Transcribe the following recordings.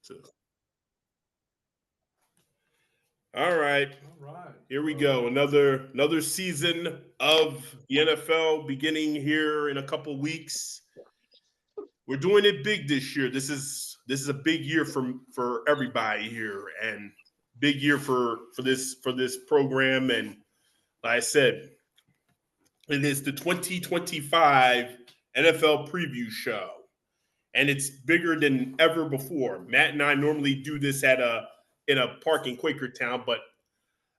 So, all right. All right. Here we go. Another season of the NFL beginning here in a couple weeks. We're doing it big this year. This is a big year for everybody here, and big year for this program. And like I said, it is the 2025 NFL preview show, and it's bigger than ever before. Matt and I normally do this at a in a park in Quakertown, but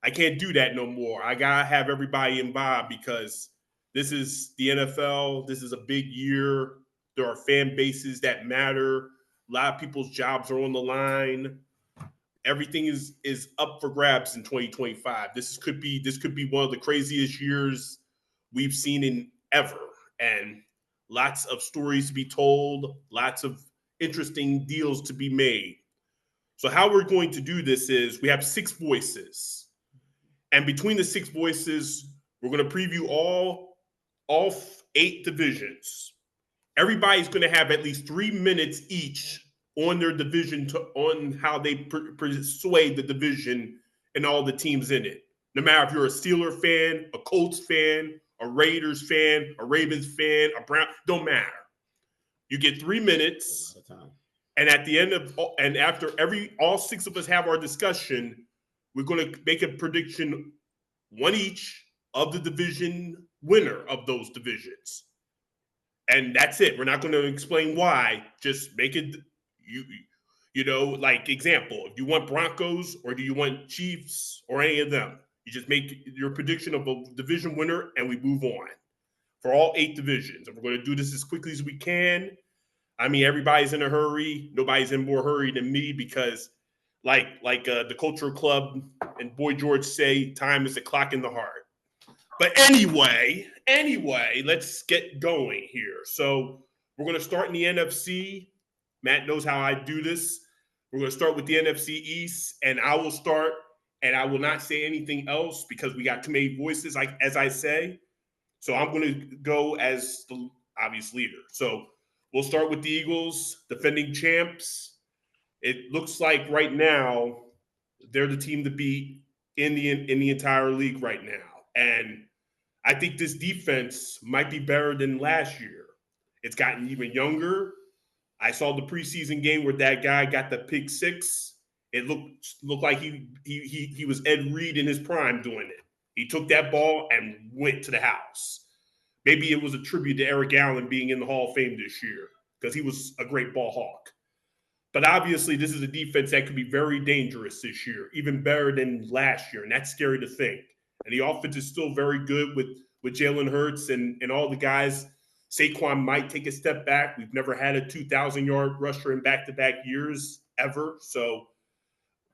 I can't do that no more. I gotta have everybody involved because this is the NFL. This is a big year. There are fan bases that matter. A lot of people's jobs are on the line. Everything is up for grabs in 2025. This could be one of the craziest years we've seen in ever, and lots of stories to be told. Lots of interesting deals to be made. So how we're going to do this is we have six voices, and between the six voices, we're going to preview all eight divisions. Everybody's going to have at least 3 minutes each on their division on how they persuade the division and all the teams in it. No matter if you're a Steeler fan, a Colts fan, a Raiders fan, a Ravens fan, a Brown, don't matter. You get 3 minutes, and at the end of and after every all six of us have our discussion, we're going to make a prediction, one each, of the division winner of those divisions, and that's it. We're not going to explain why. Just make it you like example. If you want Broncos or do you want Chiefs or any of them, you just make your prediction of a division winner, and we move on for all eight divisions. And we're going to do this as quickly as we can. I mean, everybody's in a hurry. Nobody's in more hurry than me because, the Cultural Club and Boy George say, time is a clock in the heart. But anyway, let's get going here. So we're going to start in the NFC. Matt knows how I do this. We're going to start with the NFC East, and I will start, and I will not say anything else because we got too many voices, like as I say. So I'm going to go as the obvious leader. So we'll start with the Eagles, defending champs. It looks like right now they're the team to beat in the entire league right now, and I think this defense might be better than last year. It's gotten even younger. I saw the preseason game where that guy got the pick six. It looked like he was Ed Reed in his prime doing it. He took that ball and went to the house. Maybe it was a tribute to Eric Allen being in the Hall of Fame this year because he was a great ball hawk. But obviously, this is a defense that could be very dangerous this year, even better than last year, and that's scary to think. And the offense is still very good with Jalen Hurts and all the guys. Saquon might take a step back. We've never had a 2,000-yard rusher in back-to-back years ever. So,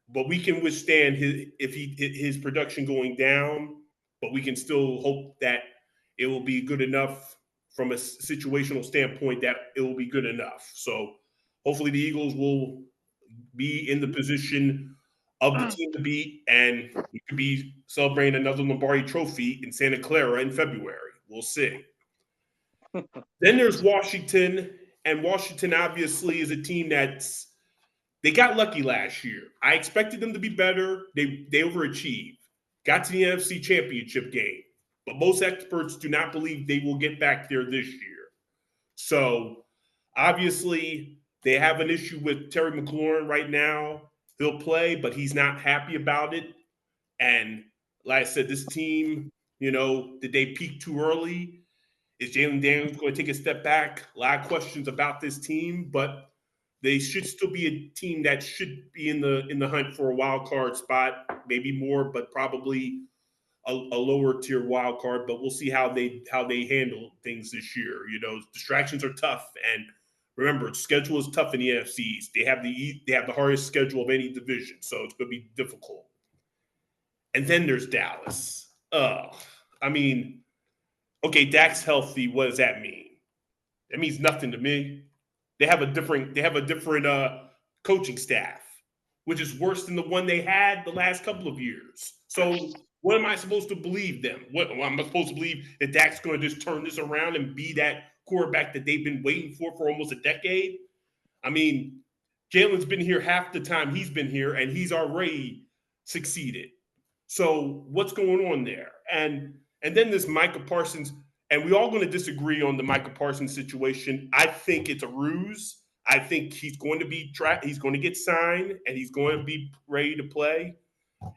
but we can withstand his production going down. But we can still hope that it will be good enough from a situational standpoint that it will be good enough. So hopefully the Eagles will be in the position of the team to beat, and we could be celebrating another Lombardi trophy in Santa Clara in February. We'll see. Then there's Washington, and Washington obviously is a team they got lucky last year. I expected them to be better. They overachieved. Got to the NFC Championship game, but most experts do not believe they will get back there this year. So obviously they have an issue with Terry McLaurin right now. He'll play, but he's not happy about it. And like I said, this team, did they peak too early? Is Jalen Daniels going to take a step back? A lot of questions about this team, but they should still be a team that should be in the hunt for a wild card spot, maybe more, but probably a lower tier wild card. But we'll see how they handle things this year. Distractions are tough, and remember, schedule is tough in the NFCs. They have the hardest schedule of any division, so it's going to be difficult. And then there's Dallas. I mean, okay, Dak's healthy. What does that mean? That means nothing to me. They have a different coaching staff, which is worse than the one they had the last couple of years. So what am I supposed to believe them? What am I supposed to believe that Dak's going to just turn this around and be that quarterback that they've been waiting for almost a decade? I mean, Jalen's been here half the time he's been here, and he's already succeeded. So what's going on there? And then this Micah Parsons, and we're all going to disagree on the Micah Parsons situation. I think it's a ruse. I think he's going to be he's going to get signed, and he's going to be ready to play.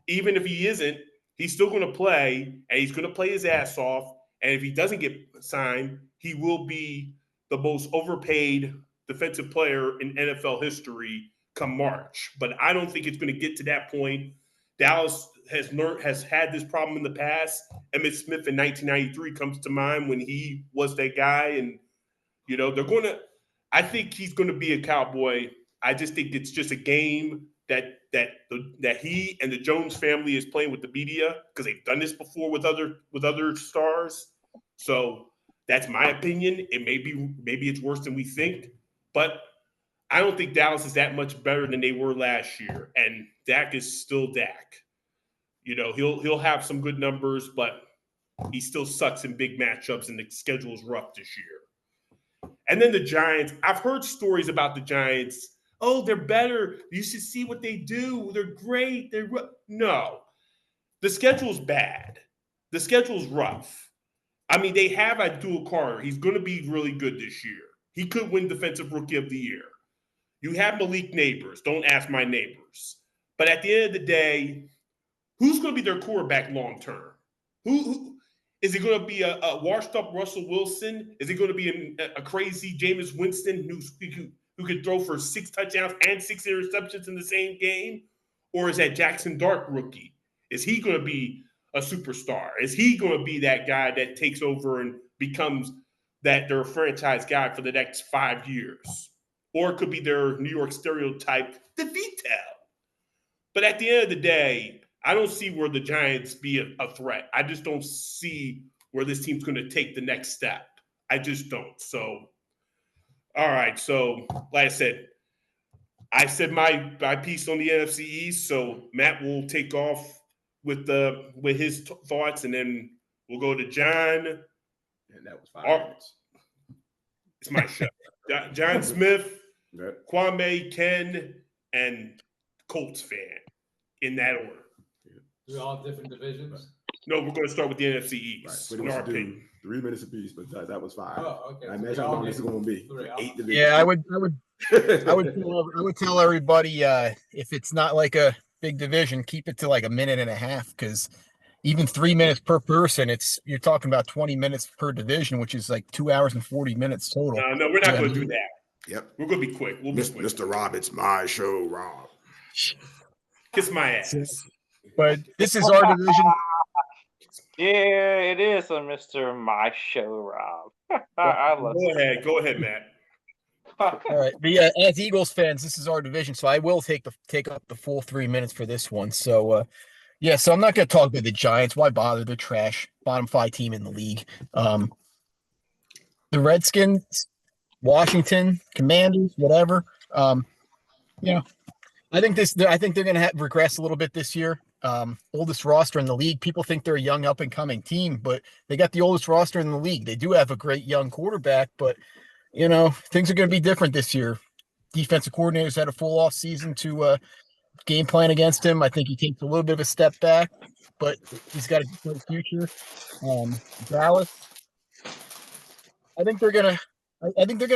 Even if he isn't, he's still going to play, and he's going to play his ass off. And if he doesn't get signed, he will be the most overpaid defensive player in NFL history come March. But I don't think it's going to get to that point. Dallas has had this problem in the past. Emmitt Smith in 1993 comes to mind when he was that guy. And, you know, they're going to – I think he's going to be a Cowboy. I just think it's just a game that he and the Jones family is playing with the media because they've done this before with other stars. So that's my opinion. Maybe it's worse than we think, but I don't think Dallas is that much better than they were last year. And Dak is still Dak. You know, he'll have some good numbers, but he still sucks in big matchups, and the schedule is rough this year. And then the Giants. I've heard stories about the Giants. Oh, they're better. You should see what they do. They're great. No. The schedule's bad. The schedule's rough. I mean, they have Abdul Carter. He's going to be really good this year. He could win Defensive Rookie of the Year. You have Malik Neighbors. Don't ask my neighbors. But at the end of the day, who's going to be their quarterback long term? Who is it going to be a washed up Russell Wilson? Is it going to be a crazy Jameis Winston who could throw for 6 touchdowns and 6 interceptions in the same game? Or is that Jackson Dart rookie? Is he going to be a superstar? Is he going to be that guy that takes over and becomes their franchise guy for the next 5 years? Or it could be their New York stereotype, the detail. But at the end of the day, I don't see where the Giants be a threat. I just don't see where this team's going to take the next step. I just don't. So, all right. So, like I said my piece on the NFC East. So Matt will take off with his thoughts, and then we'll go to John. And that was 5 minutes. It's my show. John Smith, Kwame, Ken, and Colts Fan in that order. We all have different divisions? No, we're going to start with the NFC East. Right. But in our opinion. 3 minutes apiece, but that was 5. Oh, okay. I imagine how long this is going to be. 8 divisions. Yeah, I would tell everybody if it's not like a big division, keep it to like a minute and a half, because even 3 minutes per person, you're talking about 20 minutes per division, which is like 2 hours and 40 minutes total. No, we're not going to do that. Yep. We're going to be quick. We'll be quick. Mr. Rob, it's my show, Rob. Kiss my ass. But this is our division. Yeah, it is a Mr. My Show, Rob. I love it. Go ahead, Matt. All right. But yeah, as Eagles fans, this is our division, so I will take up the full 3 minutes for this one. So so I'm not going to talk about the Giants. Why bother? They're trash. Bottom 5 team in the league. The Redskins, Washington, Commanders, whatever. I think they're going to regress a little bit this year. Oldest roster in the league. People think they're a young up and coming team, but they got the oldest roster in the league. They do have a great young quarterback, but things are going to be different this year. Defensive coordinators had a full off season to game plan against him. I think he takes a little bit of a step back, but he's got a great future. Dallas, I think they're gonna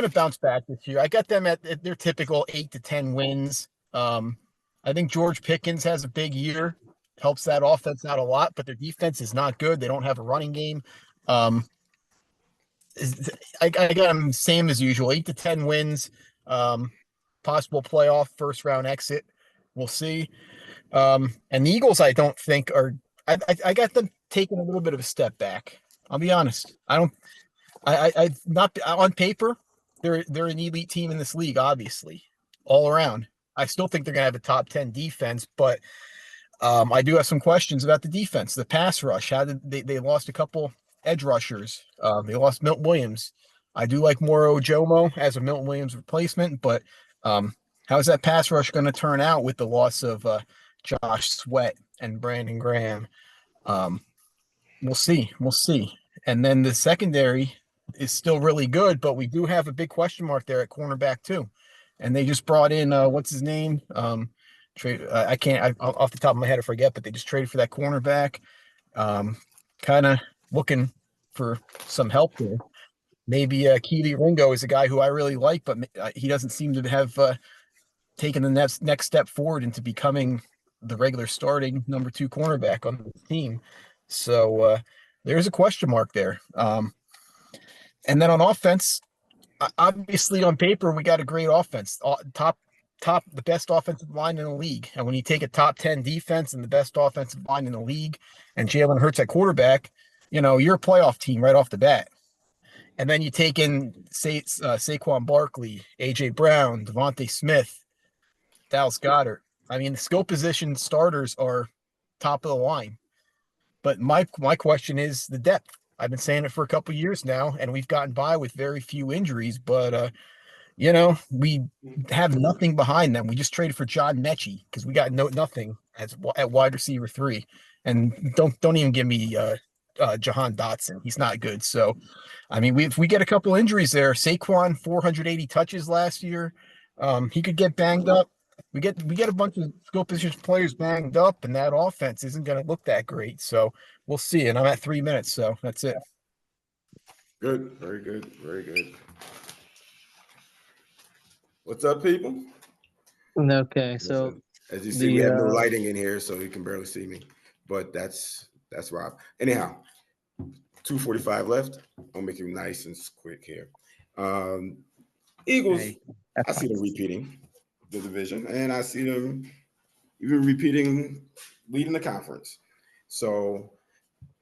bounce back this year. I got them at their typical 8 to 10 wins. I think George Pickens has a big year, helps that offense out a lot, but their defense is not good. They don't have a running game. I got them same as usual, 8 to 10 wins, possible playoff first round exit. We'll see. And the Eagles, I don't think I got them taking a little bit of a step back. I'll be honest. I not on paper, they're an elite team in this league, obviously, all around. I still think they're going to have a top 10 defense, but I do have some questions about the defense, the pass rush. How did they lost a couple edge rushers? They lost Milton Williams. I do like Moro Ojomo as a Milton Williams replacement, but how's that pass rush going to turn out with the loss of Josh Sweat and Brandon Graham? We'll see. And then the secondary is still really good, but we do have a big question mark there at cornerback too. and they just brought in what's his name? Trade. I can't. Off the top of my head, I forget. But they just traded for that cornerback. Kind of looking for some help there. Maybe Keely Ringo is a guy who I really like, but he doesn't seem to have taken the next step forward into becoming the regular starting number 2 cornerback on the team. So there's a question mark there. And then on offense, obviously on paper we got a great offense, top the best offensive line in the league. And when you take a top 10 defense and the best offensive line in the league, and Jalen Hurts at quarterback, you're a playoff team right off the bat. And then you take in Saquon Barkley, AJ Brown, Devontae Smith, Dallas Goedert. I mean, the skill position starters are top of the line. But my question is the depth. I've been saying it for a couple of years now, and we've gotten by with very few injuries. But we have nothing behind them. We just traded for John Mechie because we got nothing at wide receiver 3, and don't even give me Jahan Dotson. He's not good. So, I mean, if we get a couple injuries there, Saquon 480 touches last year. He could get banged up. We get a bunch of skill position players banged up, and that offense isn't going to look that great. So we'll see. And I'm at 3 minutes, so that's it. Good, very good, very good. What's up, people? Okay, so as you see, we have no lighting in here, so you can barely see me. But that's Rob. Anyhow, 2:45 left. I'll make you nice and quick here. Eagles, I see them repeating the division, and I see them even repeating leading the conference. So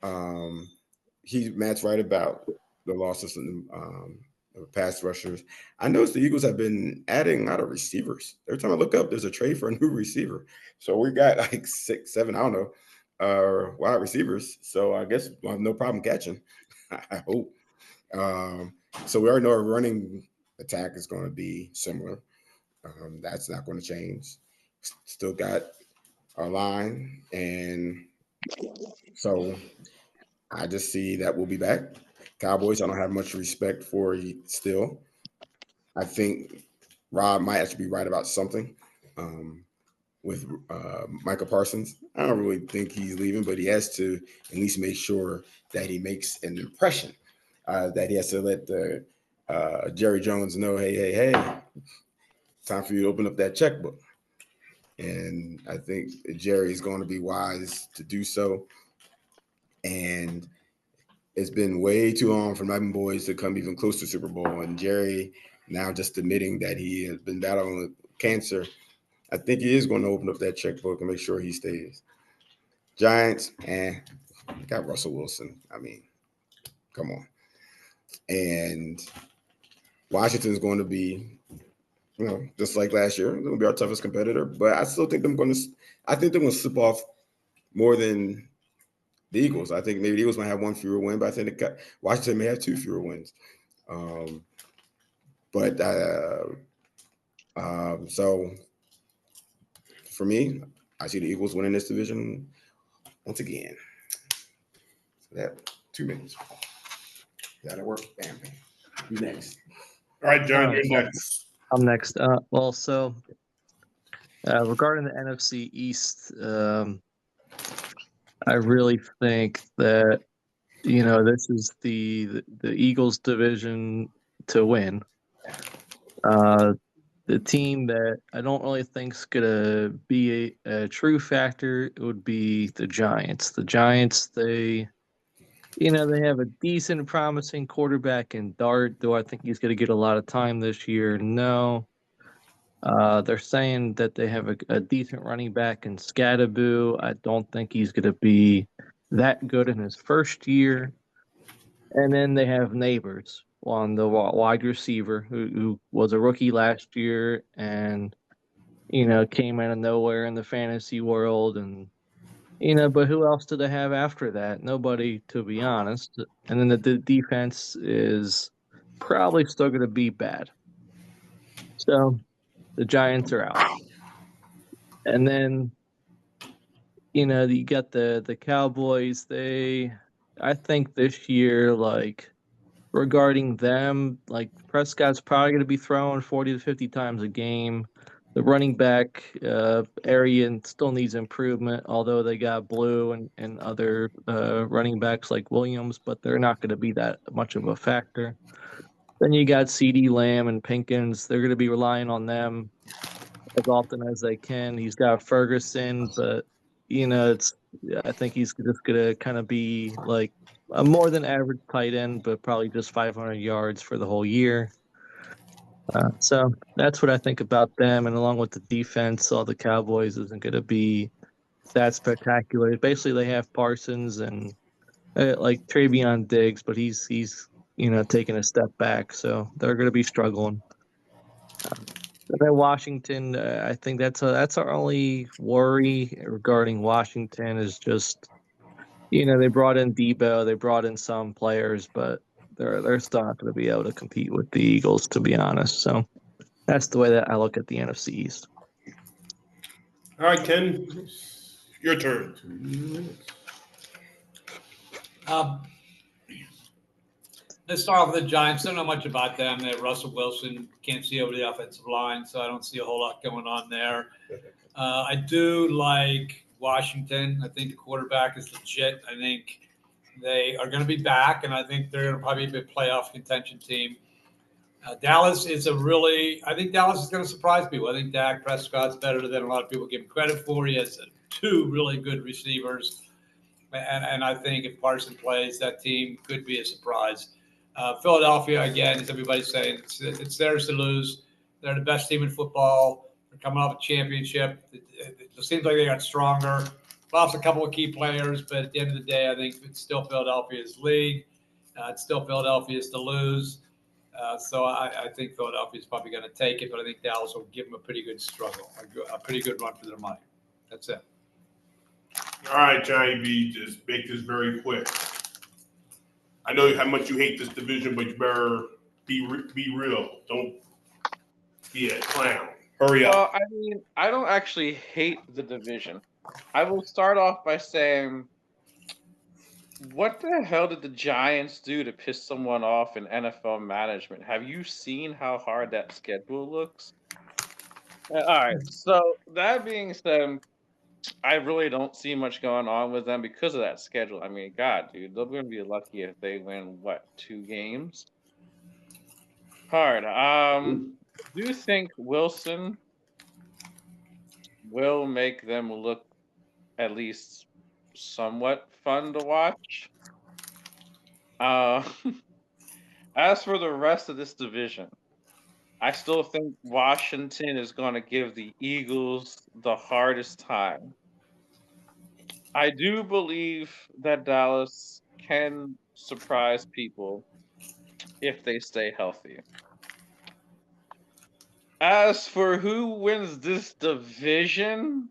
Matt's right about the losses in pass rushers. I noticed the Eagles have been adding a lot of receivers. Every time I look up, there's a trade for a new receiver. So we got like 6, 7, I don't know, wide receivers. So I guess we'll have no problem catching. I hope. So we already know our running attack is going to be similar. That's not going to change. Still got our line. And so I just see that we'll be back. Cowboys, I don't have much respect for still. I think Rob might actually be right about something with Micah Parsons. I don't really think he's leaving, but he has to at least make sure that he makes an impression, that he has to let the Jerry Jones know, hey, time for you to open up that checkbook. And I think Jerry is going to be wise to do so. And it's been way too long for my boys to come even close to Super Bowl. And Jerry now just admitting that he has been battling with cancer. I think he is going to open up that checkbook and make sure he stays. Giants, got Russell Wilson. I mean, come on. And Washington is going to be, just like last year, they're going to be our toughest competitor. But I still think they're going to slip off more than the Eagles. I think maybe the Eagles might have one fewer win, but I think Washington may have 2 fewer wins. So for me, I see the Eagles winning this division once again. So that 2 minutes. That'll work. Bam, bam. Who's next? All right, Jared, you're next. I'm next. So regarding the NFC East, I really think that this is the Eagles division to win. The team that I don't really think is gonna be a true factor would be the Giants. The Giants, they have a decent, promising quarterback in Dart. Do I think he's gonna get a lot of time this year? No. They're saying that they have a decent running back in Scadaboo. I don't think he's going to be that good in his first year. And then they have Neighbors on the wide receiver who was a rookie last year and, came out of nowhere in the fantasy world. And, but who else do they have after that? Nobody, to be honest. And then the defense is probably still going to be bad. So the Giants are out. And then, you got the Cowboys. I think this year, regarding them, like Prescott's probably going to be throwing 40 to 50 times a game. The running back area still needs improvement, although they got Blue and other running backs like Williams, but they're not going to be that much of a factor. Then you got CD Lamb and Pinkins. They're going to be relying on them as often as they can. He's got Ferguson, but I think he's just going to kind of be like a more than average tight end, but probably just 500 yards for the whole year. So that's what I think about them. And along with the defense, all the Cowboys isn't going to be that spectacular. Basically, they have Parsons and like Travion Diggs, but he's taking a step back, so they're going to be struggling. And then Washington, I think that's our only worry regarding Washington is just they brought in Debo, they brought in some players, but they're still not going to be able to compete with the Eagles, to be honest. So that's the way that I look at the NFC East. All right, Ken, your turn. Let's start off with the Giants. Don't know much about them. They have Russell Wilson. Can't see over the offensive line, so I don't see a whole lot going on there. I do like Washington. I think the quarterback is legit. I think they are going to be back, and I think they're going to probably be a playoff contention team. Dallas is I think Dallas is going to surprise people. I think Dak Prescott's better than a lot of people give him credit for. He has two really good receivers. And I think if Parsons plays, that team could be a surprise. Philadelphia, again, as everybody's saying, it's theirs to lose. They're the best team in football. They're coming off a championship. It seems like they got stronger. Lost a couple of key players, but at the end of the day, I think it's still Philadelphia's league. It's still Philadelphia's to lose. So I think Philadelphia is probably going to take it, but I think Dallas will give them a pretty good struggle, a pretty good run for their money. That's it. All right, Johnny B, just make this very quick. I know how much you hate this division, but you better be real. Don't be a clown. Hurry up. Well, I mean, I don't actually hate the division. I will start off by saying, what the hell did the Giants do to piss someone off in NFL management? Have you seen how hard that schedule looks? All right. So that being said, I really don't see much going on with them because of that schedule. I mean, God, dude, they're going to be lucky if they win, 2 games? Hard. Do you think Wilson will make them look at least somewhat fun to watch? As for the rest of this division, I still think Washington is going to give the Eagles the hardest time. I do believe that Dallas can surprise people if they stay healthy. As for who wins this division,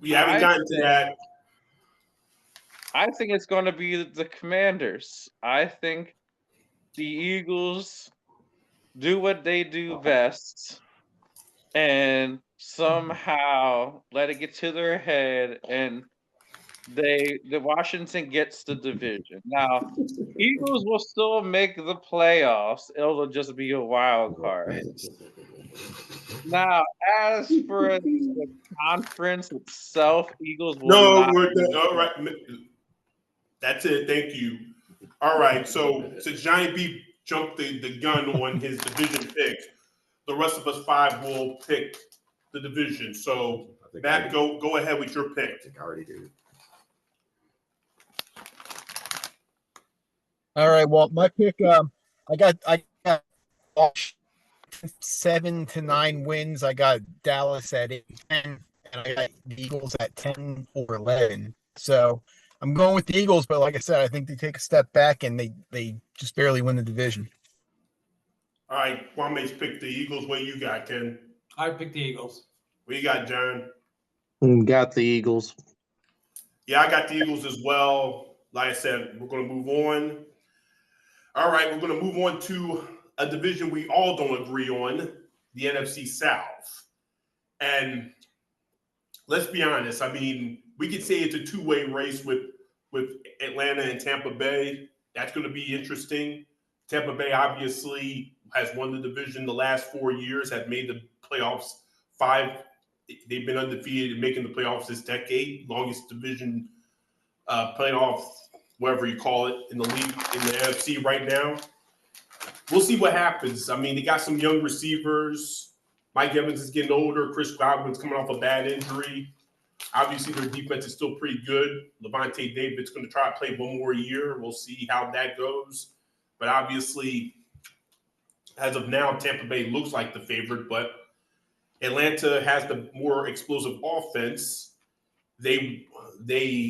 We haven't gotten to that. I think it's going to be the Commanders. I think the Eagles do what they do best and somehow let it get to their head, and the Washington gets the division. Now, Eagles will still make the playoffs. It'll just be a wild card. Now, as for the conference itself, Eagles will not. All right. That's it. Thank you. All right. So since Johnny B jumped the gun on his division pick, the rest of us 5 will pick the division. So Matt, go ahead with your pick. I think I already did. All right. Well, my pick, I got 7 to 9 wins. I got Dallas at 8-10, and I got the Eagles at 10 or 11. So I'm going with the Eagles, but like I said, I think they take a step back and they just barely win the division. All right, Kwame's picked the Eagles. What you got, Ken? I picked the Eagles. What you got, John? Got the Eagles. Yeah, I got the Eagles as well. Like I said, we're going to move on. All right, we're going to move on to a division we all don't agree on, the NFC South. And let's be honest. I mean, we could say it's a 2-way race with Atlanta and Tampa Bay. That's going to be interesting. Tampa Bay obviously has won the division the last 4 years, has made the playoffs 5. They've been undefeated in making the playoffs this decade, longest division playoff, whatever you call it, in the league, in the NFC right now. We'll see what happens. I mean, they got some young receivers. Mike Evans is getting older. Chris Godwin's coming off a bad injury. Obviously, their defense is still pretty good. Levante David's going to try to play one more year. We'll see how that goes. But obviously, as of now, Tampa Bay looks like the favorite, but Atlanta has the more explosive offense. They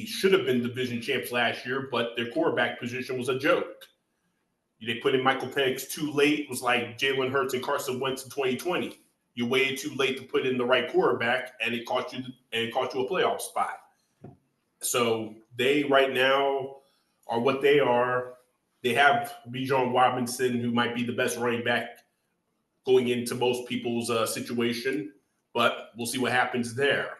should have been division champs last year, but their quarterback position was a joke. They put in Michael Penix too late. It was like Jalen Hurts and Carson Wentz in 2020. You waited too late to put in the right quarterback, and it cost you a playoff spot. So they right now are what they are. They have Bijan Robinson, who might be the best running back going into most people's situation, but we'll see what happens there.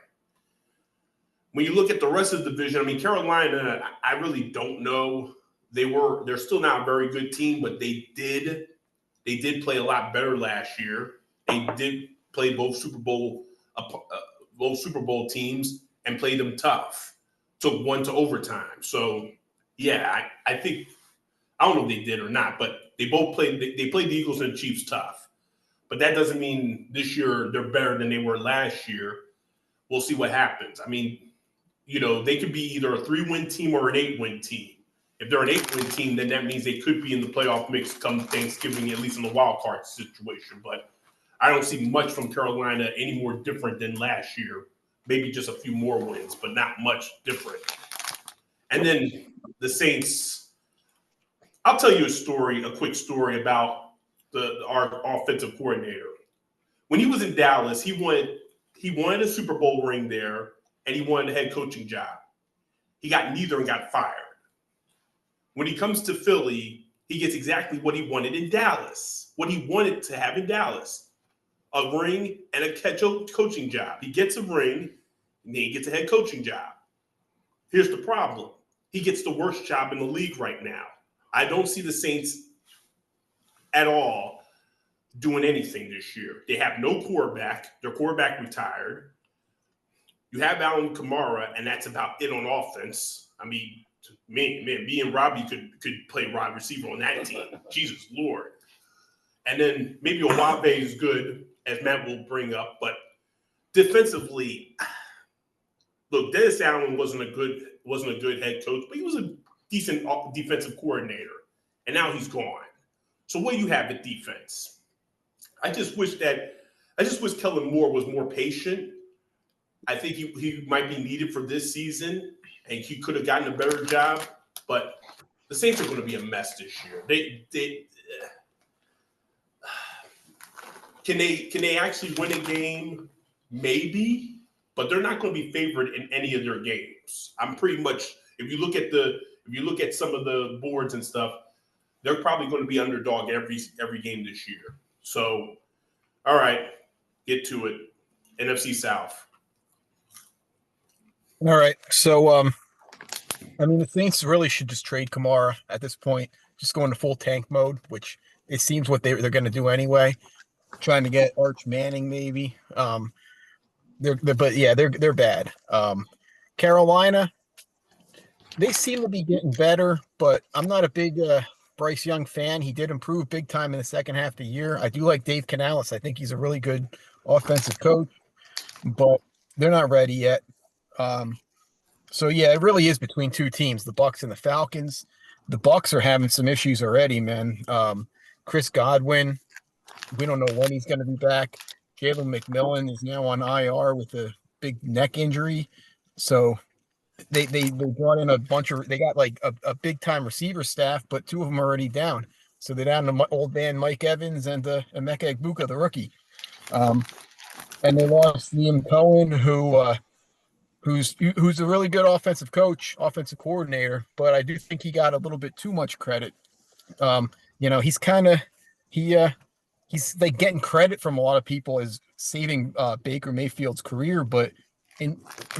When you look at the rest of the division, I mean, Carolina, I really don't know. They're still not a very good team, but they did play a lot better last year. They did play both Super Bowl teams and played them tough. Took one to overtime. So yeah, I think, I don't know if they did or not, but they played the Eagles and the Chiefs tough. But that doesn't mean this year they're better than they were last year. We'll see what happens. I mean, they could be either a 3-win team or an 8-win team. If they're an 8-win team, then that means they could be in the playoff mix come Thanksgiving, at least in the wild card situation. But I don't see much from Carolina any more different than last year. Maybe just a few more wins, but not much different. And then the Saints, I'll tell you a quick story about our offensive coordinator. When he was in Dallas, he wanted a Super Bowl ring there, and he wanted a head coaching job. He got neither and got fired. When he comes to Philly, he gets exactly what he wanted in Dallas, what he wanted to have in Dallas, a ring and a head coaching job. He gets a ring, and then he gets a head coaching job. Here's the problem. He gets the worst job in the league right now. I don't see the Saints at all doing anything this year. They have no quarterback. Their quarterback retired. You have Alvin Kamara, and that's about it on offense. I mean, me and Robbie could play wide receiver on that team. Jesus Lord. And then maybe Olave is good, as Matt will bring up, but defensively, look, Dennis Allen wasn't a good head coach, but he was a decent defensive coordinator, and now he's gone. So what do you have at defense? I just wish Kellen Moore was more patient. I think he might be needed for this season, and he could have gotten a better job. But the Saints are going to be a mess this year. Can they actually win a game? Maybe, but they're not going to be favored in any of their games. I'm pretty much, if you look at some of the boards and stuff, they're probably going to be underdog every game this year. So, all right, get to it. NFC South. All right. So, I mean, the Saints really should just trade Kamara at this point, just go into full tank mode, which it seems what they're going to do anyway. Trying to get Arch Manning, maybe. They're bad. Carolina, they seem to be getting better, but I'm not a big Bryce Young fan. He did improve big time in the second half of the year. I do like Dave Canales. I think he's a really good offensive coach, but they're not ready yet. So yeah, it really is between two teams, the Bucs and the Falcons. The Bucs are having some issues already, man. Chris Godwin, we don't know when he's going to be back. Jalen McMillan is now on IR with a big neck injury. So they brought in they got like a big time receiver staff, but two of them are already down. So they're down to old man Mike Evans and Emeka Egbuka, the rookie. And they lost Liam Cohen, who's a really good offensive coordinator, but I do think he got a little bit too much credit. He's like getting credit from a lot of people as saving Baker Mayfield's career, but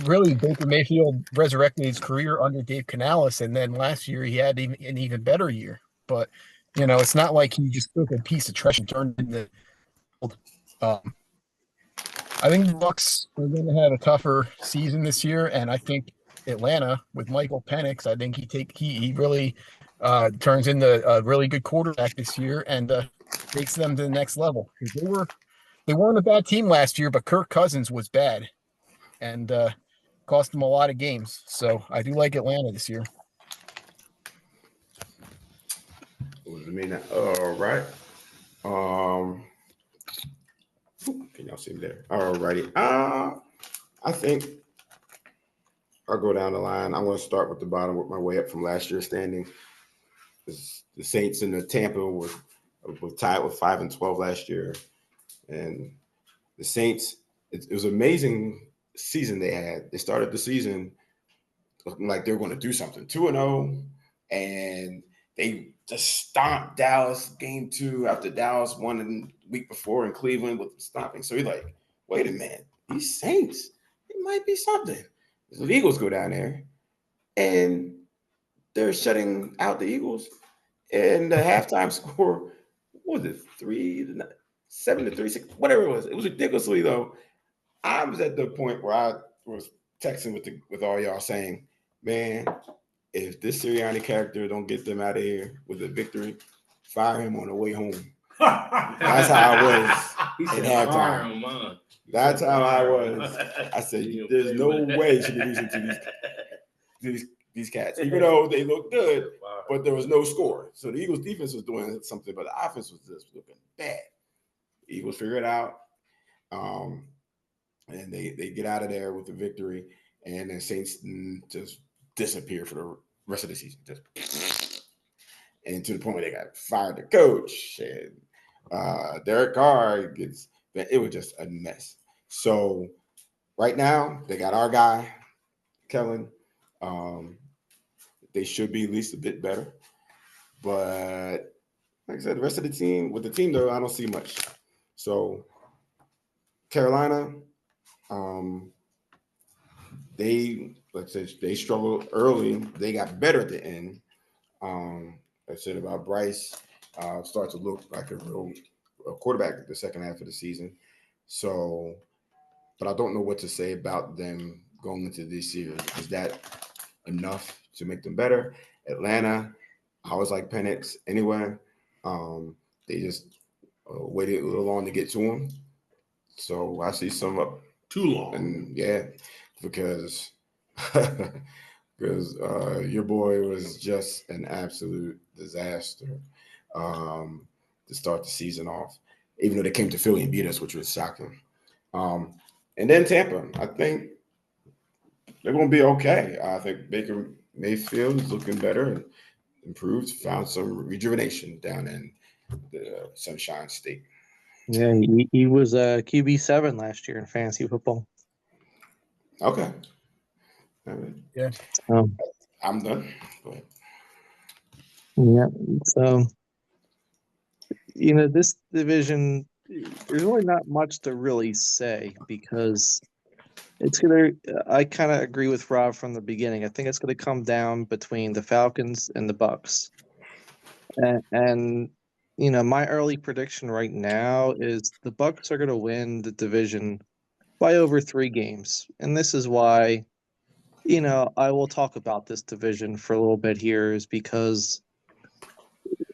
really Baker Mayfield resurrected his career under Dave Canales, and then last year he had an even better year. But It's not like he just took a piece of trash and turned it into gold. I think the Bucks are going to have a tougher season this year, and I think Atlanta with Michael Penix, I think he really turns into a really good quarterback this year and takes them to the next level. They weren't a bad team last year, but Kirk Cousins was bad and cost them a lot of games. So I do like Atlanta this year. All right. Can y'all see me there? All righty. I think I'll go down the line. I'm going to start with the bottom, work my way up from last year's standing. The Saints and the Tampa were tied with 5-12 last year, and the Saints. It was an amazing season they had. They started the season looking like they were going to do something, 2-0, and they just stomped Dallas game 2 after Dallas won the week before in Cleveland with stomping. So you're like, wait a minute, these Saints, it might be something. The Eagles go down there, and they're shutting out the Eagles. And the halftime score, what was it, 7-3, 6, whatever it was. It was ridiculously though. I was at the point where I was texting with all y'all saying, man, if this Sirianni character don't get them out of here with a victory, fire him on the way home. That's how I was at halftime. That's how I was. I said, there's no way you should be losing to these cats, even though they look good, but there was no score. So the Eagles defense was doing something, but the offense was just looking bad. The Eagles figure it out. And they get out of there with the victory, and the Saints just disappear for the rest of the season. And to the point where they got fired the coach, and Derek Carr gets. It was just a mess. So right now they got our guy, Kellen. They should be at least a bit better, but like I said, the rest of the team though, I don't see much. So Carolina. They struggled early. They got better at the end. I said about Bryce, started to look like a real quarterback the second half of the season. So, but I don't know what to say about them going into this year. Is that enough to make them better? Atlanta, I always like Penix anyway. They just waited a little long to get to him. So I see some up too long. And yeah, because your boy was just an absolute disaster to start the season off, even though they came to Philly and beat us, which was shocking. And then Tampa, I think they're going to be okay. I think Baker Mayfield is looking better and improved, found some rejuvenation down in the Sunshine State. Yeah, he was QB7 last year in fantasy football. Okay. Yeah. I'm done. Go ahead. Yeah. So, this division, there's really not much to really say because I kind of agree with Rob from the beginning. I think it's going to come down between the Falcons and the Bucks. And my early prediction right now is the Bucks are going to win the division by over 3 games. And this is why, I will talk about this division for a little bit here is because,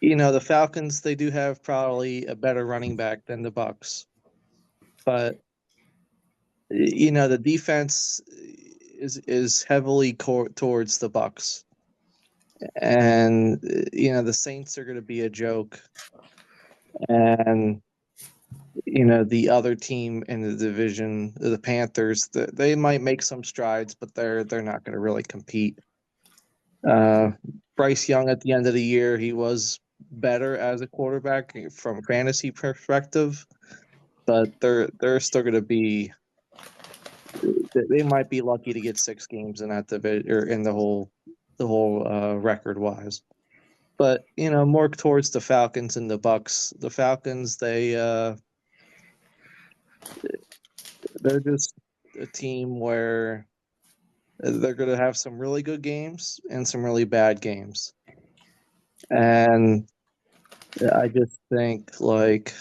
the Falcons, they do have probably a better running back than the Bucks. But, the defense is heavily towards the Bucks. And, the Saints are going to be a joke. And, the other team in the division, the Panthers, they might make some strides, but they're not going to really compete. Bryce Young at the end of the year, he was better as a quarterback from a fantasy perspective, but they're still going to be. They might be lucky to get 6 games in that division or in the whole record wise. But more towards the Falcons and the Bucks. The Falcons, they're just a team where they're going to have some really good games and some really bad games. And I just think like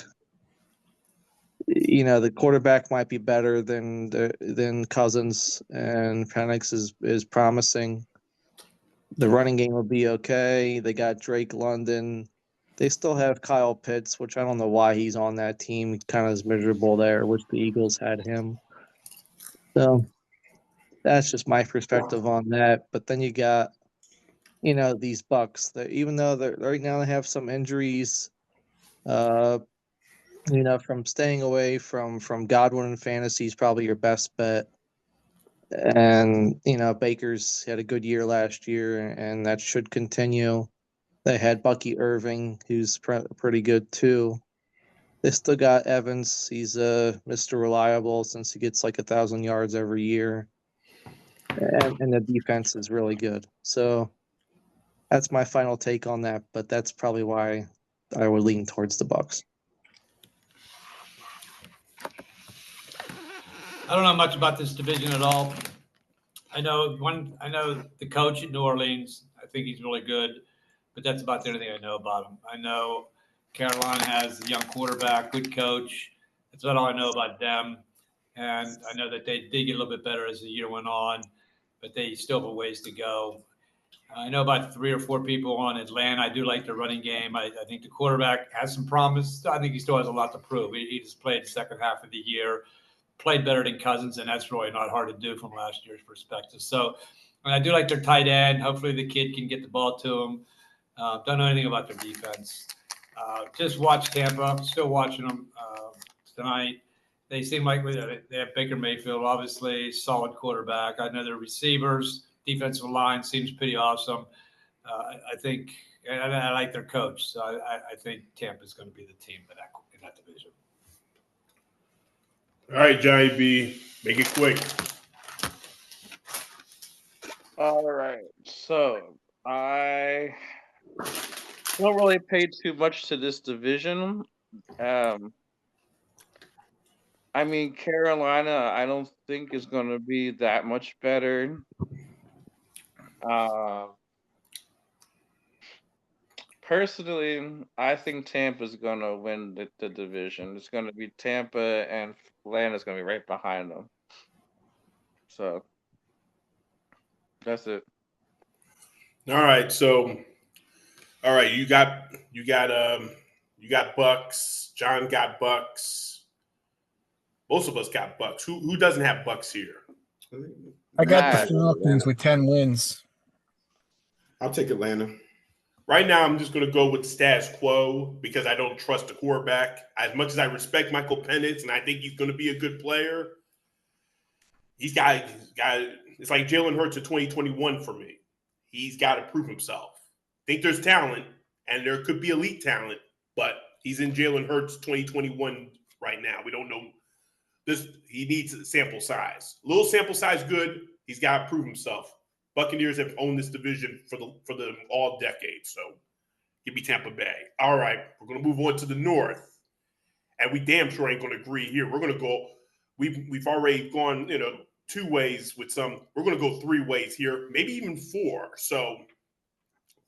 the quarterback might be better than Cousins, and Penix is promising. The running game will be okay. They got Drake London. They still have Kyle Pitts, which I don't know why he's on that team. He kind of is miserable there. Wish the Eagles had him. So that's just my perspective on that. But then you got, these Bucks that even though they're right now they have some injuries, uh, from staying away from Godwin in fantasy is probably your best bet. And Baker's had a good year last year, and that should continue. They had Bucky Irving, who's pretty good too. They still got Evans. He's Mr. Reliable since he gets like 1,000 yards every year, and the defense is really good. So that's my final take on that. But that's probably why I would lean towards the Bucks. I don't know much about this division at all. I know the coach at New Orleans. I think he's really good, but that's about the only thing I know about him. I know Carolina has a young quarterback, good coach. That's about all I know about them. And I know that they did get a little bit better as the year went on, but they still have a ways to go. I know about 3 or 4 people on Atlanta. I do like their running game. I think the quarterback has some promise. I think he still has a lot to prove. He just played the second half of the year, played better than Cousins, and that's really not hard to do from last year's perspective. So, and I do like their tight end. Hopefully the kid can get the ball to him. Don't know anything about their defense. Just watch Tampa. Still watching them tonight. They seem like they have Baker Mayfield, obviously, solid quarterback. I know their receivers, defensive line seems pretty awesome. I think, and I like their coach. So I think Tampa is going to be the team in that division. All right, Johnny B, make it quick. All right. So I don't really pay too much to this division. I mean, Carolina, I don't think is going to be that much better. Personally, I think Tampa's going to win the division. It's going to be Tampa, and Atlanta's going to be right behind them. So that's it. All right, so all right, you got Bucks. John got Bucks. Most of us got Bucks. Who doesn't have Bucks here? I got the Nah, Falcons with 10 wins. I'll take Atlanta. Right now, I'm just going to go with the status quo because I don't trust the quarterback. As much as I respect Michael Penix and I think he's going to be a good player, he's got it's like Jalen Hurts of 2021 for me. He's got to prove himself. I think there's talent, and there could be elite talent, but he's in Jalen Hurts 2021 right now. We don't know this. He needs a sample size. A little sample size, good. He's got to prove himself. Buccaneers have owned this division for the all decade, so give me Tampa Bay. All right, we're going to move on to the North, and we damn sure ain't going to agree here. We're going to go. We've already gone 2 ways with some. We're going to go 3 ways here, maybe even 4. So,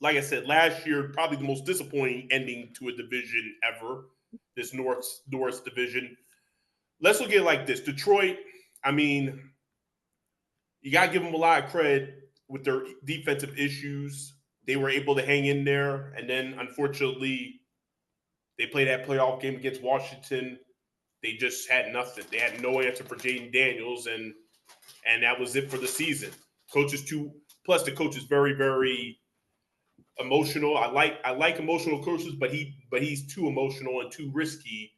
like I said, last year probably the most disappointing ending to a division ever. This North division. Let's look at it like this: Detroit. I mean, you got to give them a lot of credit with their defensive issues. They were able to hang in there, and then unfortunately, they played that playoff game against Washington. They just had nothing. They had no answer for Jaden Daniels, and that was it for the season. Plus the coach is very, very emotional. I like emotional coaches, but he's too emotional and too risky.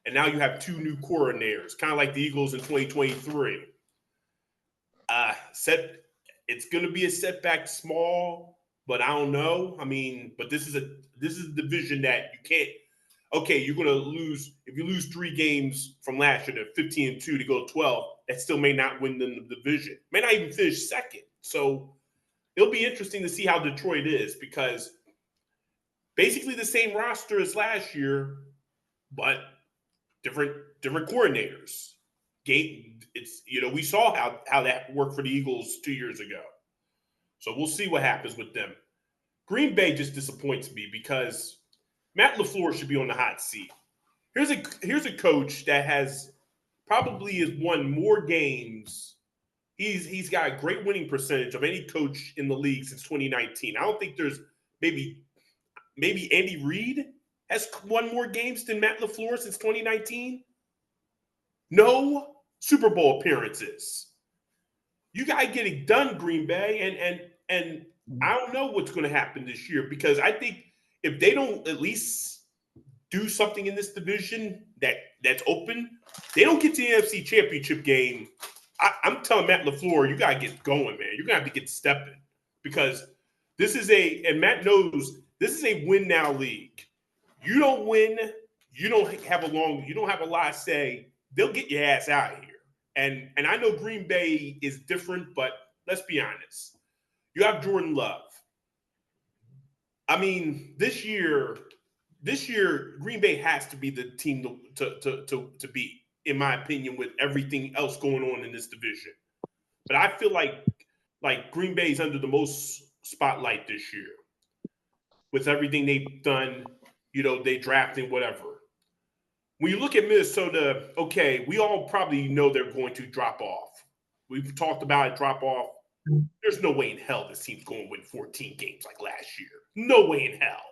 And now you have 2 new coordinators, kind of like the Eagles in 2023. It's going to be a setback, small, but I don't know. I mean, but this is a division that you can't. Okay, you're going to lose if you lose 3 games from last year to 15-2 to go 12. That still may not win the division. May not even finish second. So it'll be interesting to see how Detroit is because basically the same roster as last year, but different coordinators. It's we saw how that worked for the Eagles 2 years ago. So we'll see what happens with them. Green Bay just disappoints me because Matt LaFleur should be on the hot seat. Here's a coach that has won more games. He's got a great winning percentage of any coach in the league since 2019. I don't think there's maybe Andy Reid has won more games than Matt LaFleur since 2019. No Super Bowl appearances. You got to get it done, Green Bay, and I don't know what's going to happen this year, because I think if they don't at least do something in this division that's open, they don't get to the NFC Championship game. I'm telling Matt LaFleur, you got to get going, man. You're going to have to get stepping, because this is and Matt knows this is a win now league. You don't win, you don't have a lot to say. They'll get your ass out of here. And I know Green Bay is different, but let's be honest. You have Jordan Love. I mean, this year, Green Bay has to be the team to beat, in my opinion, with everything else going on in this division. But I feel like Green Bay's under the most spotlight this year with everything they've done. They drafted whatever. When you look at Minnesota, okay, we all probably know they're going to drop off. We've talked about it, drop off. There's no way in hell this team's going to win 14 games like last year. No way in hell.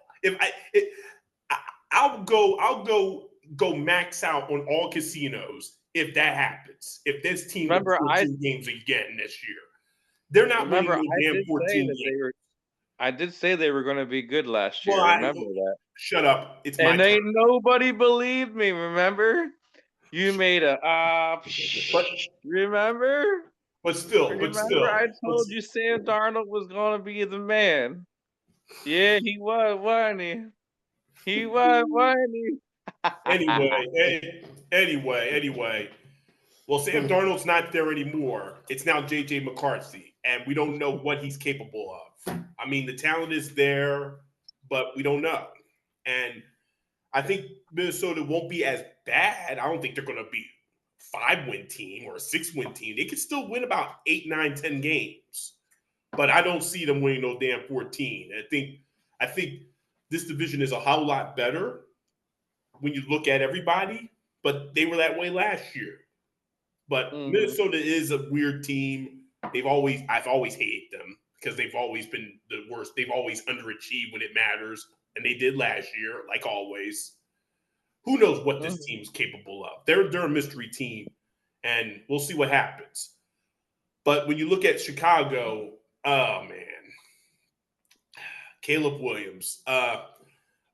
I'll go max out on all casinos if that happens. If this team wins 14 games again this year, they're not winning no damn 14 games. I did say they were going to be good last year. Remember that. Shut up. It's my and ain't turn. Nobody believed me, remember? You made remember? But still. I told you Sam Darnold was going to be the man. Yeah, he was, wasn't he? He was, wasn't he? Anyway. Well, Sam Darnold's not there anymore. It's now J.J. McCarthy, and we don't know what he's capable of. I mean, the talent is there, but we don't know. And I think Minnesota won't be as bad. I don't think they're going to be a 5-win team or a 6-win team. They could still win about 8, 9, 10 games. But I don't see them winning no damn 14. I think this division is a whole lot better when you look at everybody, but they were that way last year. But Minnesota is a weird team. I've always hated them because they've always been the worst. They've always underachieved when it matters, and they did last year, like always. Who knows what this team's capable of? They're a mystery team, and we'll see what happens. But when you look at Chicago, oh man, Caleb Williams.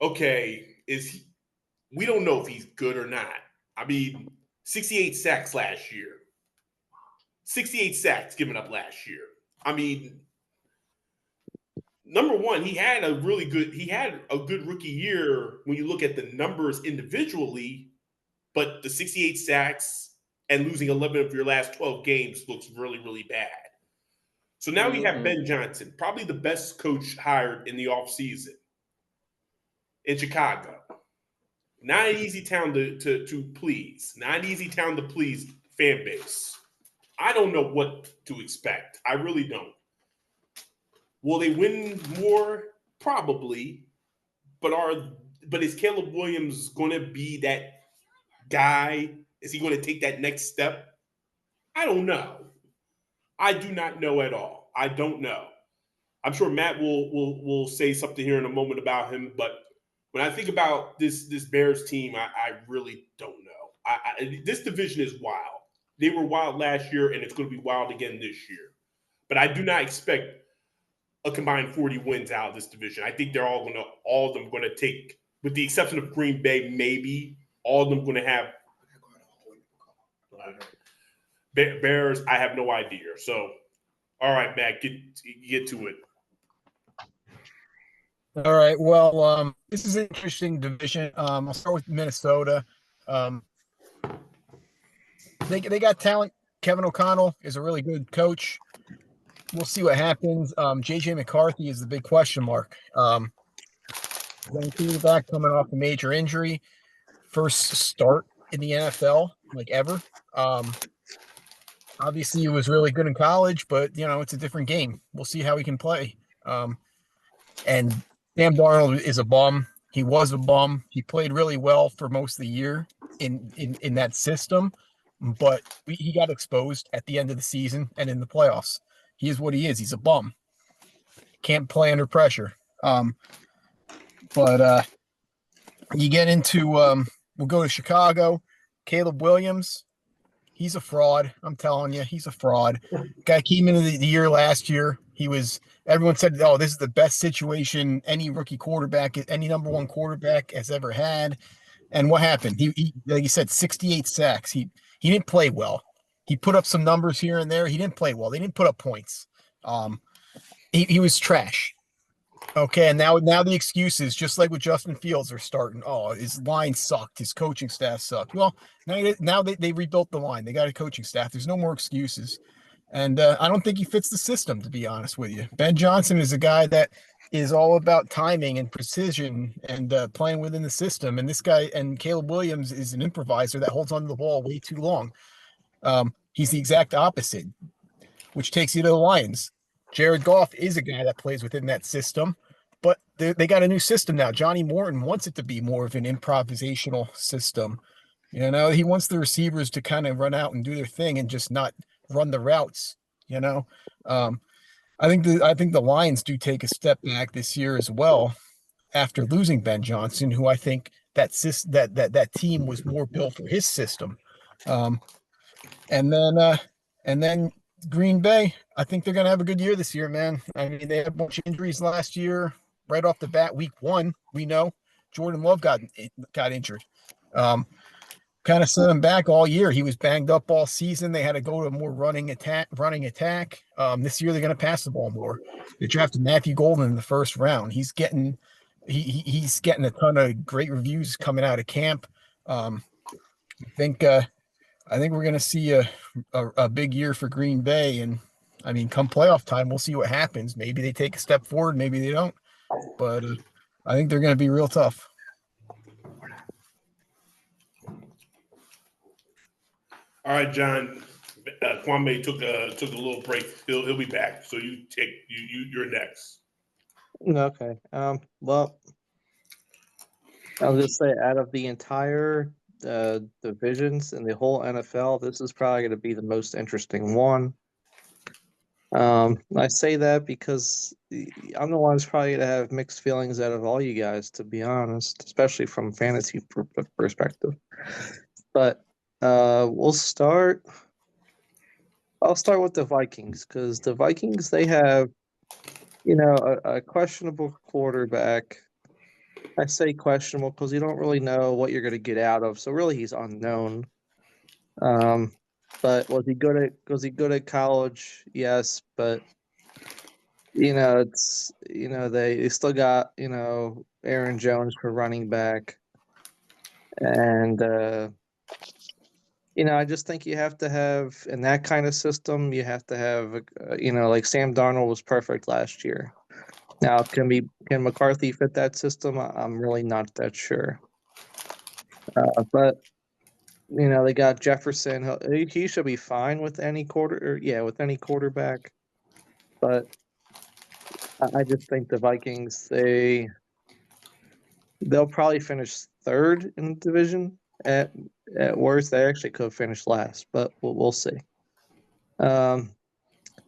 Okay, we don't know if he's good or not. I mean, 68 sacks last year. 68 sacks given up last year. I mean, number one, he had a good rookie year when you look at the numbers individually, but the 68 sacks and losing 11 of your last 12 games looks really, really bad. So now we have Ben Johnson, probably the best coach hired in the offseason in Chicago. Not an easy town to please. Not an easy town to please fan base. I don't know what to expect. I really don't. Will they win more? Probably. But is Caleb Williams going to be that guy? Is he going to take that next step? I don't know. I do not know at all. I don't know. I'm sure Matt will say something here in a moment about him, but when I think about this Bears team, I really don't know. This division is wild. They were wild last year, and it's going to be wild again this year. But I do not expect a combined 40 wins out of this division. I think they're all of them going to take, with the exception of Green Bay, maybe all of them going to have Bears. I have no idea. So, all right, Matt, get to it. All right. Well, this is an interesting division. I'll start with Minnesota. They got talent. Kevin O'Connell is a really good coach. We'll see what happens. J.J. McCarthy is the big question mark. Back coming off a major injury, first start in the NFL like ever. Obviously, he was really good in college, but it's a different game. We'll see how he can play. And Sam Darnold is a bum. He was a bum. He played really well for most of the year in that system, but he got exposed at the end of the season and in the playoffs. He is what he is. He's a bum. Can't play under pressure. But you get into we'll go to Chicago. Caleb Williams, he's a fraud. I'm telling you, he's a fraud. Guy came into the year last year. Everyone said, oh, this is the best situation any rookie quarterback, any number one quarterback has ever had. And what happened? He like you said, 68 sacks. He didn't play well. He put up some numbers here and there. He didn't play well. They didn't put up points. He was trash. Okay, and now the excuses, just like with Justin Fields, are starting. Oh, his line sucked. His coaching staff sucked. Well, now they rebuilt the line. They got a coaching staff. There's no more excuses. And I don't think he fits the system, to be honest with you. Ben Johnson is a guy that is all about timing and precision and playing within the system. And this guy, and Caleb Williams, is an improviser that holds onto the ball way too long. He's the exact opposite, which takes you to the Lions. Jared Goff is a guy that plays within that system, but they got a new system now. Johnny Morton wants it to be more of an improvisational system. You know, he wants the receivers to kind of run out and do their thing and just not run the routes. You know, I think the Lions do take a step back this year as well after losing Ben Johnson, who I think that team was more built for his system. And then Green Bay, I think they're going to have a good year this year, man. I mean, they had a bunch of injuries last year. Right off the bat, week 1, we know Jordan Love got injured. Kind of set him back all year. He was banged up all season. They had to go to a more running attack. This year they're going to pass the ball more. They drafted Matthew Golden in the first round. He's getting a ton of great reviews coming out of camp. I think we're going to see a big year for Green Bay. And I mean, come playoff time, we'll see what happens. Maybe they take a step forward. Maybe they don't. But I think they're going to be real tough. All right, John. Kwame took a little break. He'll be back. So you're next. Okay. Well, I'll just say, out of the entire divisions in the whole NFL, this is probably going to be the most interesting one. I say that because I'm the one who's probably going to have mixed feelings out of all you guys, to be honest, especially from fantasy perspective. But I'll start with the Vikings, because the Vikings, they have, a questionable quarterback. I say questionable because you don't really know what you're going to get out of. So really, he's unknown. But was he good at college? Yes, but it's they still got Aaron Jones for running back, and I just think you have to have, in that kind of system, you have to have like Sam Darnold was perfect last year. Now, can McCarthy fit that system? I'm really not that sure. But they got Jefferson. He should be fine with any quarterback. But I just think the Vikings, they'll probably finish third in the division. At worst, they actually could finish last, but we'll see.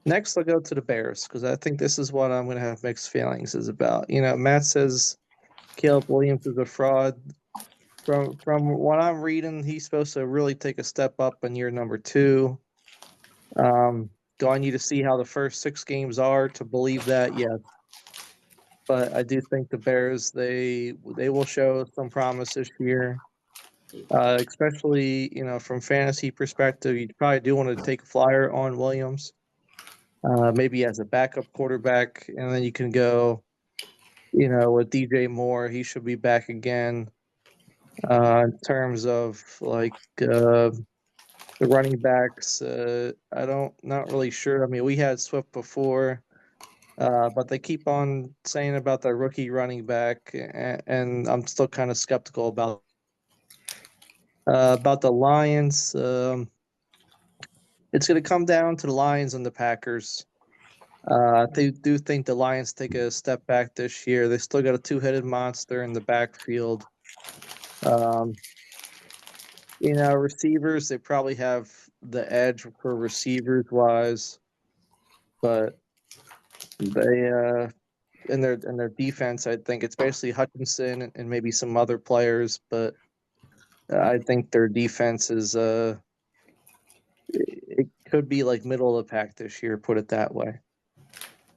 Next, I'll go to the Bears, because I think this is what I'm going to have mixed feelings is about. Matt says Caleb Williams is a fraud. From what I'm reading, he's supposed to really take a step up in year number 2. Do I need to see how the first 6 games are to believe that? Yes. But I do think the Bears, they will show some promise this year. Especially, from fantasy perspective, you probably do want to take a flyer on Williams. Maybe as a backup quarterback, and then you can go, with DJ Moore. He should be back again. In terms of the running backs, not really sure. I mean, we had Swift before, but they keep on saying about the rookie running back, and I'm still kind of skeptical about the Lions. It's going to come down to the Lions and the Packers. They do think the Lions take a step back this year. They still got a two-headed monster in the backfield. Receivers, they probably have the edge for receivers wise, but they in their defense, I think it's basically Hutchinson and maybe some other players, but I think their defense is it could be like middle of the pack this year, put it that way.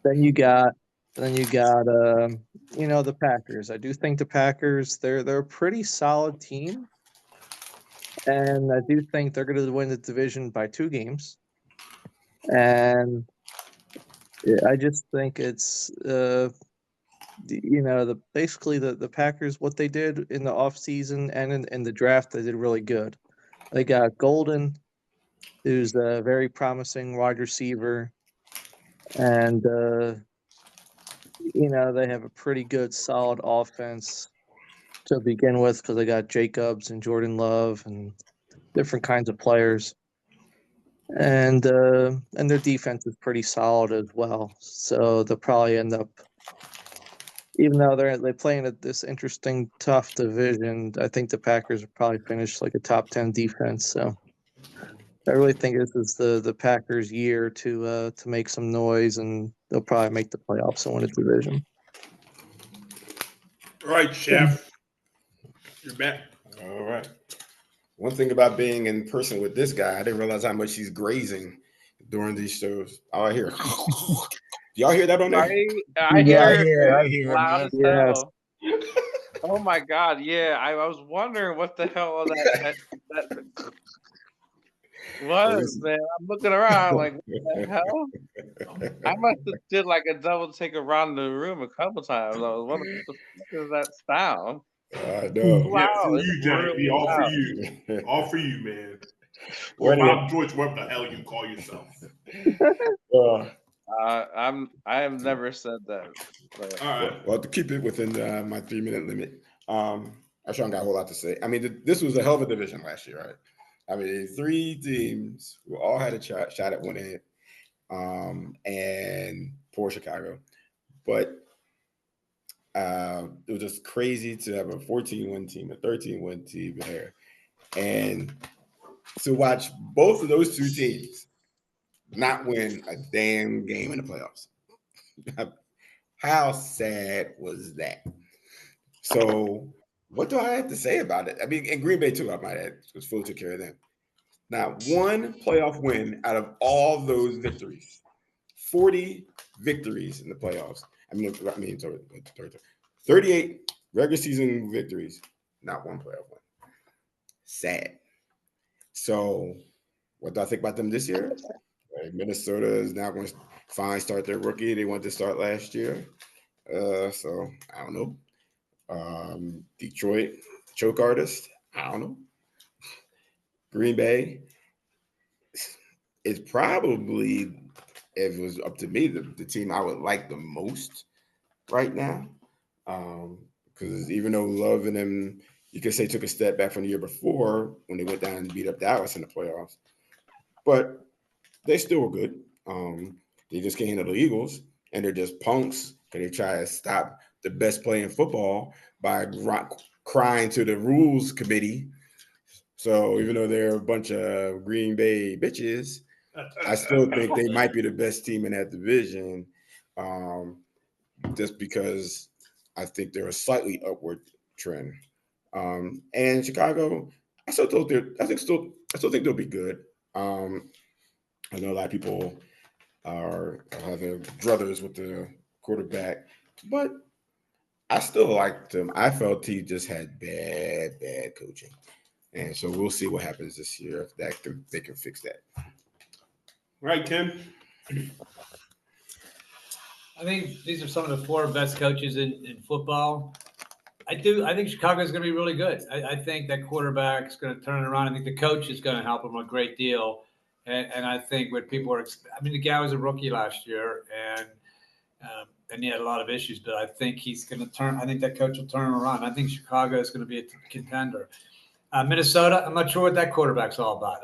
Then you got the Packers. I do think the Packers, they're a pretty solid team. And I do think they're going to win the division by 2 games. And I just think it's basically the Packers, what they did in the offseason and in the draft, they did really good. They got Golden, who's a very promising wide receiver, and they have a pretty good, solid offense to begin with because they got Jacobs and Jordan Love and different kinds of players, and their defense is pretty solid as well. So they'll probably end up, even though they play in this interesting, tough division, I think the Packers will probably finish like a top 10 defense. So I really think this is the Packers' year to make some noise, and they'll probably make the playoffs and win a division. All right, Chef. You're back. All right. One thing about being in person with this guy, I didn't realize how much he's grazing during these shows. Oh, I hear. Y'all hear that on there? I hear I hear loud it, as man. hell. Oh my God! Yeah, I was wondering what the hell that was, man. I'm looking around like, what the hell? I must have did like a double take around the room a couple times. I was wondering what the fuck is that sound? I know. Wow, Yeah, from it's you, Johnny. really All for loud. you. All for you, man. Well, Or anyway. Bob Joyce, what the hell you call yourself. I have never said that. But. All right. Well, to keep it within my 3-minute limit, I sure don't got a whole lot to say. I mean, this was a hell of a division last year, right? I mean, 3 teams who all had a shot at winning it, and poor Chicago. But it was just crazy to have a 14-win team, a 13-win team there, and to watch both of those 2 teams not win a damn game in the playoffs. How sad was that? So what do I have to say about it? I mean, in Green Bay too, I might add, because Phil took care of them. Not one playoff win out of all those victories. 40 victories in the playoffs. 38 regular season victories, not one playoff win. Sad. So what do I think about them this year? Minnesota is now going to finally start their rookie. They wanted to start last year. So I don't know. Detroit, choke artist. I don't know. Green Bay is probably, if it was up to me, the team I would like the most right now. Because even though Love and them, you could say, took a step back from the year before when they went down and beat up Dallas in the playoffs, but they still were good. They just can't handle the Eagles, and they're just punks because they try to stop the best play in football by crying to the rules committee. So even though they're a bunch of Green Bay bitches, I still think they might be the best team in that division, just because I think they're a slightly upward trend. And Chicago, I still think they'll be good. I know a lot of people are having druthers with the quarterback, but I still liked him. I felt he just had bad coaching, and so we'll see what happens this year if they can fix that. Right, Kim? I think these are some of the 4 best coaches in football. I think Chicago's going to be really good. I think that quarterback's going to turn it around. I think the coach is going to help him a great deal. And I think what people are – the guy was a rookie last year, and he had a lot of issues. But I think he's going to turn – I think that coach will turn him around. I think Chicago is going to be a contender. Minnesota, I'm not sure what that quarterback's all about.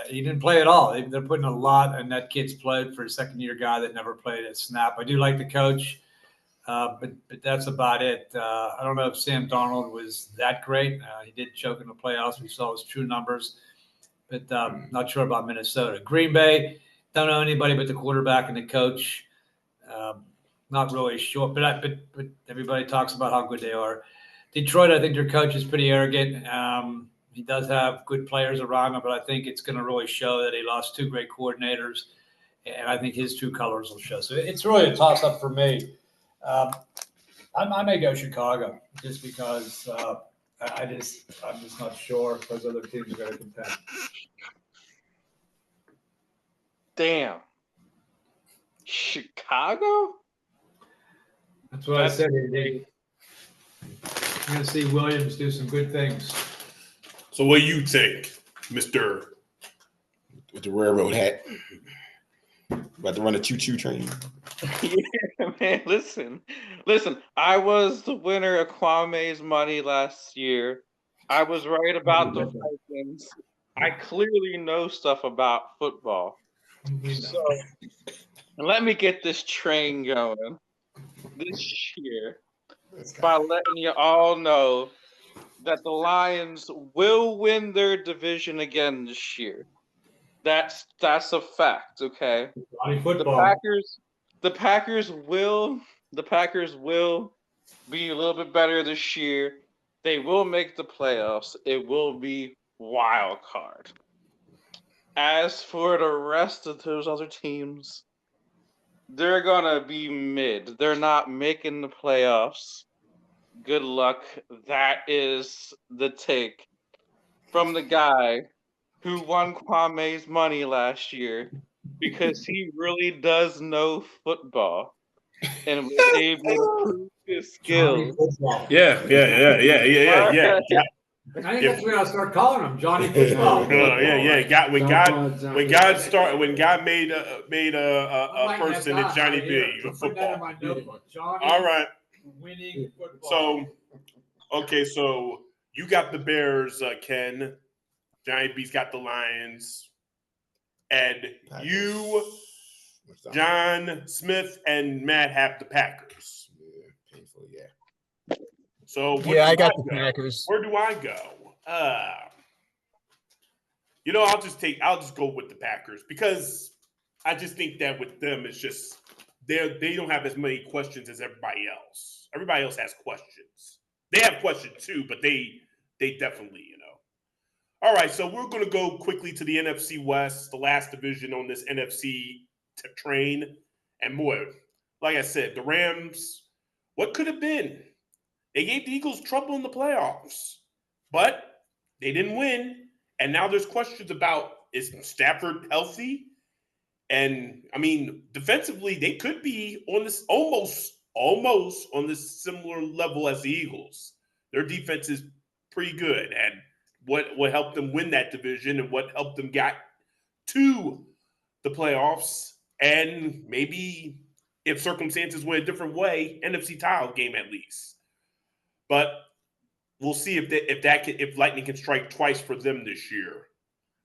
He didn't play at all. They're putting a lot, and that kid's played for a second-year guy that never played a snap. I do like the coach, but that's about it. I don't know if Sam Darnold was that great. He did choke in the playoffs. We saw his true numbers, but not sure about Minnesota. Green Bay, don't know anybody but the quarterback and the coach. Not really sure, but everybody talks about how good they are. Detroit, I think their coach is pretty arrogant. He does have good players around him, but I think it's going to really show that he lost two great coordinators, and I think his true colors will show. So it's really a toss-up for me. I may go Chicago just because I'm just not sure if those other teams are going to contend. Damn. Chicago? That's what I said. You're going to see Williams do some good things. So what do you think, Mr. With the railroad hat. About to run a choo-choo train. Yeah, man, listen. I was the winner of Kwame's money last year. I was right about the Vikings. I clearly know stuff about football. So let me get this train going this year by letting you all know that the Lions will win their division again this year. That's a fact, okay? The Packers will be a little bit better this year. They will make the playoffs. It will be wild card. As for the rest of those other teams, they're gonna be mid. They're not making the playoffs. Good luck. That is the take from the guy who won Kwame's money last year because he really does know football and was able to prove his skills. Yeah. I think that's what I'll start calling him, Johnny Football. Yeah. When God made a person, it's Johnny B. Football. All right. Winning football. So you got the Bears, Ken. Johnny B's got the Lions. Ed, you, John Smith, and Matt have the Packers. Yeah, painful, yeah. So I got the Packers. Where do I go? I'll just go with the Packers because I just think that with them, it's just they don't have as many questions as everybody else. Everybody else has questions. They have questions too, but they definitely, All right, so we're going to go quickly to the NFC West, the last division on this NFC train. And boy, like I said, the Rams, what could have been? They gave the Eagles trouble in the playoffs, but they didn't win. And now there's questions about, is Stafford healthy? And, defensively, they could be on this almost on this similar level as the Eagles. Their defense is pretty good. And what helped them win that division and what helped them get to the playoffs, and maybe if circumstances went a different way, NFC title game at least. But we'll see if lightning can strike twice for them this year.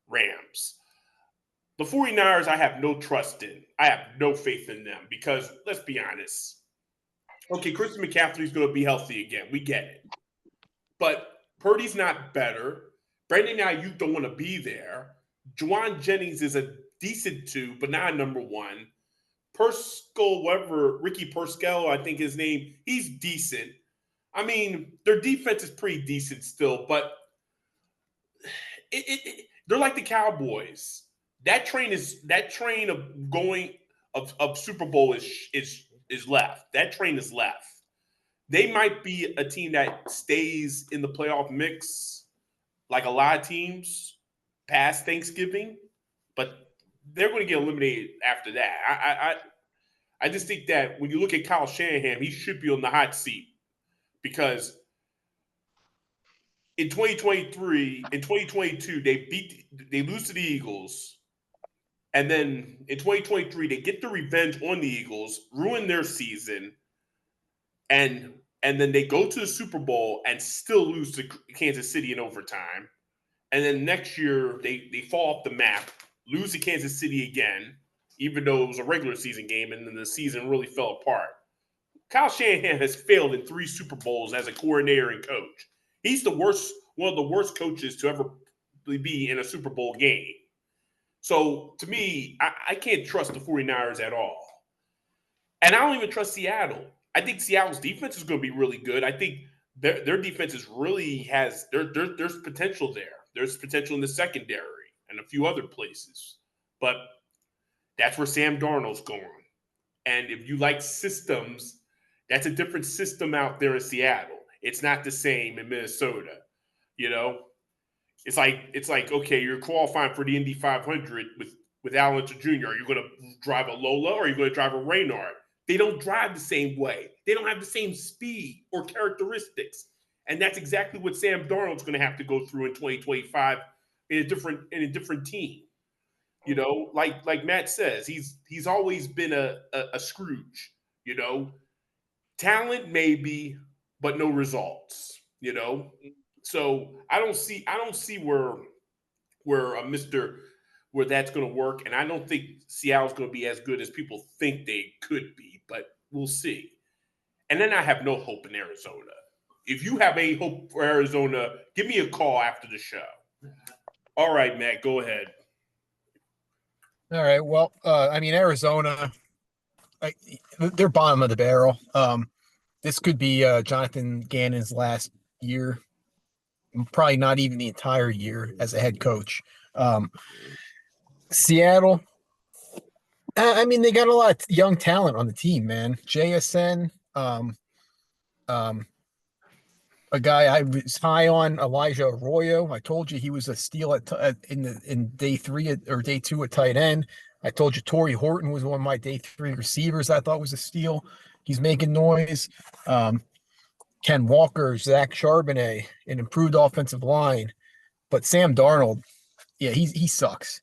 Rams. The 49ers, I have no trust in. I have no faith in them because let's be honest. Okay, Christian McCaffrey's going to be healthy again. We get it. But Purdy's not better. Brandon Ayuk don't want to be there. Juwan Jennings is a decent 2, but not a number 1. Ricky Perskel, I think his name, he's decent. Their defense is pretty decent still, but they're like the Cowboys. That train of Super Bowl is left. That train is left. They might be a team that stays in the playoff mix like a lot of teams past Thanksgiving, but they're going to get eliminated after that. I just think that when you look at Kyle Shanahan, he should be on the hot seat because in 2023, in 2022, they lose to the Eagles. And then in 2023, they get the revenge on the Eagles, ruin their season, and then they go to the Super Bowl and still lose to Kansas City in overtime. and then next year they fall off the map, lose to Kansas City again, even though it was a regular season game, and then the season really fell apart. Kyle Shanahan has failed in 3 Super Bowls as a coordinator and coach. He's one of the worst coaches to ever be in a Super Bowl game. So to me, I can't trust the 49ers at all. And I don't even trust Seattle. I think Seattle's defense is going to be really good. I think their defense is really has there's potential there. There's potential in the secondary and a few other places. But that's where Sam Darnold's going. And if you like systems, that's a different system out there in Seattle. It's not the same in Minnesota. You know, it's like okay, you're qualifying for the Indy 500 with Allen Jr. Are you going to drive a Lola or are you going to drive a Reynard? They don't drive the same way. They don't have the same speed or characteristics, and that's exactly what Sam Darnold's going to have to go through in 2025 in a different team. You know, like Matt says, he's always been a Scrooge. You know, talent maybe, but no results. You know, so I don't see where where that's going to work, and I don't think Seattle's going to be as good as people think they could be, but we'll see. And then I have no hope in Arizona. If you have any hope for Arizona, give me a call after the show. All right, Matt, go ahead. All right. Well, I mean, Arizona, they're bottom of the barrel. This could be Jonathan Gannon's last year, probably not even the entire year as a head coach. Seattle, I mean, they got a lot of young talent on the team, man. JSN, a guy I was high on, Elijah Arroyo. I told you he was a steal in day 3 or day 2 at tight end. I told you Torrey Horton was one of my day 3 receivers I thought was a steal. He's making noise. Ken Walker, Zach Charbonnet, an improved offensive line. But Sam Darnold, yeah, he sucks.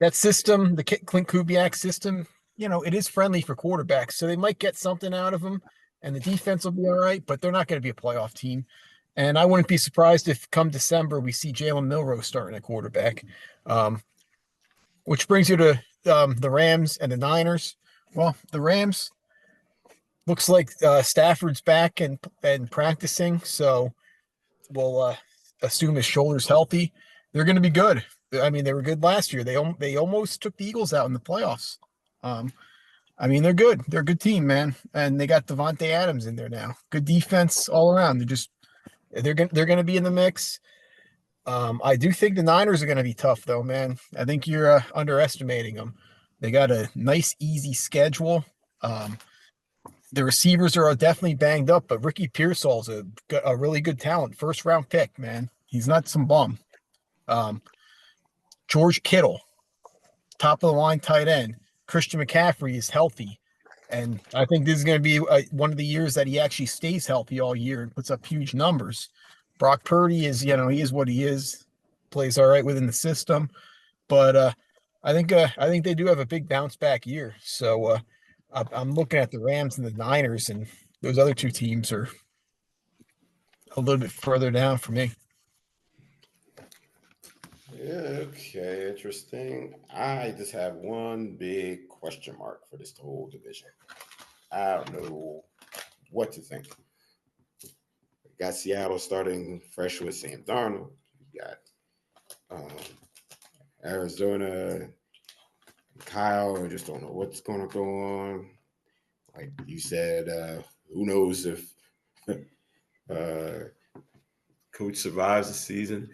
That system, the Clint Kubiak system, you know, it is friendly for quarterbacks, so they might get something out of him, and the defense will be all right, but they're not going to be a playoff team. And I wouldn't be surprised if come December we see Jalen Milroe starting at quarterback. Which brings you to the Rams and the Niners. Well, the Rams looks like Stafford's back and practicing, so we'll assume his shoulder's healthy. They're going to be good. I mean, they were good last year. They almost took the Eagles out in the playoffs. I mean, they're good. They're a good team, man, and they got Devontae Adams in there now. Good defense all around. They're going to be in the mix. I do think the Niners are going to be tough, though, man. I think you're underestimating them. They got a nice, easy schedule. The receivers are definitely banged up, but Ricky Pearsall's a really good talent. First round pick, man. He's not some bum. George Kittle, top of the line tight end. Christian McCaffrey is healthy. And I think this is going to be one of the years that he actually stays healthy all year and puts up huge numbers. Brock Purdy is, he is what he is, plays all right within the system. But I think they do have a big bounce back year. So I'm looking at the Rams and the Niners, and those other 2 teams are a little bit further down for me. Yeah, okay, interesting. I just have one big question mark for this whole division. I don't know what to think. We got Seattle starting fresh with Sam Darnold. We got Arizona, Kyle. I just don't know what's going to go on. Like you said, who knows if coach survives the season.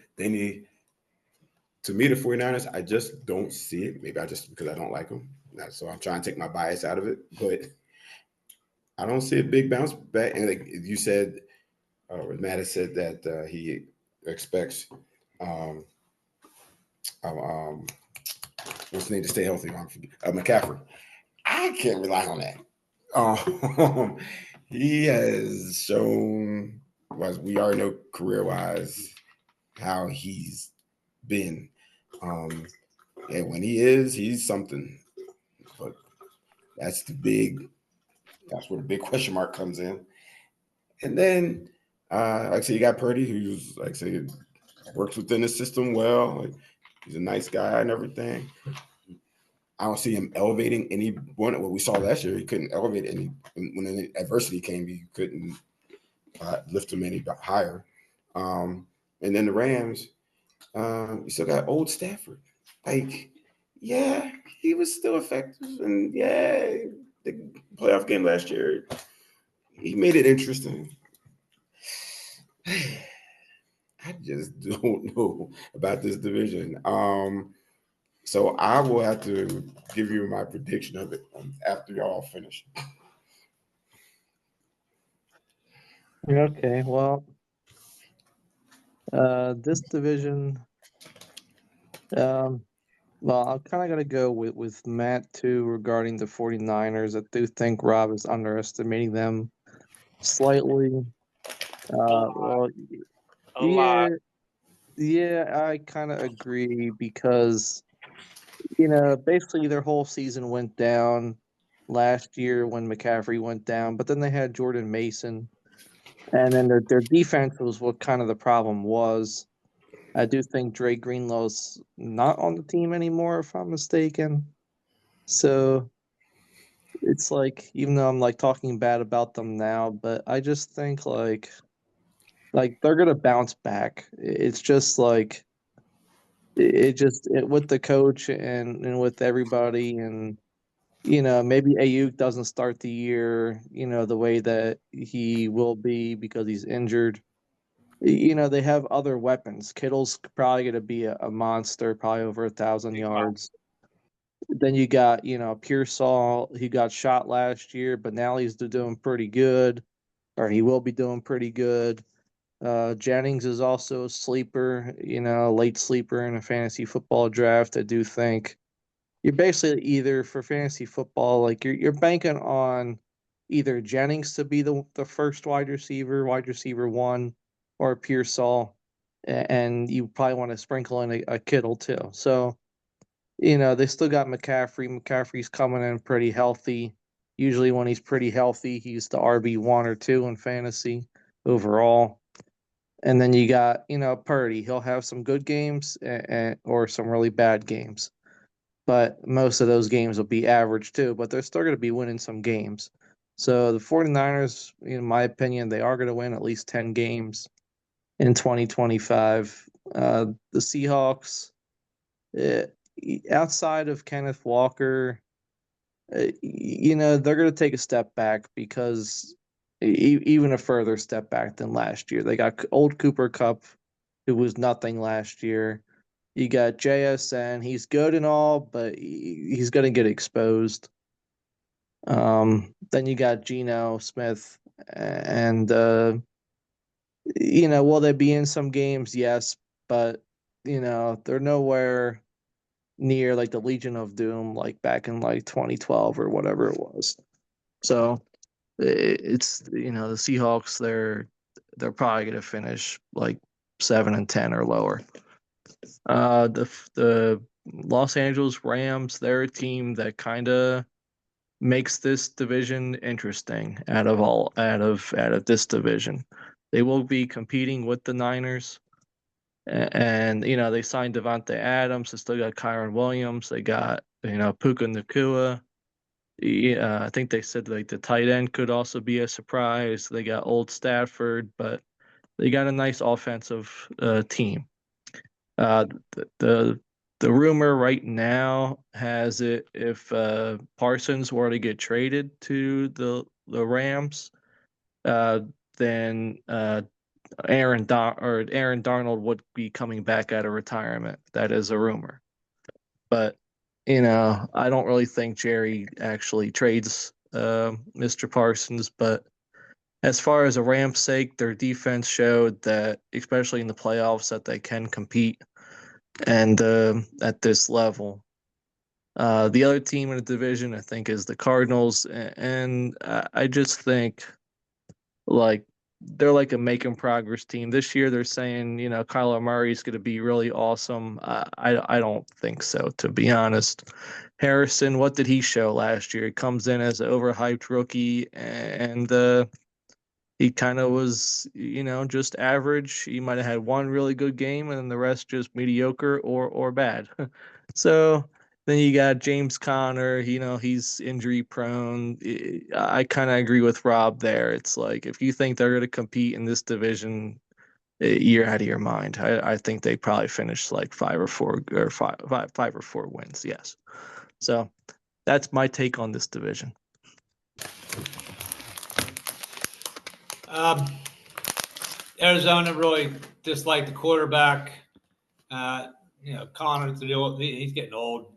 To me, the 49ers, I just don't see it. Maybe because I don't like them. So I'm trying to take my bias out of it. But I don't see a big bounce back. And like you said, Matt has said that he expects what's his name to stay healthy. McCaffrey. I can't rely on that. He has shown, as we already know career-wise, how he's been. And when he's something. But that's where the big question mark comes in. And then, like I said, you got Purdy, who's like I said, works within the system well. Like, he's a nice guy and everything. I don't see him elevating anyone. What we saw last year, he couldn't elevate any. When adversity came, he couldn't lift him any higher. And then the Rams, you still got old Stafford. Like, yeah, he was still effective. And yeah, the playoff game last year, he made it interesting. I just don't know about this division. So I will have to give you my prediction of it after y'all finish. Okay, well, this division, well, I'm kind of going to go with Matt too regarding the 49ers. I do think Rob is underestimating them slightly. Well, A lot. yeah, I kind of agree because, basically their whole season went down last year when McCaffrey went down, but then they had Jordan Mason, and then their defense was what kind of the problem was. I do think Dre Greenlaw's not on the team anymore, if I'm mistaken. So it's like, even though I'm like talking bad about them now, but I just think like they're gonna bounce back. It's just like with the coach and with everybody, and maybe Ayuk doesn't start the year the way that he will be because he's injured. They have other weapons. Kittle's probably going to be a monster, probably over 1,000 yards. Then you got, Pearsall. He got shot last year, but now he's doing pretty good, or he will be doing pretty good. Jennings is also a sleeper, late sleeper in a fantasy football draft. I do think you're basically either for fantasy football, like you're banking on either Jennings to be the first wide receiver one, or Pearsall, and you probably want to sprinkle in a Kittle too. So, they still got McCaffrey. McCaffrey's coming in pretty healthy. Usually when he's pretty healthy, he's the RB1 or 2 in fantasy overall. And then you got, Purdy. He'll have some good games or some really bad games. But most of those games will be average too, but they're still going to be winning some games. So the 49ers, in my opinion, they are going to win at least 10 games in 2025. The Seahawks, uh, outside of Kenneth Walker, they're going to take a step back because even a further step back than last year. They got old Cooper Kupp, who was nothing last year. You got JSN. He's good and all, but he's going to get exposed. Then you got Geno Smith, and will they be in some games? Yes, but they're nowhere near like the Legion of Doom, like back in like 2012 or whatever it was. So it's the Seahawks. They're probably going to finish like 7-10 or lower. The Los Angeles Rams, they're a team that kind of makes this division interesting out of this division. They will be competing with the Niners, and they signed Devontae Adams. They still got Kyron Williams. They got Puka Nacua. I think they said like the tight end could also be a surprise. They got old Stafford, but they got a nice offensive team. The rumor right now has it if Parsons were to get traded to the Rams, then Aaron Darnold would be coming back out of retirement. That is a rumor, but I don't really think Jerry actually trades Mr. Parsons. But as far as the Rams' sake, their defense showed that, especially in the playoffs, that they can compete and at this level. The other team in the division, I think, is the Cardinals, and I just think like they're like a making progress team. This year, they're saying Kyler Murray is going to be really awesome. I don't think so, to be honest. Harrison, what did he show last year? He comes in as an overhyped rookie, and he kind of was, just average. He might have had one really good game, and then the rest just mediocre or bad. So then you got James Conner. He's injury prone. I kind of agree with Rob there. It's like if you think they're going to compete in this division, you're out of your mind. I think they probably finished like 5 or 4 wins. Yes. So that's my take on this division. Arizona really disliked the quarterback. Connor, he's getting old.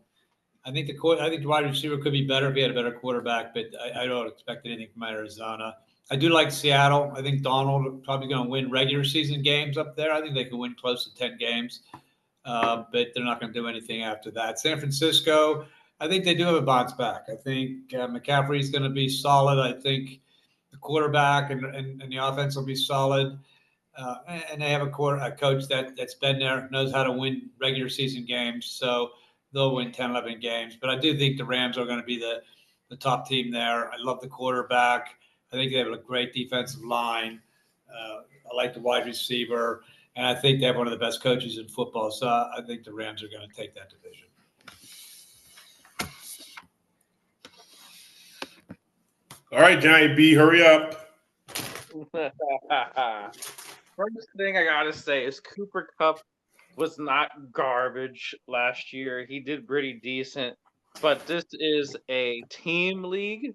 I think the wide receiver could be better if he had a better quarterback, but I don't expect anything from Arizona. I do like Seattle. I think Donald probably going to win regular season games up there. I think they can win close to 10 games, but they're not going to do anything after that. San Francisco, I think they do have a bounce back. I think McCaffrey is going to be solid. I think the quarterback and the offense will be solid. And they have a coach that's been there, knows how to win regular season games. So they'll win 10, 11 games. But I do think the Rams are going to be the top team there. I love the quarterback. I think they have a great defensive line. I like the wide receiver. And I think they have one of the best coaches in football. So I think the Rams are going to take that division. All right, Giant B, hurry up. First thing I gotta say is Cooper Kupp was not garbage last year. He did pretty decent, but this is a team league.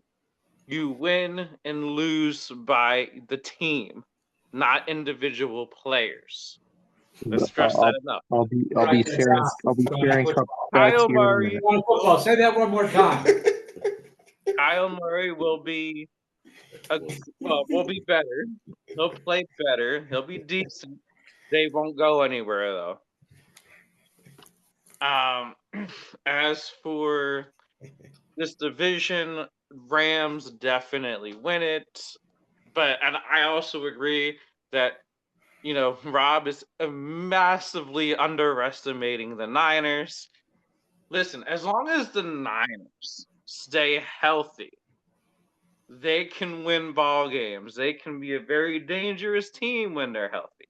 You win and lose by the team, not individual players. Let's stress that enough. I'll be sharing Kupp Kyle stats here in a Murray. minute. Football. Say that one more time. Kyle Murray will be better. He'll play better. He'll be decent. They won't go anywhere though. As for this division, Rams definitely win it. And I also agree that Rob is massively underestimating the Niners. Listen, as long as the Niners stay healthy, they can win ball games. They can be a very dangerous team when they're healthy.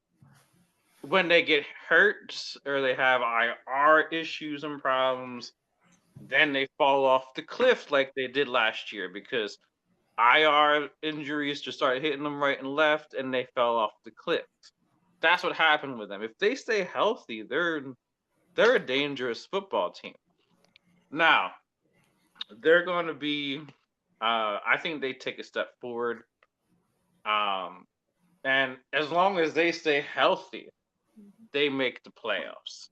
When they get hurt or they have IR issues and problems, then they fall off the cliff like they did last year because IR injuries just started hitting them right and left and they fell off the cliff. That's what happened with them. If they stay healthy, they're a dangerous football team. Now, they're going to be I think they take a step forward. And as long as they stay healthy, they make the playoffs.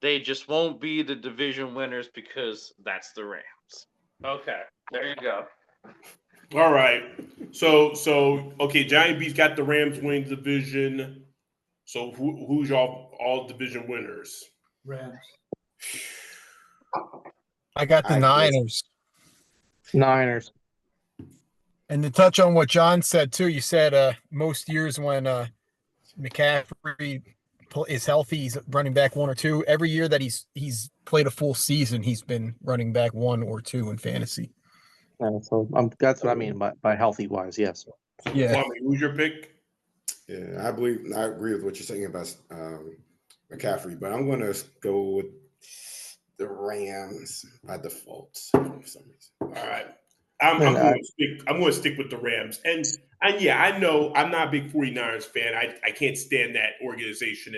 They just won't be the division winners because that's the Rams. Okay, there you go. All right. So okay, Giant B's got the Rams winning the division. So who's y'all all division winners? Rams. I got the Niners. Niners. And to touch on what John said too, you said most years when McCaffrey is healthy, he's running back 1 or 2. Every year that he's played a full season, he's been running back 1 or 2 in fantasy. So that's what I mean by healthy wise. Yes. Yeah. Kwame, who's your pick? Yeah, I agree with what you're saying about McCaffrey, but I'm going to go with the Rams by default for some reason. All right. I'm going to stick with the Rams. And yeah, I know I'm not a big 49ers fan. I can't stand that organization.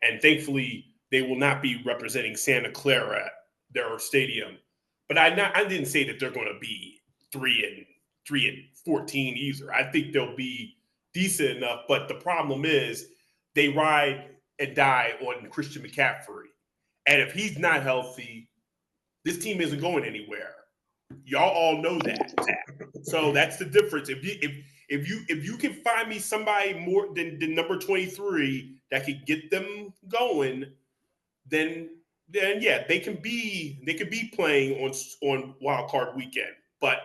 And thankfully, they will not be representing Santa Clara, their stadium. But I didn't say that they're going to be 3-14 either. I think they'll be decent enough. But the problem is they ride and die on Christian McCaffrey. And if he's not healthy, this team isn't going anywhere. Y'all all know that. So that's the difference. If you can find me somebody more than number 23 that could get them going, then yeah, they can be playing on wild card weekend. But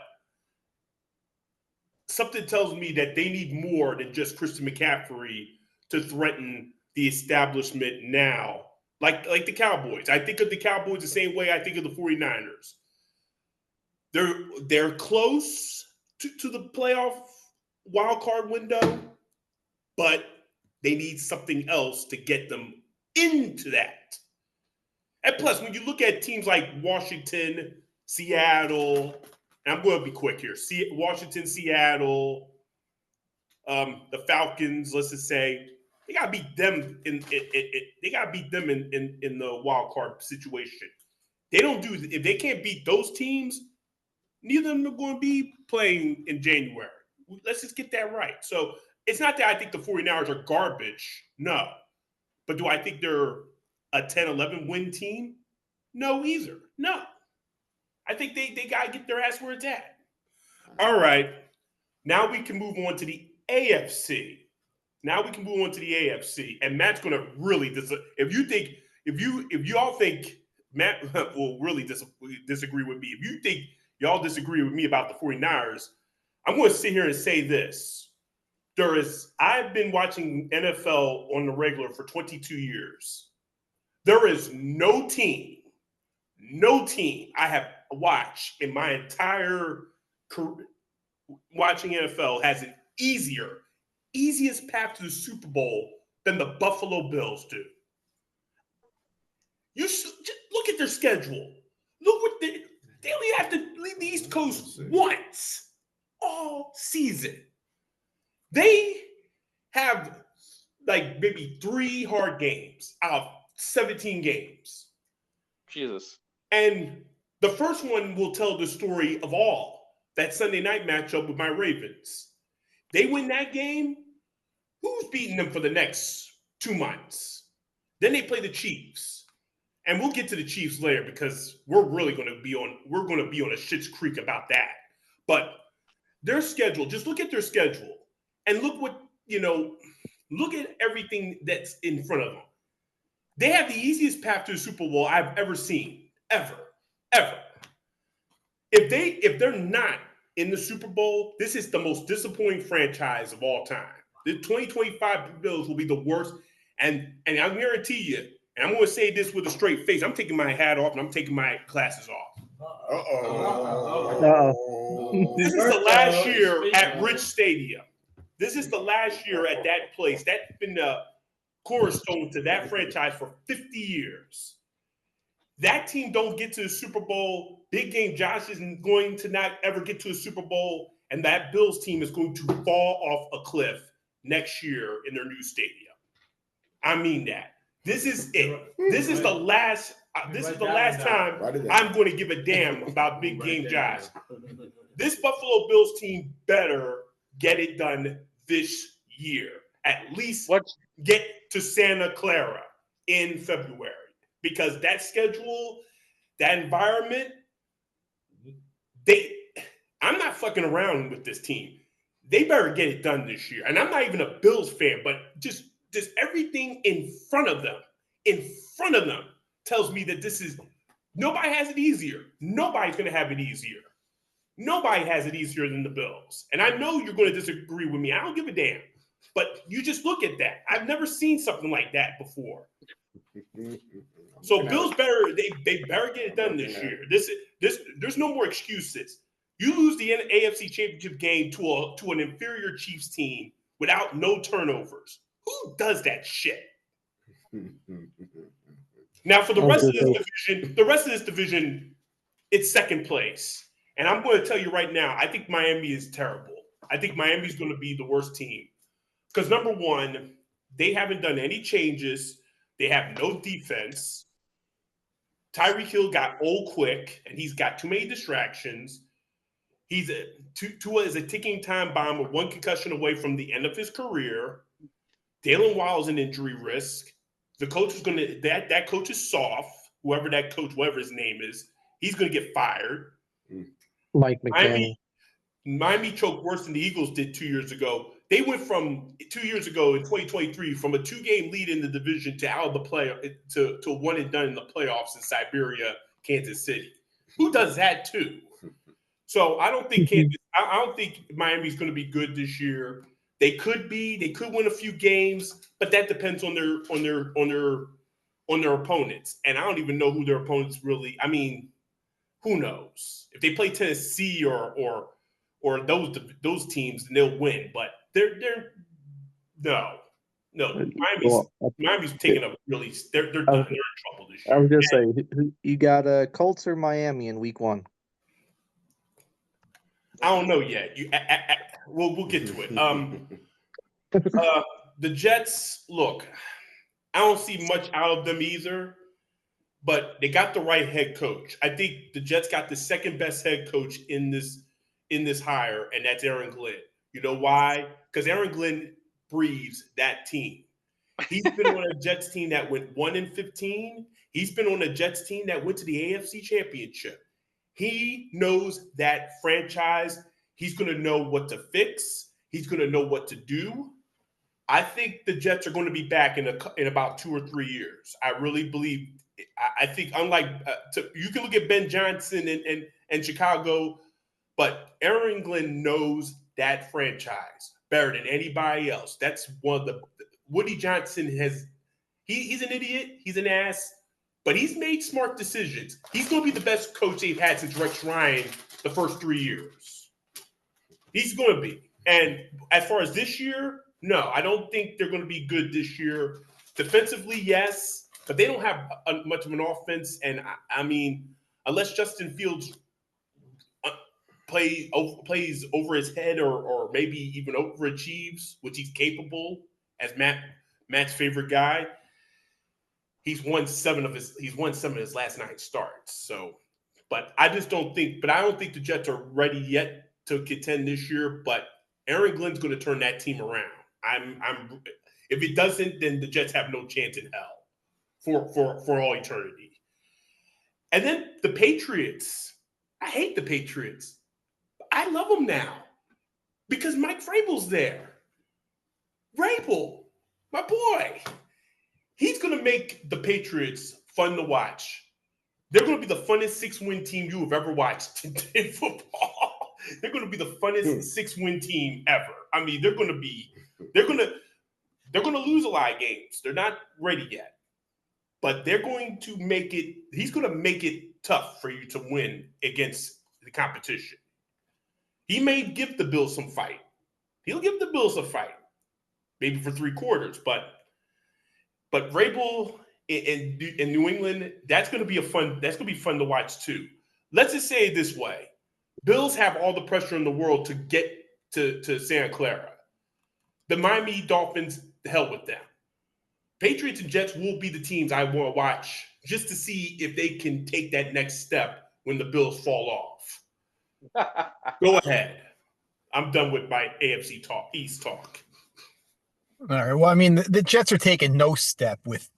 something tells me that they need more than just Christian McCaffrey to threaten the establishment now. Like the Cowboys. I think of the Cowboys the same way I think of the 49ers. They're close to the playoff wild card window, but they need something else to get them into that. And plus, when you look at teams like Washington, Seattle, and I'm going to be quick here. Washington, Seattle, the Falcons, let's just say, they got to beat them they got to beat them in the wild card situation. If they can't beat those teams, neither of them are going to be playing in January. Let's just get that right. So it's not that I think the 49ers are garbage. No. But do I think they're a 10-11 win team? No, either. No. I think they got to get their ass where it's at. All right. Now we can move on to the AFC. And Matt's going to really if y'all think Matt will really disagree with me. If you think y'all disagree with me about the 49ers, I'm going to sit here and say this. I've been watching NFL on the regular for 22 years. There is no team I have watched in my entire career watching NFL has an easiest path to the Super Bowl than the Buffalo Bills do. Just look at their schedule. Look what they only have to leave the East Coast once all season. They have like maybe 3 hard games out of 17 games. Jesus. And the first one will tell the story of all, that Sunday night matchup with my Ravens. They win that game, who's beating them for the next 2 months? Then they play the Chiefs. And we'll get to the Chiefs later because we're going to be on a Schitt's Creek about that. But their schedule, just look at their schedule and look at everything that's in front of them. They have the easiest path to the Super Bowl I've ever seen. Ever. If they're not in the Super Bowl, this is the most disappointing franchise of all time. The 2025 Bills will be the worst. And I guarantee you, and I'm going to say this with a straight face, I'm taking my hat off and I'm taking my glasses off. This is the last year at Rich Stadium. This is the last year at that place. That's been the cornerstone to that franchise for 50 years. That team don't get to the Super Bowl. Big Game Josh isn't going to not ever get to a Super Bowl. And that Bills team is going to fall off a cliff next year in their new stadium. I mean that. This is it. This is the last time I'm going to give a damn about Big Game Josh. This Buffalo Bills team better get it done this year. At least get to Santa Clara in February. Because that schedule, that environment, I'm not fucking around with this team. They better get it done this year. And I'm not even a Bills fan, but just everything in front of them tells me that nobody has it easier. Nobody's going to have it easier. Nobody has it easier than the Bills. And I know you're going to disagree with me. I don't give a damn. But you just look at that. I've never seen something like that before. So Bills they better get it done this year. There's no more excuses. You lose the AFC Championship game to an inferior Chiefs team without no turnovers. Who does that shit? Now for the rest of this division, it's second place. And I'm going to tell you right now, I think Miami is terrible. I think Miami's going to be the worst team. Because number one, they haven't done any changes. They have no defense. Tyreek Hill got old quick, and he's got too many distractions. Tua is a ticking time bomb with 1 concussion away from the end of his career. Dalen Wild is an injury risk. The coach is going to that coach is soft. Whoever his name is, he's going to get fired. Mike McDaniel. Miami choked worse than the Eagles did 2 years ago. They went from 2 years ago in 2023 from a 2-game lead in the division to out of the play to a one and done in the playoffs in Siberia, Kansas City. Who does that too? So I don't think Miami's going to be good this year. They could win a few games, but that depends on their opponents. And I don't even know who their opponents really. I mean, who knows? If they play Tennessee or or those teams, and they'll win. But they're no. Miami's taking a really. They're done. They're in trouble this year. I was gonna say, you got Colts or Miami in week 1? I don't know yet. We'll get to it. The Jets, look, I don't see much out of them either, but they got the right head coach. I think the Jets got the second best head coach in this hire, and that's Aaron Glenn. You know why? Because Aaron Glenn breathes that team. He's been on a Jets team that went 1-15. He's been on a Jets team that went to the AFC Championship. He knows that franchise. He's going to know what to fix. He's going to know what to do. I think the Jets are going to be back in about 2 or 3 years. I really believe. I think unlike you can look at Ben Johnson and Chicago, but Aaron Glenn knows that franchise better than anybody else. That's one of the Woody Johnson has. He's an idiot. He's an ass. But he's made smart decisions. He's going to be the best coach they've had since Rex Ryan the first 3 years. He's going to be. And as far as this year, no, I don't think they're going to be good this year. Defensively, yes, but they don't have much of an offense. And, I mean, unless Justin Fields plays over his head or maybe even overachieves, which he's capable as Matt's favorite guy, he's won 7 of his last 9 starts. So, but I don't think the Jets are ready yet to contend this year. But Aaron Glenn's going to turn that team around. If it doesn't, then the Jets have no chance in hell for all eternity. And then the Patriots. I hate the Patriots. I love them now because Mike Vrabel's there. Vrabel, my boy. He's going to make the Patriots fun to watch. They're going to be the funnest 6-win team you have ever watched in football. They're going to be the funnest 6-win team ever. I mean, they're going to lose a lot of games. They're not ready yet. But they're going to make it – he's going to make it tough for you to win against the competition. He may give the Bills some fight. He'll give the Bills a fight, maybe for 3 quarters. But Vrabel in New England, that's going to be fun to watch too. Let's just say it this way. Bills have all the pressure in the world to get to Santa Clara. The Miami Dolphins, the hell with them. Patriots and Jets will be the teams I want to watch just to see if they can take that next step when the Bills fall off. Go ahead. I'm done with my AFC talk, East talk. All right. Well, I mean, the Jets are taking no step with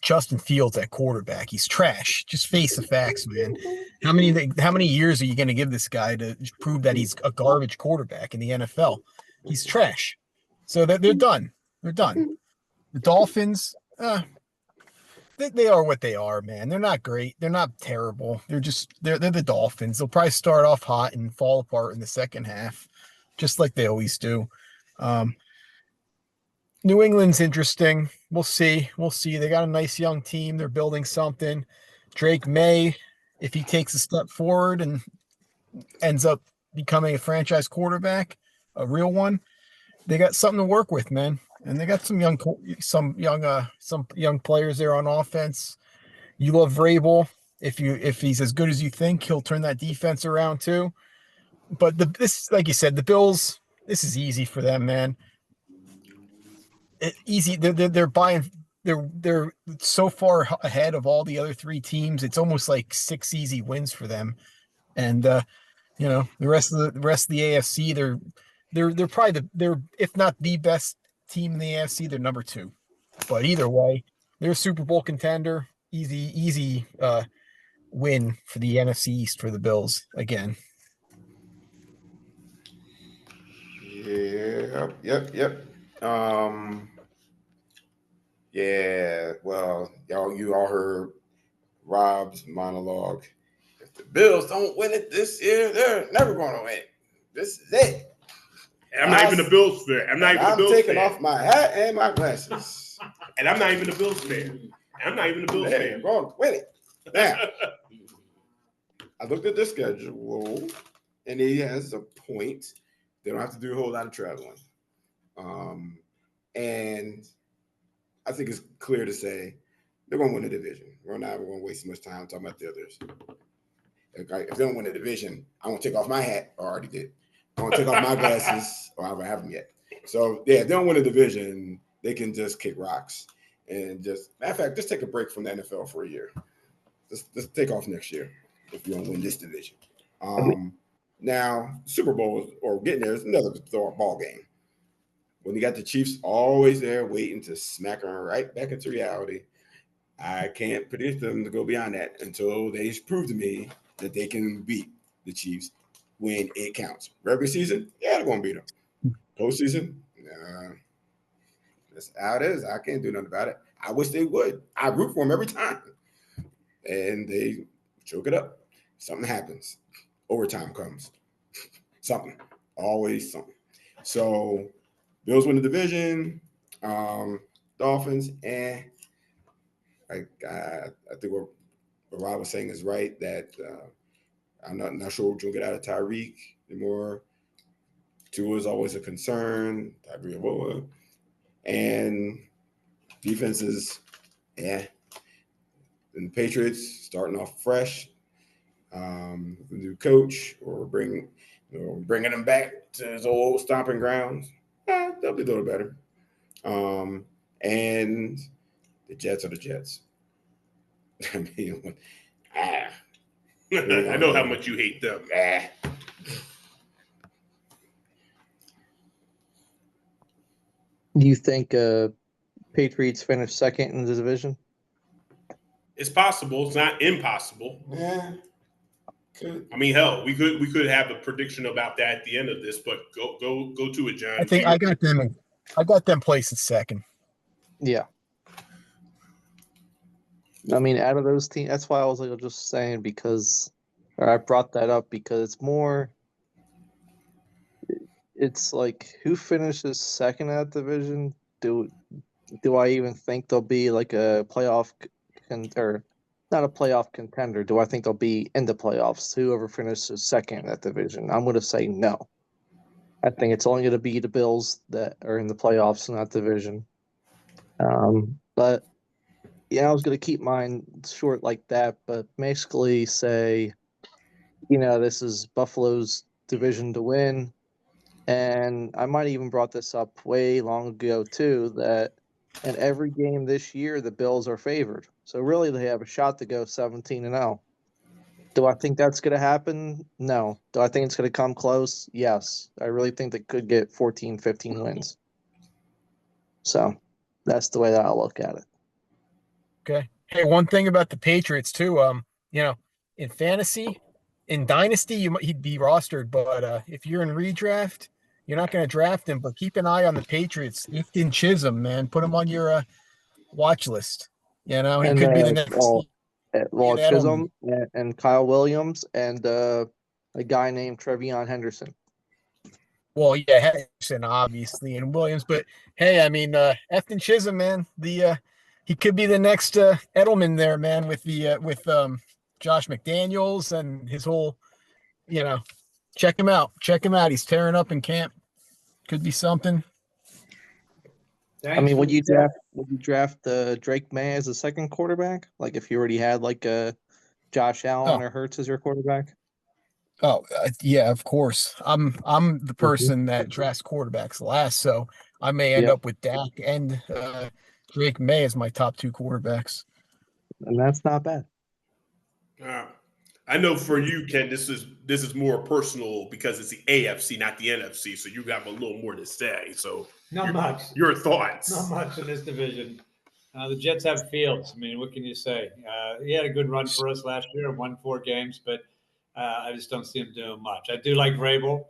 Justin Fields at quarterback. He's trash. Just face the facts, man. How many years are you going to give this guy to prove that he's a garbage quarterback in the NFL? He's trash. So they're done. They're done. The Dolphins, they are what they are, man. They're not great. They're not terrible. They're the Dolphins. They'll probably start off hot and fall apart in the second half, just like they always do. New England's interesting. We'll see. They got a nice young team. They're building something. Drake May, if he takes a step forward and ends up becoming a franchise quarterback, a real one, they got something to work with, man. And they got some young players there on offense. You love Vrabel. If he's as good as you think, he'll turn that defense around too. But this, like you said, the Bills, this is easy for them, man. Easy. They're buying. They're so far ahead of all the other 3 teams. It's almost like 6 easy wins for them. And the rest of the AFC, they're probably they're if not the best team in the AFC, they're number 2. But either way, they're a Super Bowl contender. Easy win for the NFC East for the Bills again. Yep. Yeah, well, you all heard Rob's monologue. If the Bills don't win it this year, they're never going to win. This is it. I'm not even a Bills fan. I'm taking off my hat and my glasses. And I'm not even a Bills fan. They're going to win it. Now, I looked at the schedule. and he has a point. They don't have to do a whole lot of traveling. And I think it's clear to say they're going to win the division. We're not going to waste too much time talking about the others. If they don't win the division, I won't take off my hat. I already did. I won't take off my glasses, or I haven't have them yet. So, yeah, if they don't win the division, they can just kick rocks. And just, matter of fact, just take a break from the NFL for a year. Just take off next year if you don't win this division. Now, Super Bowl or getting there is another ball game. When you got the Chiefs always there waiting to smack them right back into reality, I can't predict them to go beyond that until they prove to me that they can beat the Chiefs when it counts. Regular season, yeah, they're going to beat them. Postseason, that's how it is. I can't do nothing about it. I wish they would. I root for them every time. And they choke it up. Something happens. Overtime comes. Something. Always something. So, Bills win the division. Dolphins, I think what Rob was saying is right, that I'm not sure what you'll get out of Tyreek anymore. Tua is always a concern. Tyreek, and defenses, And the Patriots starting off fresh. The new coach, or bringing him back to his old stomping grounds. They'll be a little better. And the Jets are the Jets. I mean, I know how much you hate them. Do you think Patriots finish second in the division? It's possible. It's not impossible. Yeah. Could. I mean, hell, we could have a prediction about that at the end of this, but go to it, John. I think I got them placed at second. Yeah. I mean, out of those teams, that's why I was like just saying I brought that up because it's like who finishes second at division? Do I even think they'll be like a playoff or not a playoff contender? Do I think they'll be in the playoffs? Whoever finishes second in that division, I'm going to say no. I think it's only going to be the Bills that are in the playoffs in that division. But yeah, I was going to keep mine short like that, but basically say, this is Buffalo's division to win. And I might even brought this up way long ago too, that in every game this year, the Bills are favored. So really they have a shot to go 17-0. Do I think that's going to happen? No. Do I think it's going to come close? Yes. I really think they could get 14, 15 wins. So that's the way that I'll look at it. Okay. Hey, one thing about the Patriots too, in fantasy, in dynasty, he'd be rostered, but if you're in redraft, you're not going to draft him. But keep an eye on the Patriots. Ethan Chisholm, man, put him on your watch list. He could be the next. Chisholm and Kyle Williams and a guy named Trevion Henderson. Well, yeah, Henderson obviously and Williams, but hey, I mean, Efton Chisholm, man, he could be the next Edelman there, man, with Josh McDaniels and his whole, check him out. He's tearing up in camp. Could be something. I mean, would you draft Drake May as a second quarterback? Like if you already had like Josh Allen or Hurts as your quarterback? Oh, yeah, of course. I'm the person that drafts quarterbacks last, so I may end up with Dak and Drake May as my top two quarterbacks. And that's not bad. I know for you, Ken, this is more personal because it's the AFC, not the NFC, so you have a little more to say. So not much. Your thoughts? Not much in this division. The Jets have Fields. I mean, what can you say? He had a good run for us last year, won 4 games, but I just don't see him doing much. I do like Vrabel.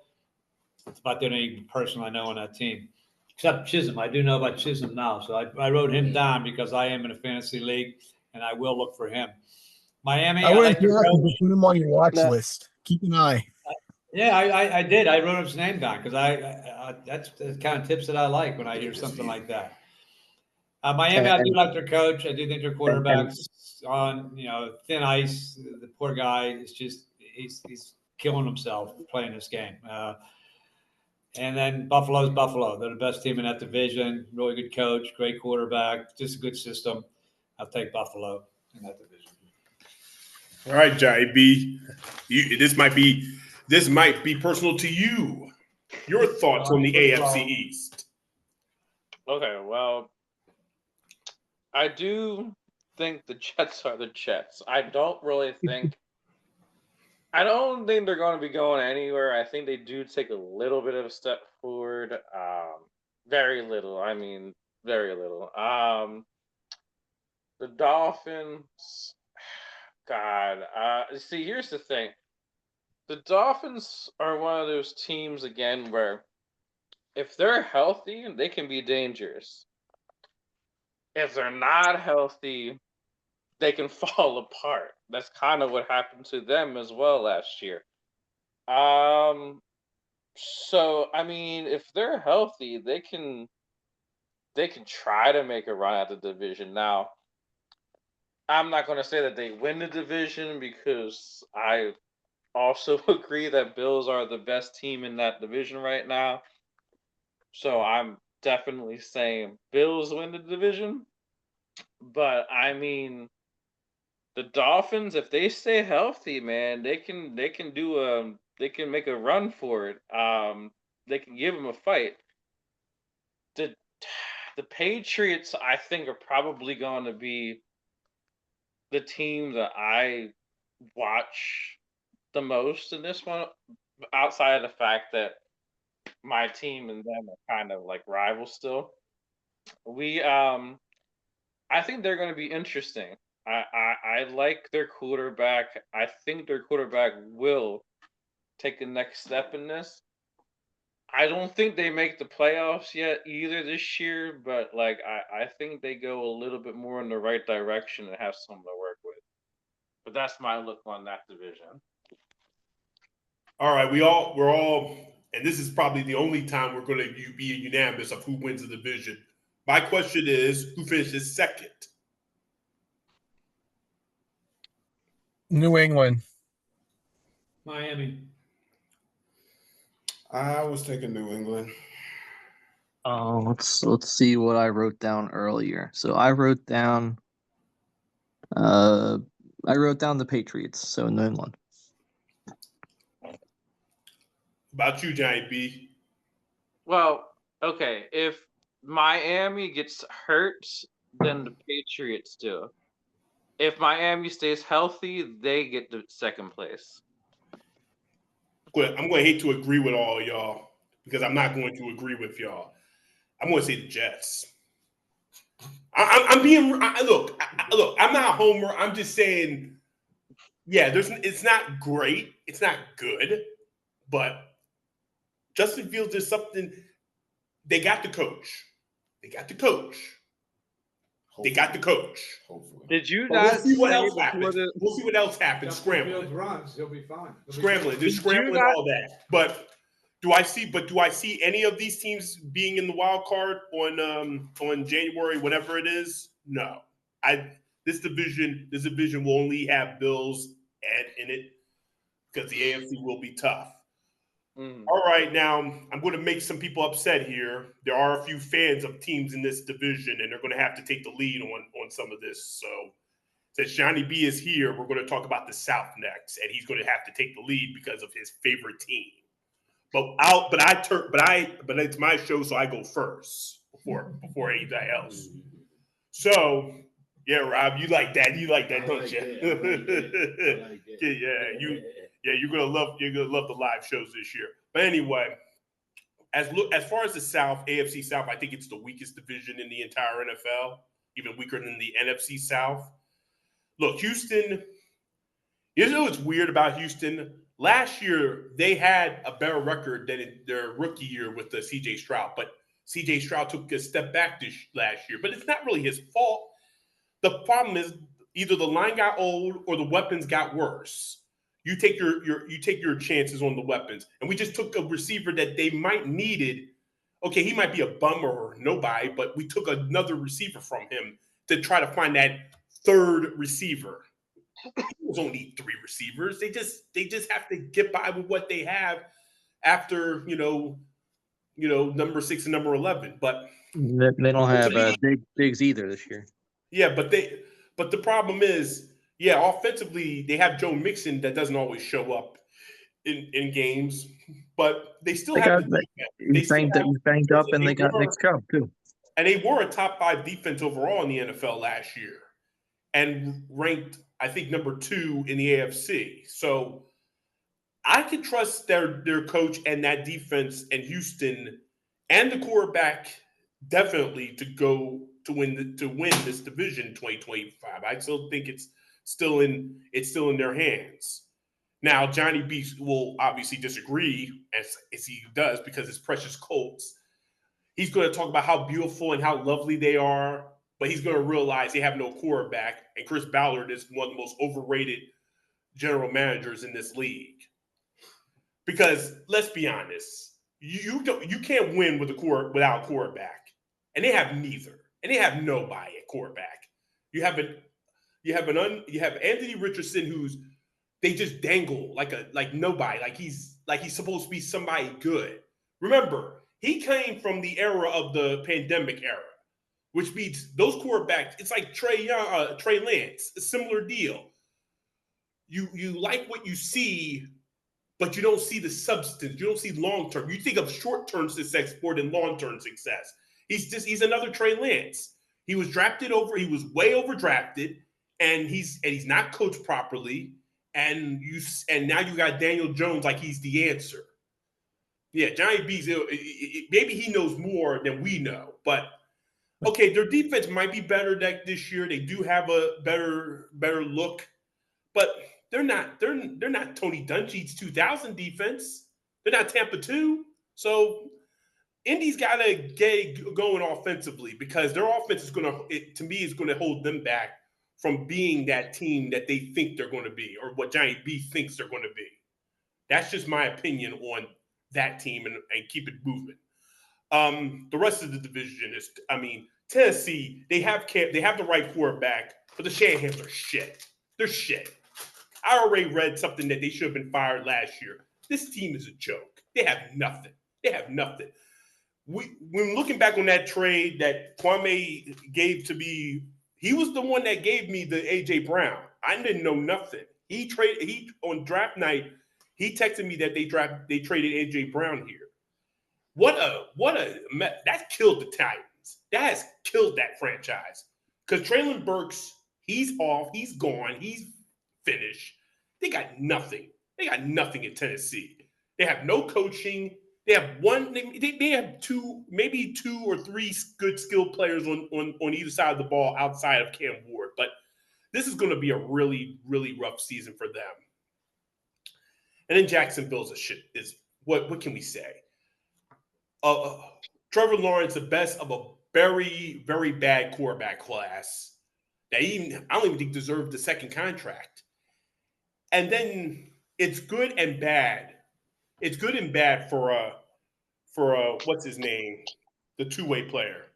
It's about the only person I know on that team, except Chisholm. I do know about Chisholm now, so I wrote him down because I am in a fantasy league, and I will look for him. Miami, I wouldn't put him on your watch list. Keep an eye. Yeah, I did. I wrote his name down because that's the kind of tips that I like when I hear something like that. Miami, I do like their coach. I do think their quarterback's on thin ice. The poor guy is just he's killing himself playing this game. And then Buffalo's Buffalo. They're the best team in that division. Really good coach, great quarterback, just a good system. I'll take Buffalo in that division. All right, Johnny B. This might be personal to you. Your thoughts on the AFC East? Okay, well, I do think the Jets are the Jets. I don't think they're going to be going anywhere. I think they do take a little bit of a step forward. Very little. I mean, very little. The Dolphins, God. See, here's the thing. The Dolphins are one of those teams, again, where if they're healthy, they can be dangerous. If they're not healthy, they can fall apart. That's kind of what happened to them as well last year. So I mean, if they're healthy, they can try to make a run at the division. Now, I'm not going to say that they win the division because I also agree that Bills are the best team in that division right now. So I'm definitely saying Bills win the division. But I mean, the Dolphins, if they stay healthy, man, they can make a run for it. They can give them a fight. The Patriots, I think, are probably going to be the team that I watch the most in this one, outside of the fact that my team and them are kind of like rivals still. I think they're going to be interesting. I like their quarterback. I think their quarterback will take the next step in this. I don't think they make the playoffs yet either this year, but like I think they go a little bit more in the right direction and have something to work with. But that's my look on that division. All right, we're all, and this is probably the only time we're going to be unanimous of who wins the division. My question is, who finishes second? New England. Miami. I was taking New England. Let's see what I wrote down earlier. So I wrote down the Patriots, so New England. About you, Johnny B. Well, okay, if Miami gets hurt, then the Patriots do. If Miami stays healthy, they get the second place. I'm going to hate to agree with all y'all because I'm not going to agree with y'all. I'm going to say the Jets. I'm being look. I'm not a homer. I'm just saying. Yeah, it's not great. It's not good, but Justin Fields is something. They got the coach. Hopefully. Did you But not we'll see what say else before happens. the We'll see what else happens. Scrambling. Fields runs, he'll be fine. Scrambling. There's Did you scrambling, not- all that. But do I see any of these teams being in the wild card on January, whatever it is? No. This division will only have Bills in it because the AFC will be tough. All right, now I'm going to make some people upset here. There are a few fans of teams in this division, and they're going to have to take the lead on some of this. So since Johnny B is here, we're going to talk about the South next, and he's going to have to take the lead because of his favorite team. But it's my show, so I go first before anybody else. So yeah, Rob, you like that, don't you? Yeah, you're gonna love the live shows this year. But anyway, as far as the South, AFC South, I think it's the weakest division in the entire NFL, even weaker than the NFC South. Look, Houston. You know what's weird about Houston? Last year, they had a better record than in their rookie year with the C.J. Stroud. But C.J. Stroud took a step back last year. But it's not really his fault. The problem is either the line got old or the weapons got worse. You take your chances on the weapons. And we just took a receiver that they might needed. Okay, he might be a bummer or nobody, but we took another receiver from him to try to find that third receiver. Eagles don't need 3 receivers. They just have to get by with what they have after number 6 and number 11. But They don't have Diggs either this year. yeah, but the problem is, yeah, offensively they have Joe Mixon that doesn't always show up in games, but they still have the defense. He's banged up, and they got Nick Chubb too. And they were a top 5 defense overall in the NFL last year, and ranked, I think, number 2 in the AFC. So I can trust their coach and that defense and Houston and the quarterback definitely to win this division in 2025. I still think it's still in their hands. Now, Johnny B will obviously disagree, as he does, because it's precious Colts. He's going to talk about how beautiful and how lovely they are, but he's going to realize they have no quarterback, and Chris Ballard is one of the most overrated general managers in this league. Because let's be honest, you can't win without a quarterback, and they have neither, and they have nobody at quarterback. You have Anthony Richardson, who's they just dangle like nobody, like he's supposed to be somebody good. Remember, he came from the era of the pandemic era, which means those quarterbacks. It's like Trey Lance, a similar deal. You like what you see, but you don't see the substance. You don't see long term. You think of short term success more than long term success. He's another Trey Lance. He was way overdrafted, and he's not coached properly. And now you got Daniel Jones like he's the answer. Yeah, Johnny B's maybe he knows more than we know, but okay, their defense might be better this year. They do have a better look, but they're not Tony Dungy's 2000 defense. They're not Tampa 2. So Indy's got to get going offensively, because their offense is going to hold them back from being that team that they think they're going to be, or what Johnny B thinks they're going to be. That's just my opinion on that team, and keep it moving. The rest of the division is, Tennessee, they have the right quarterback, but the Shanahans are shit. They're shit. I already read something that they should have been fired last year. This team is a joke. They have nothing. When looking back on that trade that Kwame gave to me, he was the one that gave me the AJ Brown. I didn't know nothing. On draft night, he texted me that they traded AJ Brown here. That killed the Titans. That has killed that franchise. Because Traylon Burks, he's off, he's gone, he's finished. They got nothing. They got nothing in Tennessee. They have no coaching. They have they have maybe two or three good skilled players on either side of the ball outside of Cam Ward. But this is going to be a really, really rough season for them. And then Jacksonville's what can we say? Trevor Lawrence, the best of a very, very bad quarterback class that I don't even think deserved the second contract. And then it's good and bad. It's good and bad for what's his name, the two-way player.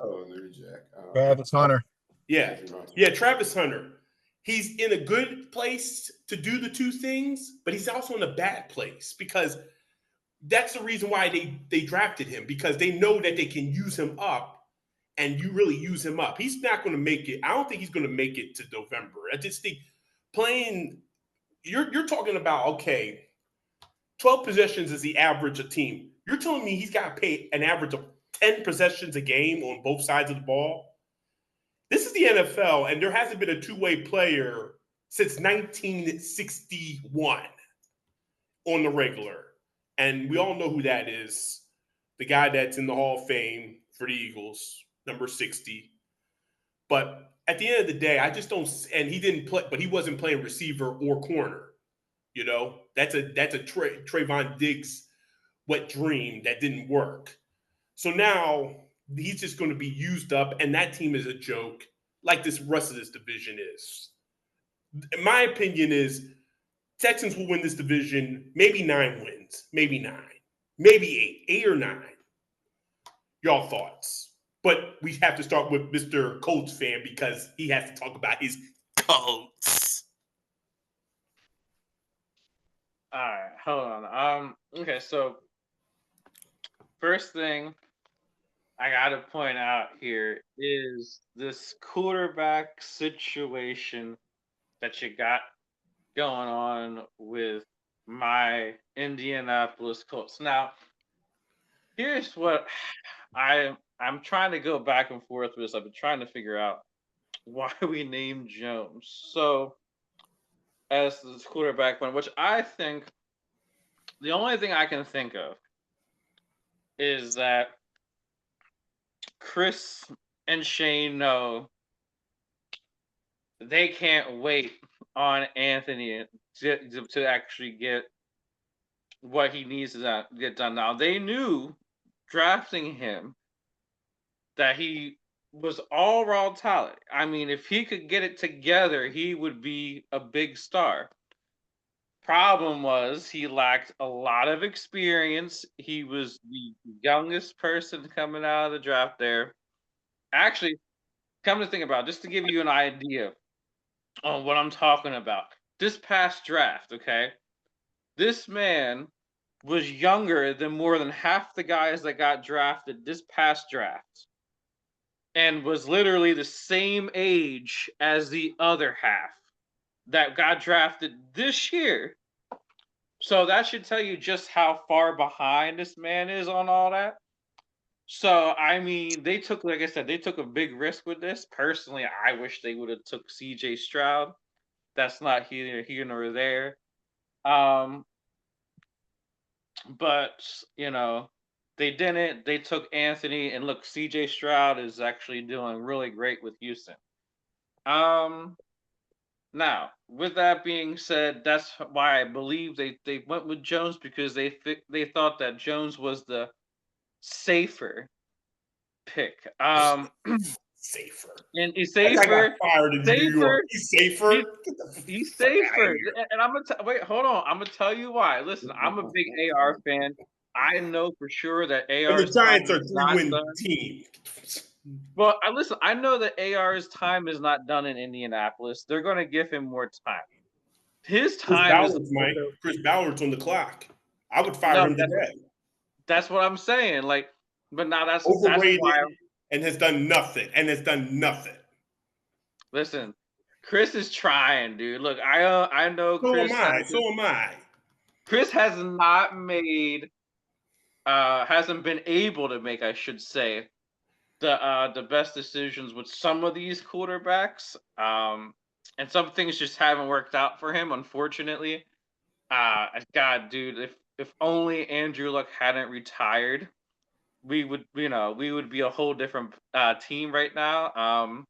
Oh, Larry Jack. Travis Hunter. Yeah, Travis Hunter. He's in a good place to do the two things, but he's also in a bad place, because that's the reason why they drafted him, because they know that they can use him up, and you really use him up. He's not going to make it. I don't think he's going to make it to November. I just think playing – you're talking about, okay, 12 possessions is the average of team. You're telling me he's got to pay an average of 10 possessions a game on both sides of the ball? This is the NFL, and there hasn't been a two-way player since 1961 on the regular. And we all know who that is. The guy that's in the Hall of Fame for the Eagles, number 60. But at the end of the day, I just don't – and he didn't play – but he wasn't playing receiver or corner. You know, that's a Trayvon Diggs wet dream that didn't work. So now he's just going to be used up, and that team is a joke, like this rest of this division is. My opinion is Texans will win this division, maybe 9 wins, maybe 9, maybe 8 or 9. Y'all thoughts? But we have to start with Mr. Colts fan, because he has to talk about his Colts. All right, hold on. Okay, so first thing I got to point out here is this quarterback situation that you got going on with my Indianapolis Colts. Now, here's what I'm trying to go back and forth with this. I've been trying to figure out why we named Jones. So, as this quarterback one, which I think the only thing I can think of is that Chris and Shane know they can't wait on Anthony to actually get what he needs to get done. Now, they knew drafting him that he was all raw talent. I mean, if he could get it together, he would be a big star. Problem was he lacked a lot of experience. He was the youngest person coming out of the draft there. Actually, come to think about it, just to give you an idea on what I'm talking about. This past draft, okay? This man was younger than more than half the guys that got drafted this past draft and was literally the same age as the other half that got drafted this year. So that should tell you just how far behind this man is on all that. So, I mean, they took, like I said, they took a big risk with this. Personally, I wish they would have took CJ Stroud. That's not here nor there. But, you know, they didn't. They took Anthony, and look, CJ Stroud is actually doing really great with Houston. Now, with that being said, that's why I believe they went with Jones, because they thought that Jones was the safer pick. Safer. And he's That guy safer. got fired in New York. He's safer. He's safer. And I'm gonna wait. Hold on. I'm gonna tell you why. Listen, I'm a big AR fan. I know for sure that AR. And the Giants are 3-win team. Well, listen. I know that AR's time is not done in Indianapolis. They're going to give him more time. His time is. Chris Ballard's on the clock. I would fire him today. That's what I'm saying. Like, but now that's overrated why and has done nothing. Listen, Chris is trying, dude. Look, I know Chris. So am I. Chris has not made, hasn't been able to make, I should say, the best decisions with some of these quarterbacks. And some things just haven't worked out for him, unfortunately. God, dude, if only Andrew Luck hadn't retired, we would be a whole different team right now.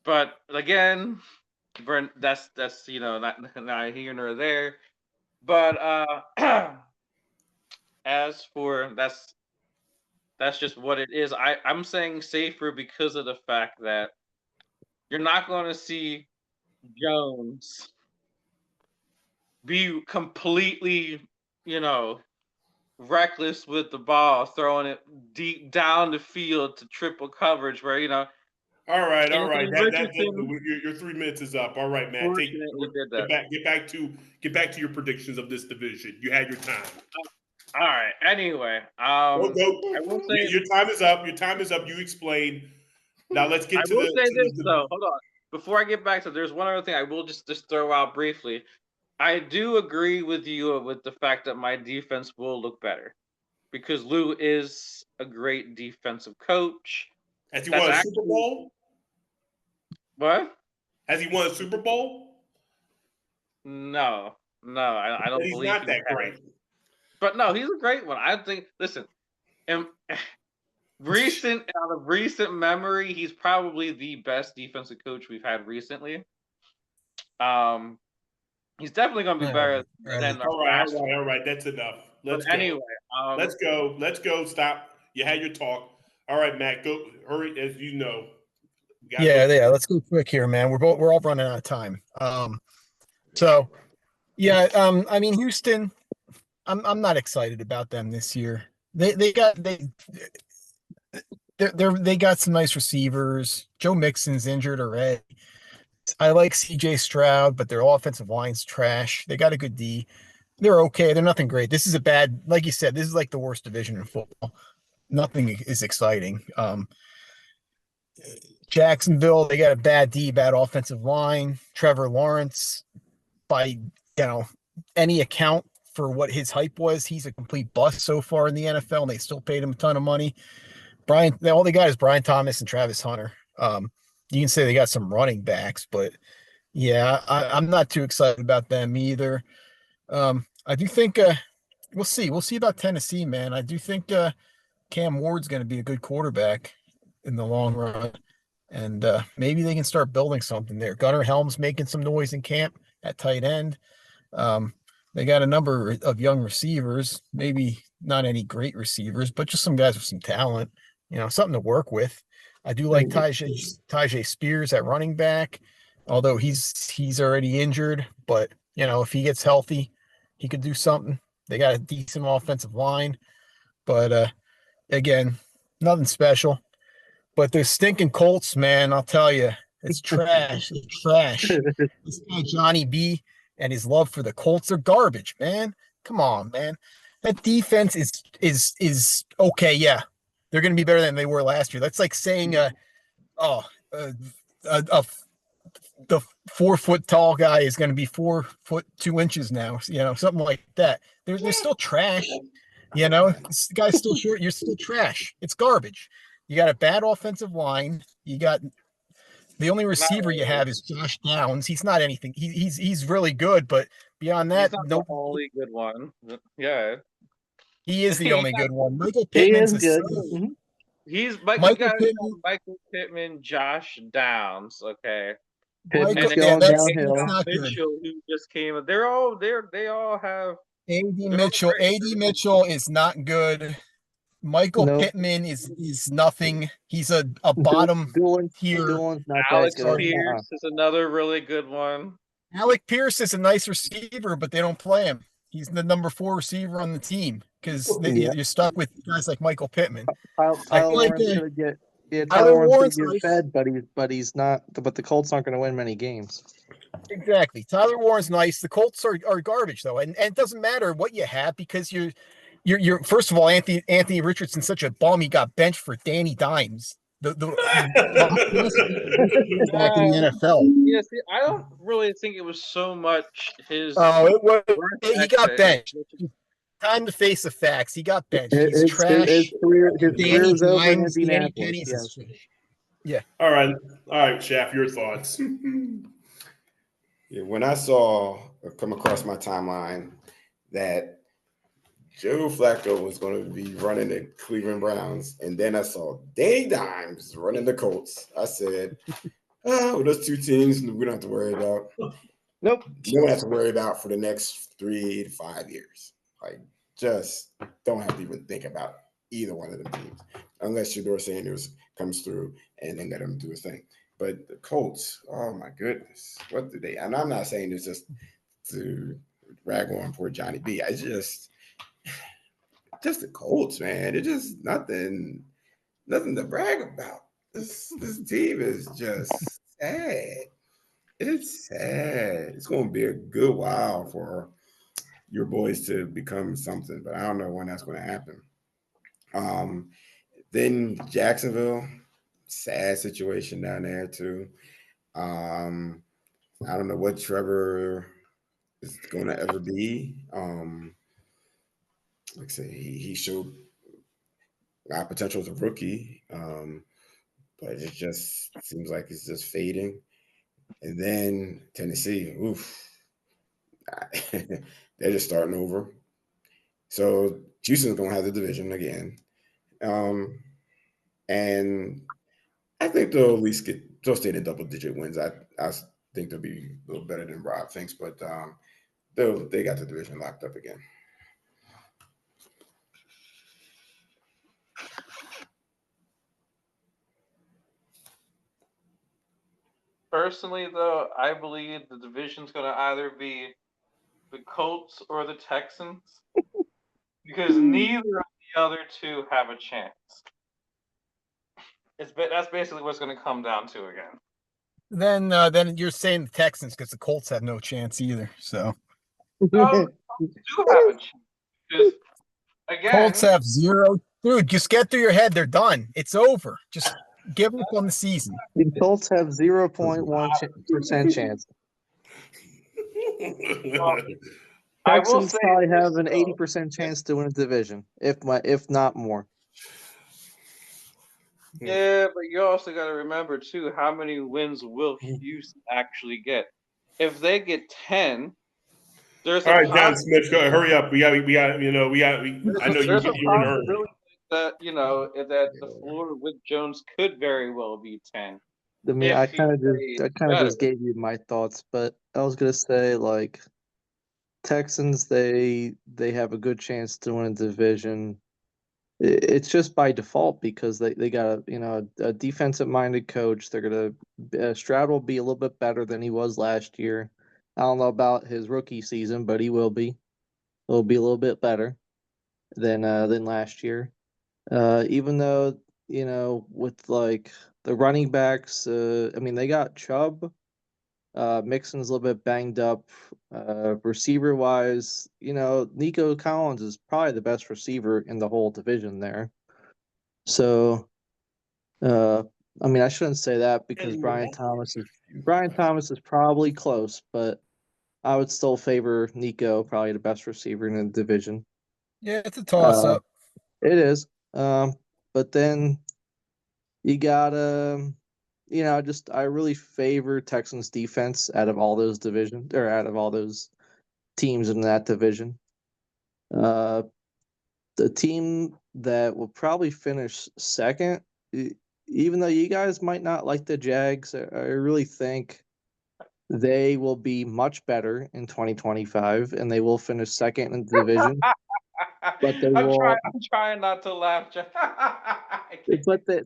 But again, that's not here nor there. But as for that's just what it is. I'm saying safer because of the fact that you're not going to see Jones be completely, reckless with the ball, throwing it deep down the field to triple coverage where, All right. Your 3 minutes is up. All right, Matt. Get back to your predictions of this division. You had your time. All right. Anyway, I will say your time is up. You explained. Now let's get to this though. Hold on. Before I get back to, there's one other thing I will just throw out briefly. I do agree with you with the fact that my defense will look better because Lou is a great defensive coach. Has he won a Super Bowl? What? Has he won a Super Bowl? No, I don't believe he's not that great. But no, he's a great one. I think. Listen, out of recent memory, he's probably the best defensive coach we've had recently. He's definitely going to be better than all right. That's enough. Let's go. Stop. You had your talk. All right, Matt. Go. Hurry, as you know. Let's go quick here, man. We're all running out of time. I mean, Houston. I'm not excited about them this year. They got some nice receivers. Joe Mixon's injured already. I like CJ Stroud, but their offensive line's trash. They got a good D. They're okay. They're nothing great. This is a bad, like you said, this is like the worst division in football. Nothing is exciting. Jacksonville, they got a bad D, bad offensive line. Trevor Lawrence, by any account for what his hype was, he's a complete bust so far in the NFL, and they still paid him a ton of money. All they got is Brian Thomas and Travis Hunter. You can say they got some running backs, but yeah, I'm not too excited about them either. I do think we'll see. We'll see about Tennessee, man. I do think Cam Ward's going to be a good quarterback in the long run, and maybe they can start building something there. Gunnar Helm's making some noise in camp at tight end. They got a number of young receivers, maybe not any great receivers, but just some guys with some talent, something to work with. I do like Tyjae Spears at running back, although he's already injured, but if he gets healthy, he could do something. They got a decent offensive line, but again, nothing special. But the stinking Colts, man, I'll tell you, it's trash. It's trash. This guy Johnny B and his love for the Colts are garbage, man. Come on, man. That defense is okay. Yeah, they're going to be better than they were last year. That's like saying, the 4 foot tall guy is going to be 4'2" now. Something like that. They're still trash. This guy's still short. You're still trash. It's garbage. You got a bad offensive line. You got the only receiver you have is Josh Downs. He's not anything. He's really good, but beyond that, he's not the only good one. Yeah, he is the only good one. Michael He Pittman's is good. He's Michael Michael Pittman, Josh Downs. Okay, Pittman's and going then downhill. not good. Mitchell, who just came. They all have. A.D. Mitchell is not good. Michael Nope. Pittman is nothing. He's a bottom tier. Doolin's not Alex that good. Pierce is another really good one. Alec Pierce is a nice receiver, but they don't play him. He's the number 4 receiver on the team because you're stuck with guys like Michael Pittman. Tyler Warren's gonna get fed, but he's not. But the Colts aren't going to win many games. Exactly. Tyler Warren's nice. The Colts are garbage though, and it doesn't matter what you have because you're first of all, Anthony Richardson's such a bum. He got benched for Danny Dimes. The back in the NFL. Yeah, see, I don't really think it was so much his. Oh, it was. He got benched. Time to face the facts. He got benched. He's trash. His career's over in Indianapolis. Yes. Yeah. All right, Shaft, your thoughts. Yeah, when I saw or come across my timeline that Joe Flacco was going to be running the Cleveland Browns, and then I saw Danny Dimes running the Colts, I said, well, those two teams we don't have to worry about. Nope. You don't have to worry about for the next 3 to 5 years. Like, just don't have to even think about either one of them teams unless Shador Sanders comes through and then let him do his thing. But the Colts, oh my goodness, what did they? And I'm not saying this just to rag on poor Johnny B. I just the Colts, man. It's just nothing to brag about. This team is just sad. It's sad. It's going to be a good while for your boys to become something, but I don't know when that's going to happen. Then Jacksonville. Sad situation down there too. I don't know what Trevor is going to ever be. Like I say, he showed a lot of potential as a rookie, but it just seems like it's just fading. And then Tennessee, oof, they're just starting over. So Houston's going to have the division again, and I think they'll at least they'll stay in double-digit wins. I think they'll be a little better than Rob thinks, but they got the division locked up again. Personally, though, I believe the division's going to either be the Colts or the Texans because neither of the other two have a chance. That's basically what's going to come down to again. Then you're saying the Texans because the Colts have no chance either. So Do have a chance because again, Colts have 0. Dude, just get through your head. They're done. It's over. Just give up on the season. The Colts have 0.1% chance. I will Texans say probably this, have an though. 80% chance to win a division, if not more. Yeah, but you also got to remember too, how many wins will Houston actually get? If they get 10, there's All a right, John Smith, go, hurry up. I know you're there's a in early. possibility that that the floor with Jones could very well be 10. I mean, If I he kind of plays just better. gave you my thoughts, but I was gonna say like Texans, they have a good chance to win a division. It's just by default because they got a defensive minded coach. They're gonna Stroud will be a little bit better than he was last year. I don't know about his rookie season, but he will be. He'll be a little bit better than last year. Even though with like the running backs, I mean they got Chubb. Mixon's a little bit banged up. Receiver wise, Nico Collins is probably the best receiver in the whole division there. So, I mean, I shouldn't say that because Brian Thomas is probably close, but I would still favor Nico, probably the best receiver in the division. Yeah, it's a toss up. It is. But then you got I really favor Texans defense out of all those teams in that division. The team that will probably finish second, even though you guys might not like the Jags, I really think they will be much better in 2025 and they will finish second in the division. But they I'm trying not to laugh. But they're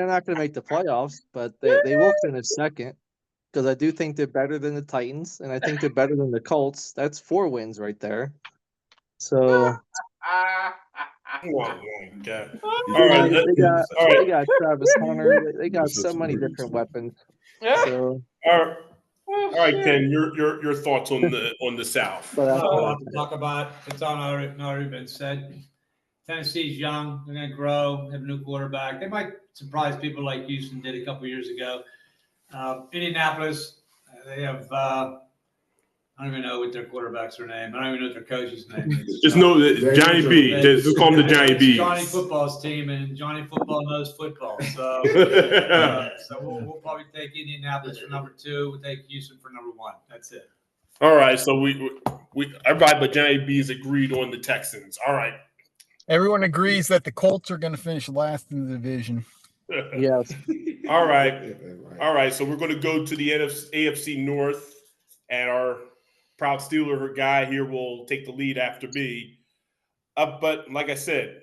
not going to make the playoffs, but they will finish second because I do think they're better than the Titans and I think they're better than the Colts. That's 4 wins right there. So Oh my God! they got Travis Hunter. They got so many different weapons. So all right, Ken, your thoughts on the South? but that's Not a what I lot to talk about. It's already been said. Tennessee's young. They're going to grow. Have a new quarterback. They might surprise people like Houston did a couple years ago. Indianapolis, they have. I don't even know what their quarterbacks are named. I don't even know what their coach's name is. Just know that Johnny B. Just call him the Johnny B. Johnny Football's team, and Johnny Football knows football. So, we'll probably take Indianapolis for number 2. We'll take Houston for number 1. That's it. All right. So we everybody but Johnny B is agreed on the Texans. All right. Everyone agrees that the Colts are going to finish last in the division. Yes. All right. All right. So we're going to go to the AFC North, and our proud Steeler, her guy here, will take the lead after me. But like I said,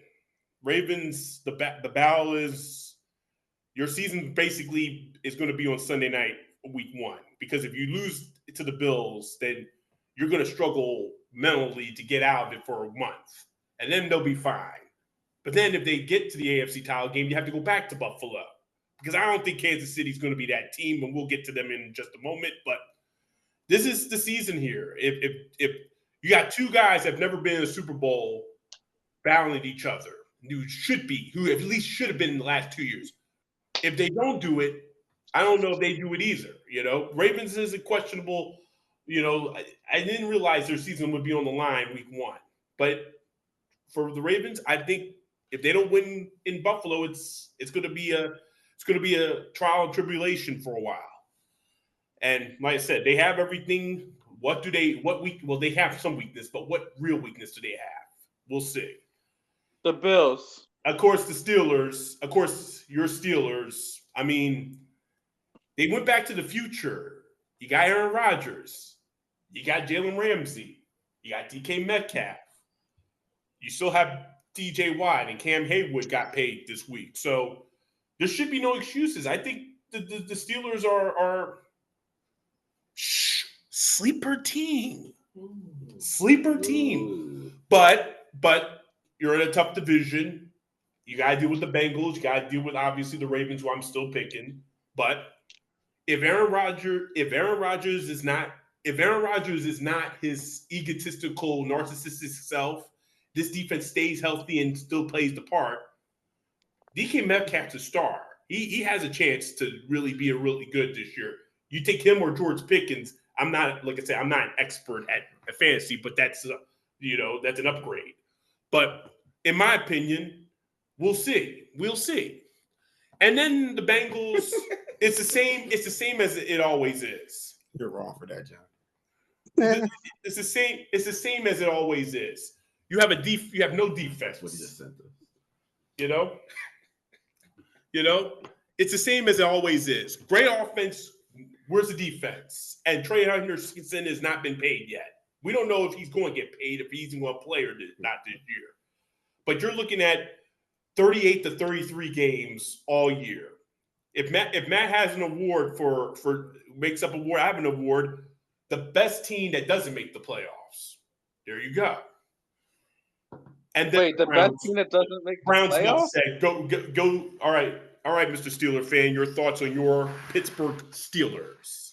Ravens, the battle is your season basically is going to be on Sunday night, week 1, because if you lose to the Bills, then you're going to struggle mentally to get out of it for a month, and then they'll be fine. But then if they get to the AFC title game, you have to go back to Buffalo, because I don't think Kansas City is going to be that team, and we'll get to them in just a moment. But this is the season here. If you got 2 guys that have never been in a Super Bowl battling each other, who at least should have been in the last 2 years. If they don't do it, I don't know if they do it either. Ravens is a questionable. I didn't realize their season would be on the line week 1, but for the Ravens, I think if they don't win in Buffalo, it's going to be a trial and tribulation for a while. And like I said, they have everything. Well, they have some weakness, but what real weakness do they have? We'll see. The Bills. Of course, the Steelers. Of course, your Steelers. I mean, they went back to the future. You got Aaron Rodgers. You got Jalen Ramsey. You got DK Metcalf. You still have DJ Watt, and Cam Haywood got paid this week. So there should be no excuses. I think the Steelers are sleeper team. Sleeper team. But you're in a tough division. You got to deal with the Bengals. You got to deal with, obviously, the Ravens, who I'm still picking. But if Aaron Rodgers is not his egotistical, narcissistic self, this defense stays healthy and still plays the part, DK Metcalf's a star. He has a chance to really be a really good this year. You take him or George Pickens. I'm not, like I said, I'm not an expert at fantasy, but that's that's an upgrade. But in my opinion, we'll see. We'll see. And then the Bengals, it's the same as it always is. You're wrong for that, John. It's the same as it always is. You have no defense. What he just said. It's the same as it always is. Great offense. Where's the defense? And Trey Henderson has not been paid yet. We don't know if he's going to get paid, if he's going to play or not this year. But you're looking at 38 to 33 games all year. If Matt has an award for makes up award, I have an award. The best team that doesn't make the playoffs. There you go. And then the best team that doesn't make the playoffs? Say, go. All right, Mr. Steeler fan, your thoughts on your Pittsburgh Steelers.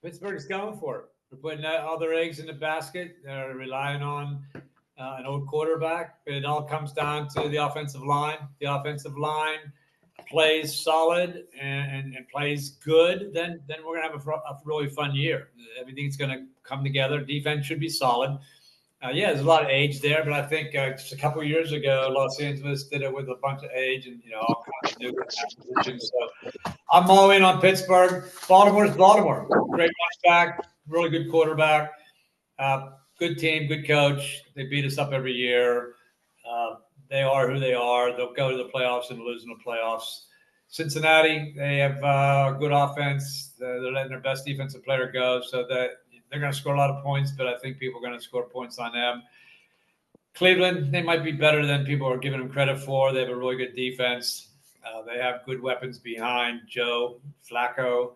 Pittsburgh is going for it. They're putting all their eggs in the basket. They're relying on an old quarterback, but it all comes down to the offensive line. The offensive line plays solid and plays good, then we're going to have a really fun year. Everything's going to come together. Defense should be solid. There's a lot of age there, but I think just a couple of years ago, Los Angeles did it with a bunch of age and all kinds of new acquisitions. So I'm all in on Pittsburgh. Baltimore's Baltimore. Great back, really good quarterback, good team, good coach. They beat us up every year. They are who they are. They'll go to the playoffs and lose in the playoffs. Cincinnati, they have good offense. They're letting their best defensive player go, so that they're going to score a lot of points, but I think people are going to score points on them. Cleveland, they might be better than people are giving them credit for. They have a really good defense. They have good weapons behind Joe Flacco.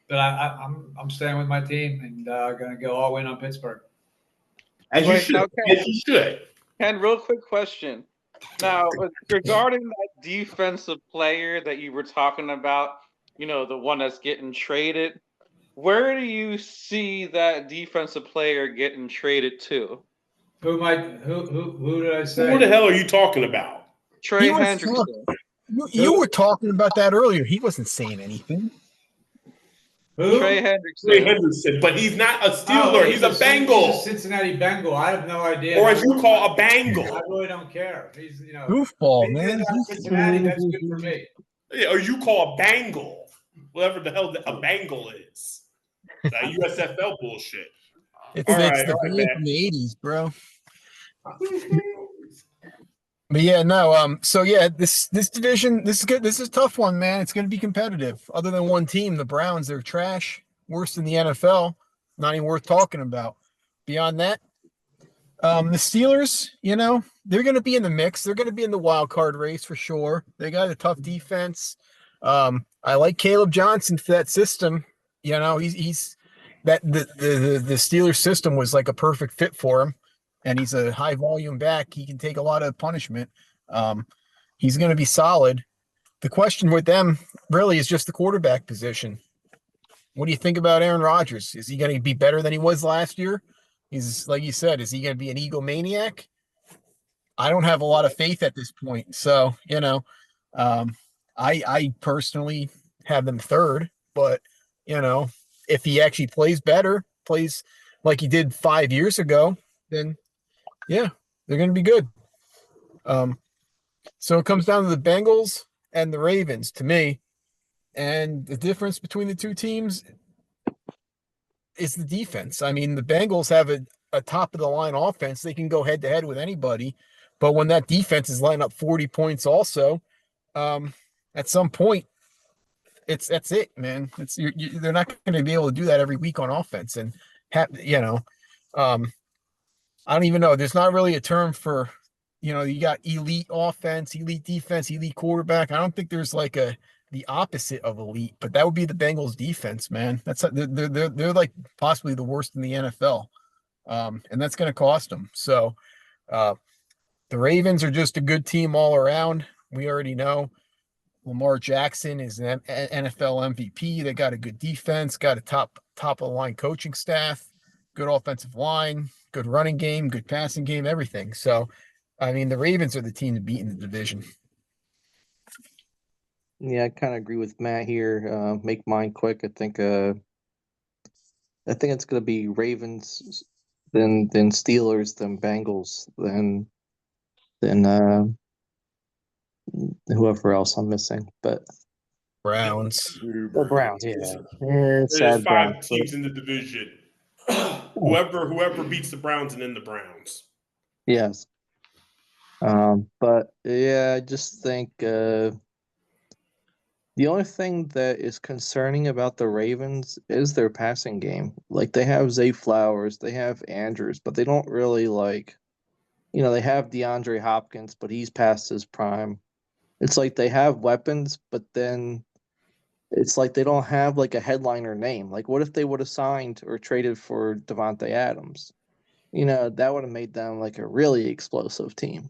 But I'm staying with my team and going to go all in on Pittsburgh. As you should. Ken, real quick question. Now, regarding that defensive player that you were talking about, the one that's getting traded, where do you see that defensive player getting traded to? Who did I say? Who the hell are you talking about? Trey Hendrickson. You were talking about that earlier. He wasn't saying anything. Who? Trey Hendrickson. Trey Henderson, but he's not a Steeler. He's a Bengal. He's a Cincinnati Bengal. I have no idea. Or as you call a Bengal. I really don't care. He's goofball, man. Cincinnati, that's good for me. Yeah, or you call a Bengal, whatever the hell a Bengal is. That USFL bullshit. It's the band from the 80s, bro. But yeah, no. So yeah, this division, this is good. This is a tough one, man. It's going to be competitive. Other than one team, the Browns, they're trash, worse than the NFL. Not even worth talking about. Beyond that, the Steelers, they're going to be in the mix. They're going to be in the wild card race for sure. They got a tough defense. I like Caleb Johnson for that system. He's that the Steelers system was like a perfect fit for him. And he's a high volume back. He can take a lot of punishment. He's going to be solid. The question with them really is just the quarterback position. What do you think about Aaron Rodgers? Is he going to be better than he was last year? He's, like you said, is he going to be an egomaniac? I don't have a lot of faith at this point. So, I personally have them third, but if he actually plays better, plays like he did 5 years ago, then yeah, they're going to be good. So it comes down to the Bengals and the Ravens to me. And the difference between the two teams is the defense. I mean, the Bengals have a top of the line offense. They can go head to head with anybody. But when that defense is lining up 40 points also, at some point, that's it, man. They're not going to be able to do that every week on offense. And, I don't even know. There's not really a term for, you got elite offense, elite defense, elite quarterback. I don't think there's like the opposite of elite, but that would be the Bengals defense, man. They're like possibly the worst in the NFL. And that's going to cost them. So the Ravens are just a good team all around. We already know. Lamar Jackson is an NFL MVP. They got a good defense, got a top of the line coaching staff, good offensive line, good running game, good passing game, everything. So, I mean, the Ravens are the team to beat in the division. Yeah, I kind of agree with Matt here. Make mine quick. I think it's going to be Ravens, then Steelers, then Bengals, then whoever else I'm missing. But Browns. the Browns, yeah. There's Sad 5 Browns. teams in the division. whoever beats the Browns and then the Browns. Yes. But yeah, I just think the only thing that is concerning about the Ravens is their passing game. Like they have Zay Flowers, they have Andrews, but they don't really they have DeAndre Hopkins, but he's past his prime. It's like they have weapons, but then it's like they don't have like a headliner name. Like what if they would have signed or traded for Devontae Adams? That would have made them like a really explosive team.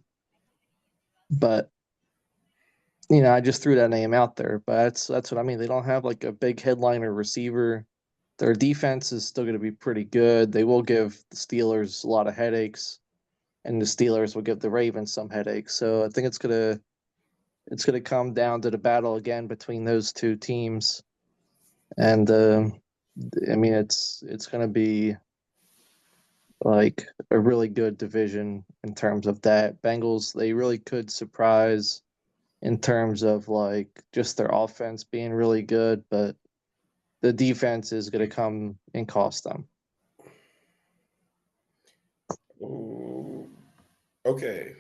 But I just threw that name out there, but that's what I mean. They don't have like a big headliner receiver. Their defense is still going to be pretty good. They will give the Steelers a lot of headaches, and the Steelers will give the Ravens some headaches. So I think it's gonna come down to the battle again between those two teams, and I mean it's gonna be like a really good division in terms of that. Bengals, they really could surprise in terms of like just their offense being really good, but the defense is going to come and cost them. Okay.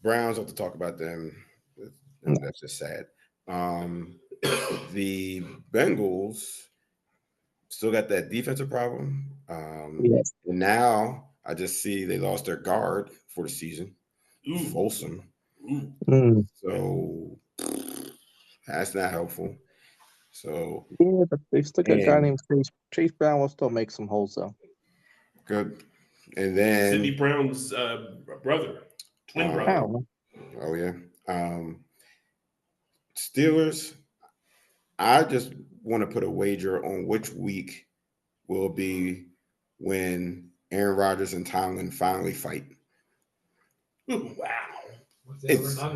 Browns have to talk about them. That's just sad. The Bengals still got that defensive problem. Yes. And now I just see they lost their guard for the season, Folsom. Mm. So that's not helpful. So Yeah, but they still got a guy named Chase Brown will still make some holes though. good. And then Sidney Brown's brother, twin brother. Oh yeah. Steelers. I just want to put a wager on which week will be when Aaron Rodgers and Tomlin finally fight. Wow. I just want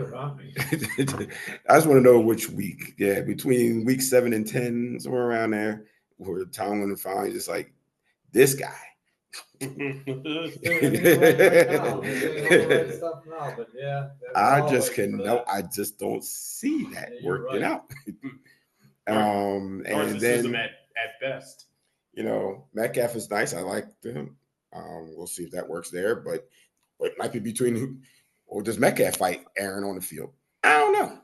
to know which week. Yeah, between week 7 and 10, somewhere around there, where Tomlin finally just like this guy. I just don't see that working out. And narcissism at best. Metcalf is nice. I like him. We'll see if that works there, but it might be between or does Metcalf fight Aaron on the field? I don't know.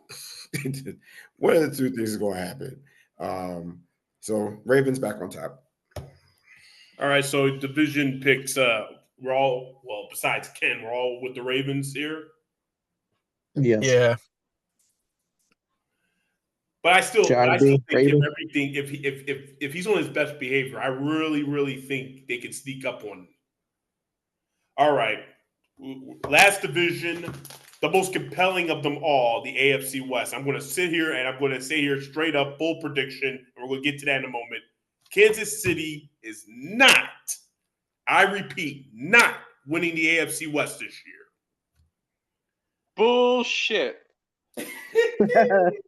One of the two things is going to happen. So Ravens back on top. All right, so division picks. We're all besides Ken, we're all with the Ravens here. Yes. Yeah. But I still think Ravens. if he's on his best behavior, I really think they can sneak up on him. All right, last division, the most compelling of them all, the AFC West. I'm going to sit here and I'm going to say here straight up, bold prediction, and we're going to get to that in a moment. Kansas City is not, I repeat, not winning the AFC West this year. Bullshit.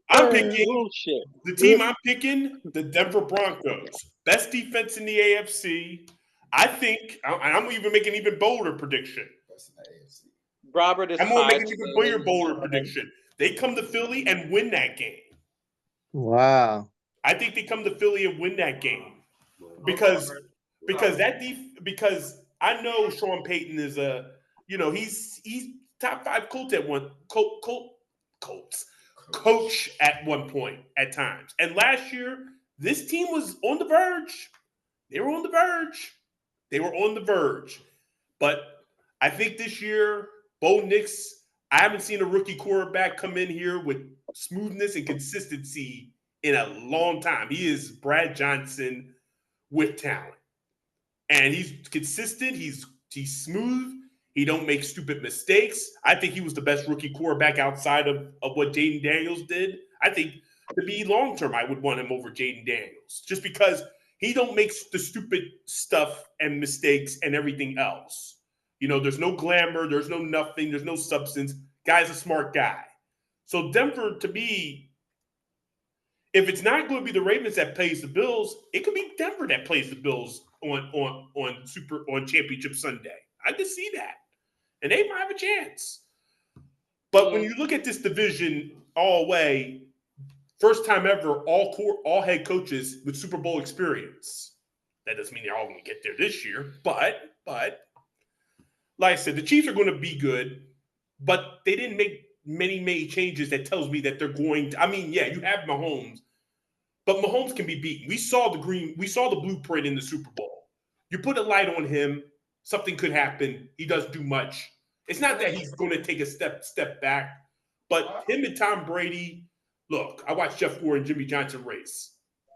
I'm picking Bullshit. the team I'm picking, the Denver Broncos. Best defense in the AFC. I think, and I'm even making an even bolder prediction. Robert is I'm going to make an even bolder prediction. They come to Philly and win that game. Wow. I think they come to Philly and win that game because I know Sean Payton is he's top 5 Colts at one Colts coach at one point at times. And last year, this team was on the verge. They were on the verge. But I think this year, Bo Nix, I haven't seen a rookie quarterback come in here with smoothness and consistency in a long time. He is Brad Johnson with talent. And he's consistent. He's smooth. He don't make stupid mistakes. I think he was the best rookie quarterback outside of what Jaden Daniels did. I think to be long term, I would want him over Jaden Daniels just because he don't make the stupid stuff and mistakes and everything else. There's no glamour, there's no nothing, there's no substance. Guy's a smart guy. So Denver, to me, if it's not going to be the Ravens that plays the Bills, it could be Denver that plays the Bills on Championship Sunday. I can see that, and they might have a chance. But when you look at this division all way, first time ever, all head coaches with Super Bowl experience. That doesn't mean they're all going to get there this year, but like I said, the Chiefs are going to be good, but they didn't make many changes that tells me that they're going to. I mean, yeah, you have Mahomes, but Mahomes can be beaten. We saw the blueprint in the Super Bowl. You put a light on him, something could happen. He doesn't do much. It's not that he's going to take a step back, but him and Tom Brady. Look, I watched Jeff Gore and Jimmy Johnson race.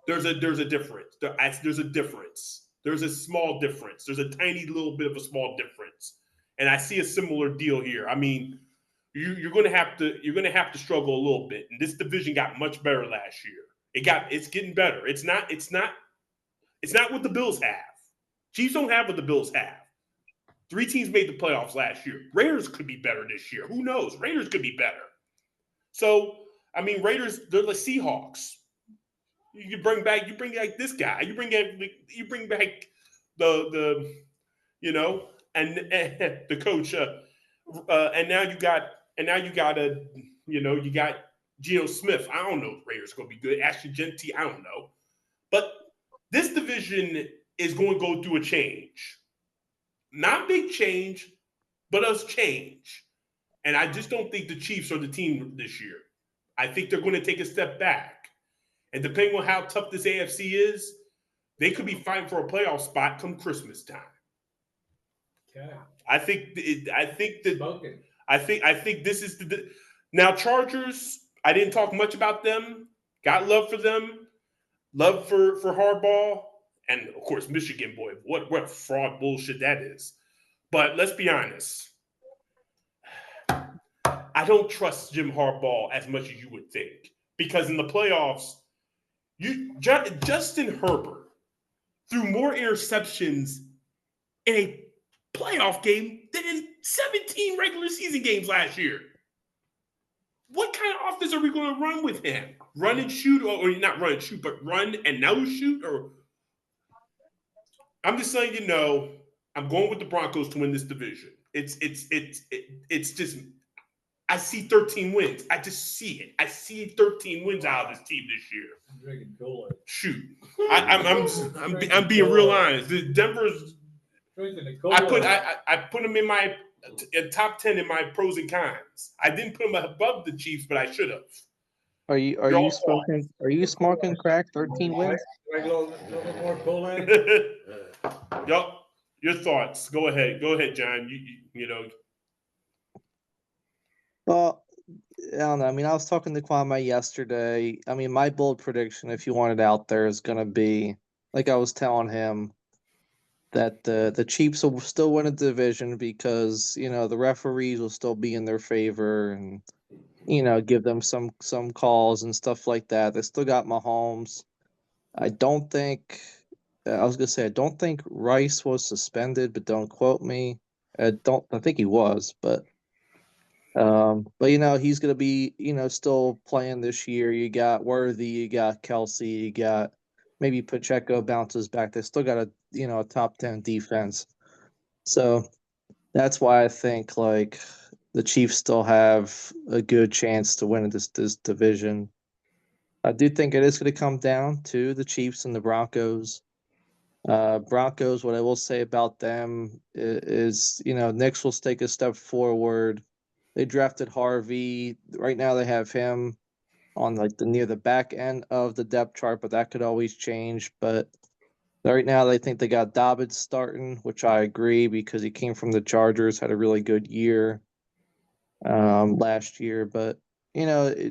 There's a difference. There's a difference. There's a small difference. There's a tiny little bit of a small difference, and I see a similar deal here. I mean, you're going to have to struggle a little bit. And this division got much better last year. It's getting better. It's not what the Bills have. Chiefs don't have what the Bills have. 3 teams made the playoffs last year. Raiders could be better this year. Who knows? Raiders could be better. So, I mean, Raiders, they're the Seahawks. You bring back this guy. You bring back the and the coach. And now you got Geno Smith. I don't know if Raiders are going to be good. Ashton Genty, I don't know. But this division is going to go through a change. Not big change, but a change. And I just don't think the Chiefs are the team this year. I think they're going to take a step back. And depending on how tough this AFC is, they could be fighting for a playoff spot come Christmas time. Okay. I think this is now Chargers. I didn't talk much about them. Got love for them. Love for Harbaugh. And, of course, Michigan, boy, what fraud bullshit that is. But let's be honest. I don't trust Jim Harbaugh as much as you would think. Because in the playoffs, Justin Herbert threw more interceptions in a playoff game than in 17 regular season games last year. What kind of offense are we going to run with him? Run and shoot, or not run and shoot, but run and no shoot? Or I'm just letting you know, I'm going with the Broncos to win this division. It's just I see 13 wins. I just see it. I see 13 wins out of this team this year. I'm drinking Kool-Aid. Shoot, I'm being real honest. Denver's. I put them in my top 10 in my pros and cons. I didn't put them above the Chiefs, but I should have. Are you smoking crack? 13 wins? Drink a little more Kool-Aid. Your thoughts. Go ahead, John. You know. Well, I don't know. I mean, I was talking to Kwame yesterday. I mean, my bold prediction, if you want it out there, is going to be, like I was telling him, that the Chiefs will still win a division because, the referees will still be in their favor and, give them some calls and stuff like that. They still got Mahomes. I don't think Rice was suspended, but don't quote me. I think he was, but he's going to be, still playing this year. You got Worthy, you got Kelsey, you got maybe Pacheco bounces back. They still got a top 10 defense. So that's why I think like the Chiefs still have a good chance to win this division. I do think it is going to come down to the Chiefs and the Broncos. Broncos, what I will say about them is Knicks will take a step forward. They drafted Harvey. Right now they have him on like near the back end of the depth chart, but that could always change. But right now they think they got Dobbins starting, which I agree because he came from the Chargers, had a really good year last year. But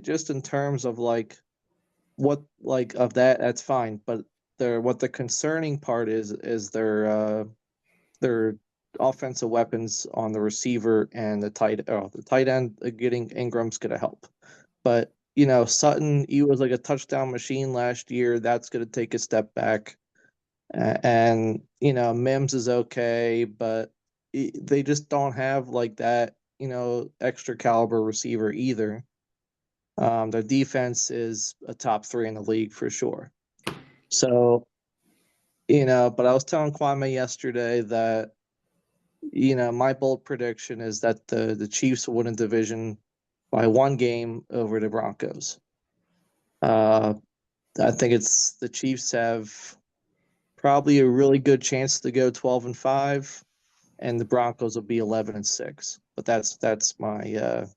just in terms of like what like of that, that's fine. But what the concerning part is their offensive weapons on the receiver and the tight end. Getting Ingram's going to help, but Sutton, he was like a touchdown machine last year. That's going to take a step back, and Mims is okay, but they just don't have like that extra caliber receiver either. Their defense is a top 3 in the league for sure. So, but I was telling Kwame yesterday that, my bold prediction is that the Chiefs will win a division by 1 game over the Broncos. I think the Chiefs have probably a really good chance to go 12-5, and the Broncos will be 11-6. But that's my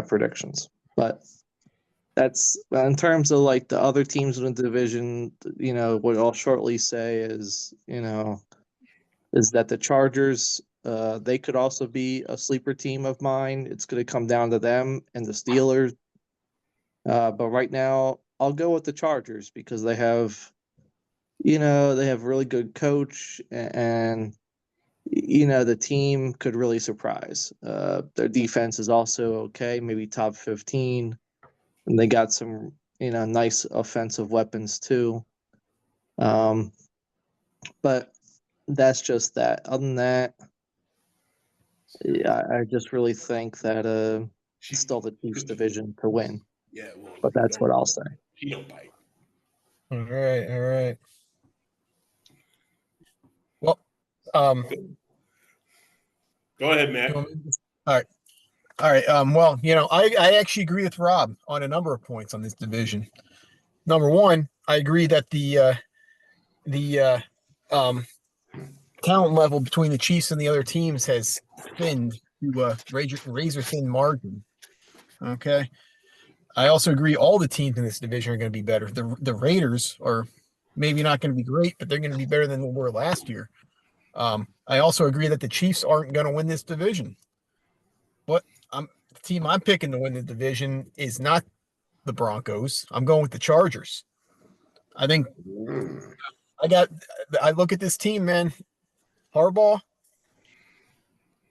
predictions. But that's in terms of like the other teams in the division. What I'll shortly say is that the Chargers, they could also be a sleeper team of mine. It's going to come down to them and the Steelers. But right now, I'll go with the Chargers because they have really good coach, and the team could really surprise. Their defense is also okay, maybe top 15. And they got some, nice offensive weapons too. But that's just that. Other than that, yeah, I just really think that it's still the Chiefs division to win. Yeah, well, But that's what I'll say. He don't bite. All right. Well, Go ahead, Matt. all right. Well, I actually agree with Rob on a number of points on this division. Number one, I agree that the talent level between the Chiefs and the other teams has thinned to a razor thin margin. Okay. I also agree all the teams in this division are going to be better. The Raiders are maybe not going to be great, but they're going to be better than they were last year. I also agree that the Chiefs aren't going to win this division. But the team I'm picking to win the division is not the Broncos. I'm going with the Chargers. I think I look at this team, man. Harbaugh,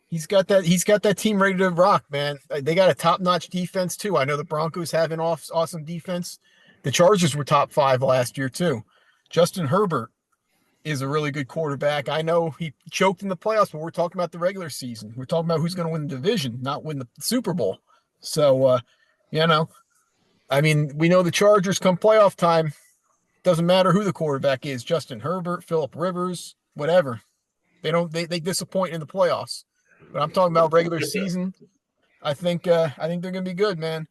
he's got that team ready to rock, man. They got a top-notch defense too. I know the Broncos have an awesome defense. The Chargers were top 5 last year too. Justin Herbert is a really good quarterback. I know he choked in the playoffs, but we're talking about the regular season. We're talking about who's going to win the division, not win the Super Bowl. So, I mean, we know the Chargers come playoff time. Doesn't matter who the quarterback is, Justin Herbert, Phillip Rivers, whatever. They disappoint in the playoffs. But I'm talking about regular season. I think they're going to be good, man.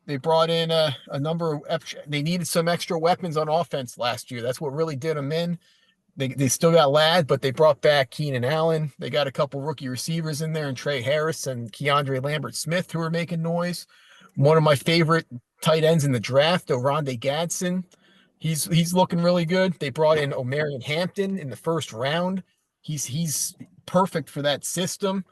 They brought in a number of they needed some extra weapons on offense last year. That's what really did them in. They still got Ladd, but they brought back Keenan Allen. They got a couple rookie receivers in there, and Trey Harris and Keandre Lambert-Smith, who are making noise. One of my favorite tight ends in the draft, Oronde Gadsden. He's looking really good. They brought in Omarion Hampton in the first round. He's perfect for that system.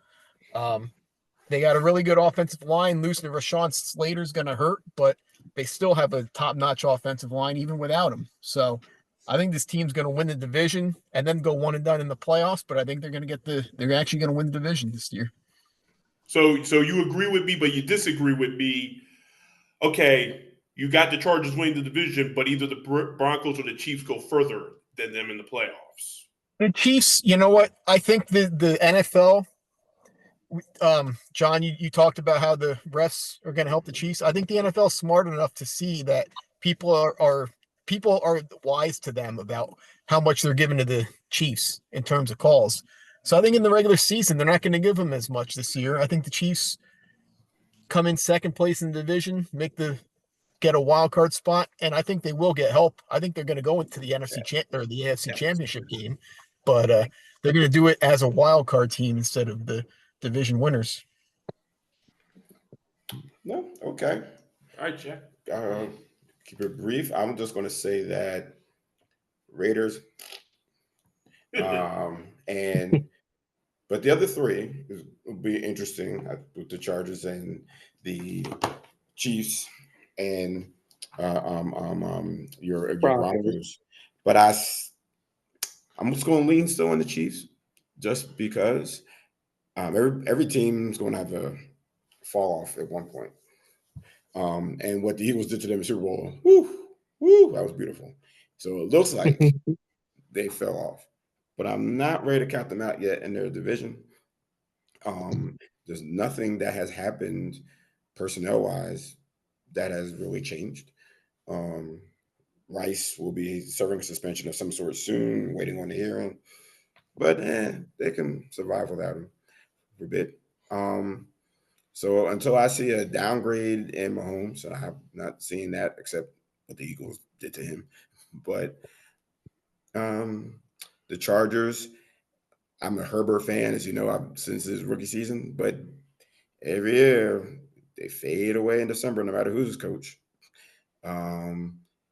They got a really good offensive line. Losing Rashawn Slater's going to hurt, but they still have a top-notch offensive line even without him. So I think this team's going to win the division and then go 1-and-done in the playoffs. But I think they're actually going to win the division this year. So you agree with me, but you disagree with me. Okay, you got the Chargers winning the division, but either the Broncos or the Chiefs go further than them in the playoffs. The Chiefs, you know what? I think the NFL. John, you talked about how the refs are going to help the Chiefs. I think the NFL is smart enough to see that people are wise to them about how much they're giving to the Chiefs in terms of calls. So I think in the regular season, they're not going to give them as much this year. I think the Chiefs come in second place in the division, get a wild card spot, and I think they will get help. I think they're going to go into the the AFC Championship game, but they're going to do it as a wild card team instead of the division winners. No, okay. All right, Jack. Keep it brief. I'm just going to say that Raiders, but the other three will be interesting with the Chargers and the Chiefs and your Broncos. But I'm just going to lean still on the Chiefs just because every team's going to have a fall off at one point. And what the Eagles did to them in Super Bowl, that was beautiful. So it looks like they fell off, but I'm not ready to count them out yet in their division. There's nothing that has happened personnel-wise that has really changed. Rice will be serving a suspension of some sort soon, waiting on the hearing, but they can survive without him for a bit. So until I see a downgrade in Mahomes, and I have not seen that except what the Eagles did to him, but the Chargers, I'm a Herbert fan, as you know, since his rookie season, but every year they fade away in December, no matter who's coach.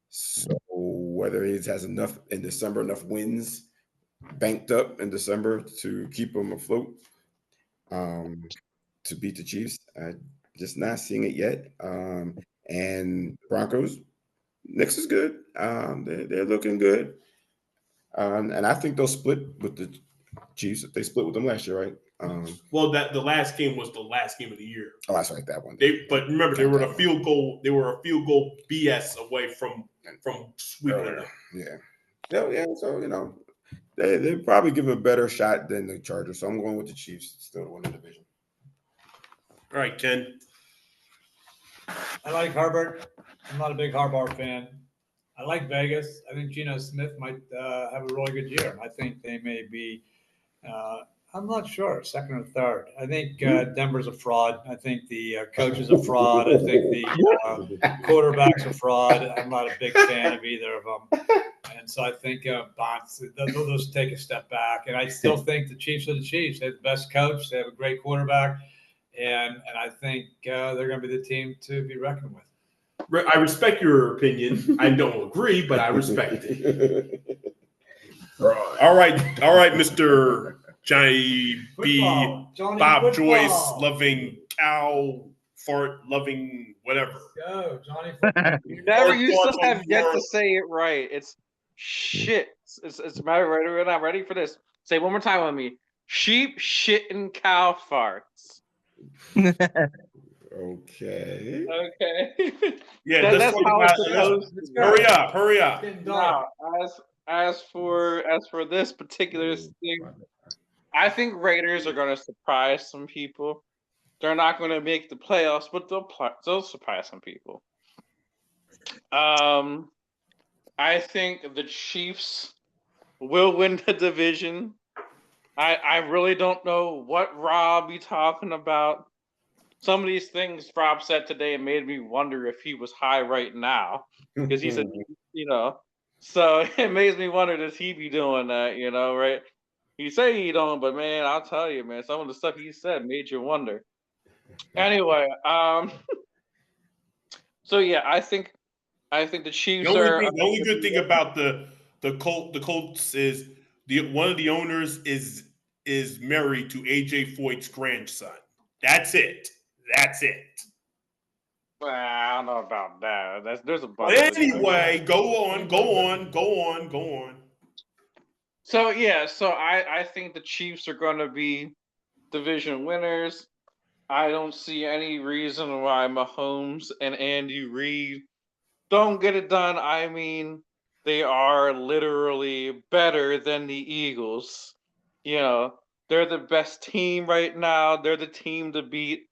So whether he has enough in December, enough wins banked up in December to keep him afloat, to beat the Chiefs, I'm just not seeing it yet. And Broncos, Knicks is good. They're looking good. And I think they'll split with the Chiefs. They split with them last year, right? Well, the last game was the last game of the year. Oh, that's right, that one. But remember, they were a field goal. They were a field goal BS away from sweeping them. Yeah. So they probably give a better shot than the Chargers. So I'm going with the Chiefs still to win the division. All right, Ken. I like Herbert. I'm not a big Harbaugh fan. I like Vegas. I think Geno Smith might have a really good year. I think they may be, I'm not sure, second or third. I think Denver's a fraud. I think the coach is a fraud. I think the quarterback's a fraud. I'm not a big fan of either of them. And so I think they'll just take a step back. And I still think the Chiefs are the Chiefs. They have the best coach. They have a great quarterback. And I think they're going to be the team to be reckoned with. I respect your opinion. I don't agree, but I respect it. All right, Mr. Johnny B. Johnny Bob football. Joyce, loving cow, fart, loving whatever. Go, Johnny. You never used to have yet to say it right. It's shit. It's we're not ready for this. Say it one more time with me. Sheep, shit, and cow farts. Okay. Yeah, that's how it's supposed to go. Hurry up. Now, as for this particular thing, I think Raiders are going to surprise some people. They're not going to make the playoffs, but they'll surprise some people. I think the Chiefs will win the division. I really don't know what Rob be talking about. Some of these things Rob said today made me wonder if he was high right now, because he said, so it makes me wonder, does he be doing that, right? He say he don't, but man, I'll tell you, man, some of the stuff he said made you wonder. Anyway, so yeah, I think the Chiefs The only good thing about the Colts is one of the owners is married to AJ Foyt's grandson. That's it. Well, I don't know about that. There's a bunch. Anyway, go on. So yeah, I think the Chiefs are going to be division winners. I don't see any reason why Mahomes and Andy Reid don't get it done. I mean, they are literally better than the Eagles. They're the best team right now. They're the team to beat.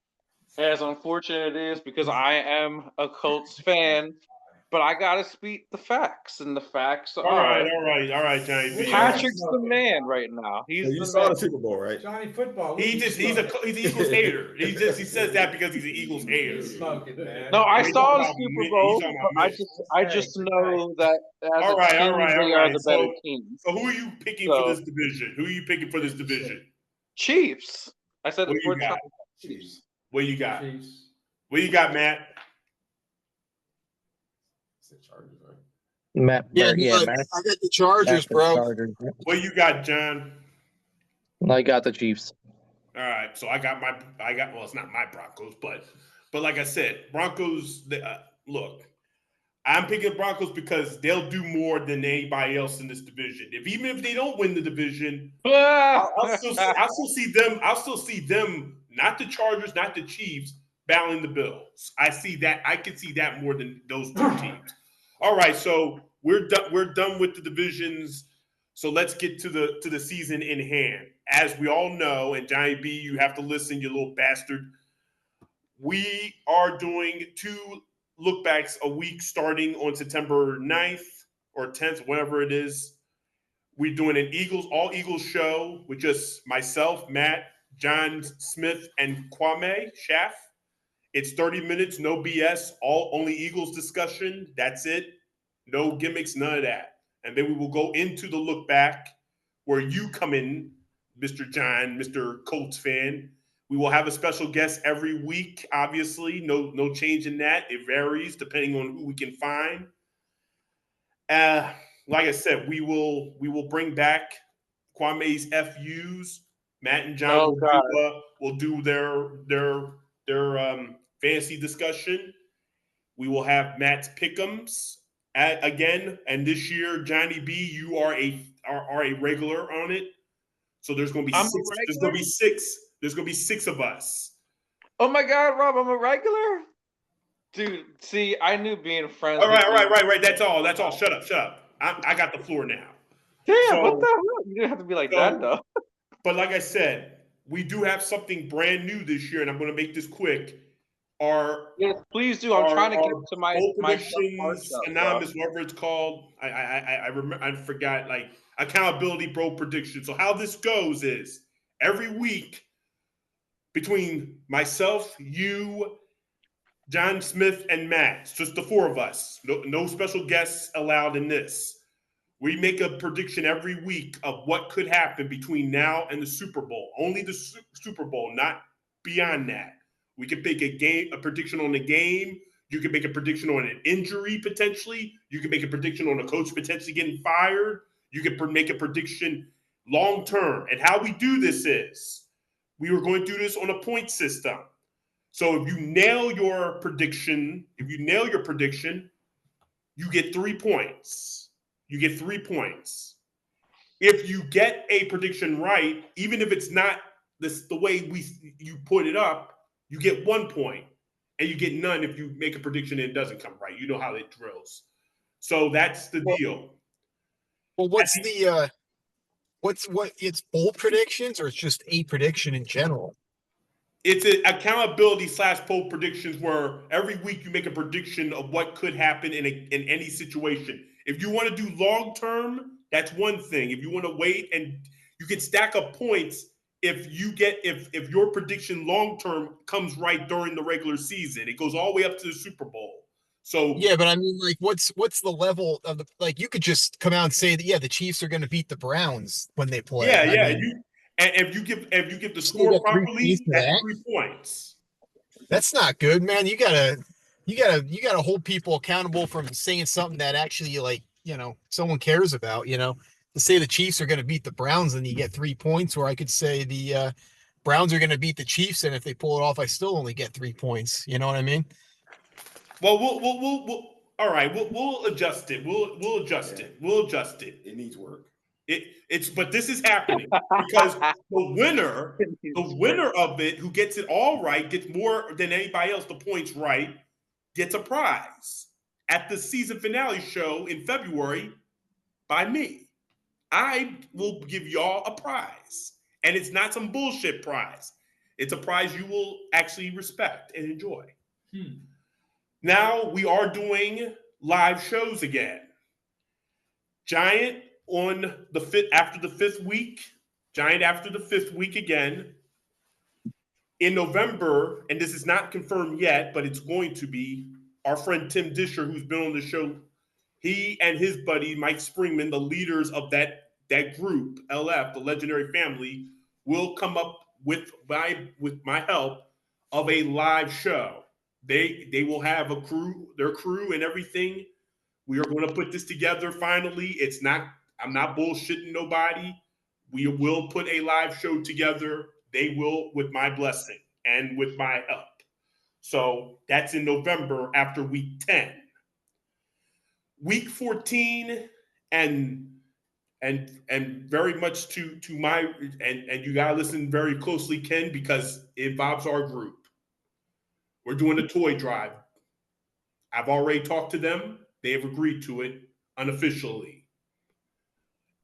As unfortunate it is, because I am a Colts fan, but I gotta speak the facts, and the facts are all right, Johnny B. Patrick's the man right now. You saw the Super Bowl, right? Johnny football. He's an Eagles hater. He says that because he's an Eagles hater. Smoking, man. No, I saw the Super Bowl. I just know that as a team, they are the better team. So who are you picking for this division? Chiefs. I said the fourth time. Chiefs. What you got? Chiefs. What you got, Matt? Chargers, right? Matt. Matt. I got the Chargers, bro. What you got, John? I got the Chiefs. All right, so well, it's not my Broncos, but like I said, Broncos. Look, I'm picking the Broncos because they'll do more than anybody else in this division. Even if they don't win the division, I'll still see them. I'll still see them. Not the Chargers, not the Chiefs, battling the Bills. I see that. I can see that more than those two teams. All right, so we're done. We're done with the divisions. So let's get to the season in hand. As we all know, and Johnny B, you have to listen, you little bastard. We are doing 2 look backs a week starting on September 9th or 10th, whatever it is. We're doing an all Eagles show with just myself, Matt, John Smith, and Kwame Schaff. It's 30 minutes, no BS, only Eagles discussion. That's it. No gimmicks, none of that. And then we will go into the look back where you come in, Mr. John, Mr. Colts fan. We will have a special guest every week, obviously. No change in that. It varies depending on who we can find. Like I said, we will bring back Kwame's FUs. Matt and John will do their fantasy discussion. We will have Matt's pick'ems again, and this year, Johnny B, you are a regular on it. So there's going to be 6. There's going to be 6. There's going to be 6 of us. Oh my God, Rob, I'm a regular? Dude, see, I knew being friends. All right. That's all. Shut up. I got the floor now. Damn, what the hell? You didn't have to be like that, though. But like I said, we do have something brand new this year, and I'm going to make this quick. Yes, please do. I'm trying to get to my predictions, anonymous, whatever it's called. I remember. I forgot. Like accountability bro predictions. So how this goes is every week between myself, you, John Smith, and Matt. It's just the 4 of us. No special guests allowed in this. We make a prediction every week of what could happen between now and the Super Bowl. Only the Super Bowl, not beyond that. We can make a prediction on the game. You can make a prediction on an injury potentially. You can make a prediction on a coach potentially getting fired. You can make a prediction long term. And how we do this is we were going to do this on a point system. So if you nail your prediction, you get 3 points. If you get a prediction right, even if it's not the way you put it up, you get 1 point, and you get none if you make a prediction and it doesn't come right. You know how it drills. So that's the deal. Well, it's bold predictions, or it's just a prediction in general? It's an accountability / poll predictions where every week you make a prediction of what could happen in any situation. If you want to do long term, that's one thing. If you want to wait, and you can stack up points if your prediction long term comes right during the regular season. It goes all the way up to the Super Bowl. So yeah, but I mean, like, what's the level of you could just come out and say that the Chiefs are going to beat the Browns when they play. Yeah. And if you give the score properly, that's 3 points. That's not good, man. You gotta hold people accountable from saying something that actually, someone cares about. To say the Chiefs are going to beat the Browns and you get 3 points, or I could say the Browns are going to beat the Chiefs, and if they pull it off, I still only get 3 points. You know what I mean? Well, we'll all right. We'll adjust it. We'll adjust it. We'll adjust it. It needs work. But this is happening because the winner of it, who gets it all right, gets more than anybody else the points right, gets a prize at the season finale show in February by me. I will give y'all a prize, and it's not some bullshit prize. It's a prize you will actually respect and enjoy. Now we are doing live shows again. Giant on the 5th after the 5th week. Giant after the 5th week again. In November, and this is not confirmed yet, but it's going to be, our friend Tim Disher, who's been on the show, he and his buddy Mike Springman, the leaders of that group, LF, the Legendary Family, will come up with my help of a live show. They will have their crew and everything. We are going to put this together finally. I'm not bullshitting nobody. We will put a live show together. They will, with my blessing and with my help. So that's in November after week 10. week 14 and very much to my and you gotta listen very closely, Ken, because it involves our group. We're doing a toy drive. I've already talked to them. They have agreed to it unofficially.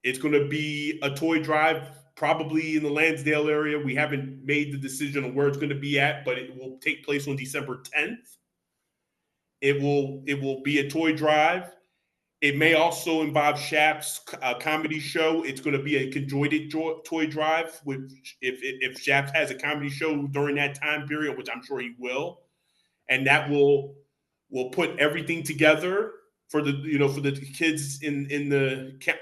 It's going to be a toy drive, probably in the Lansdale area. We haven't made the decision on where it's going to be at, but it will take place on December 10th. It will be a toy drive. It may also involve Shap's comedy show. It's going to be a conjoined toy drive, which if Shap has a comedy show during that time period, which I'm sure he will, and that will put everything together for the kids in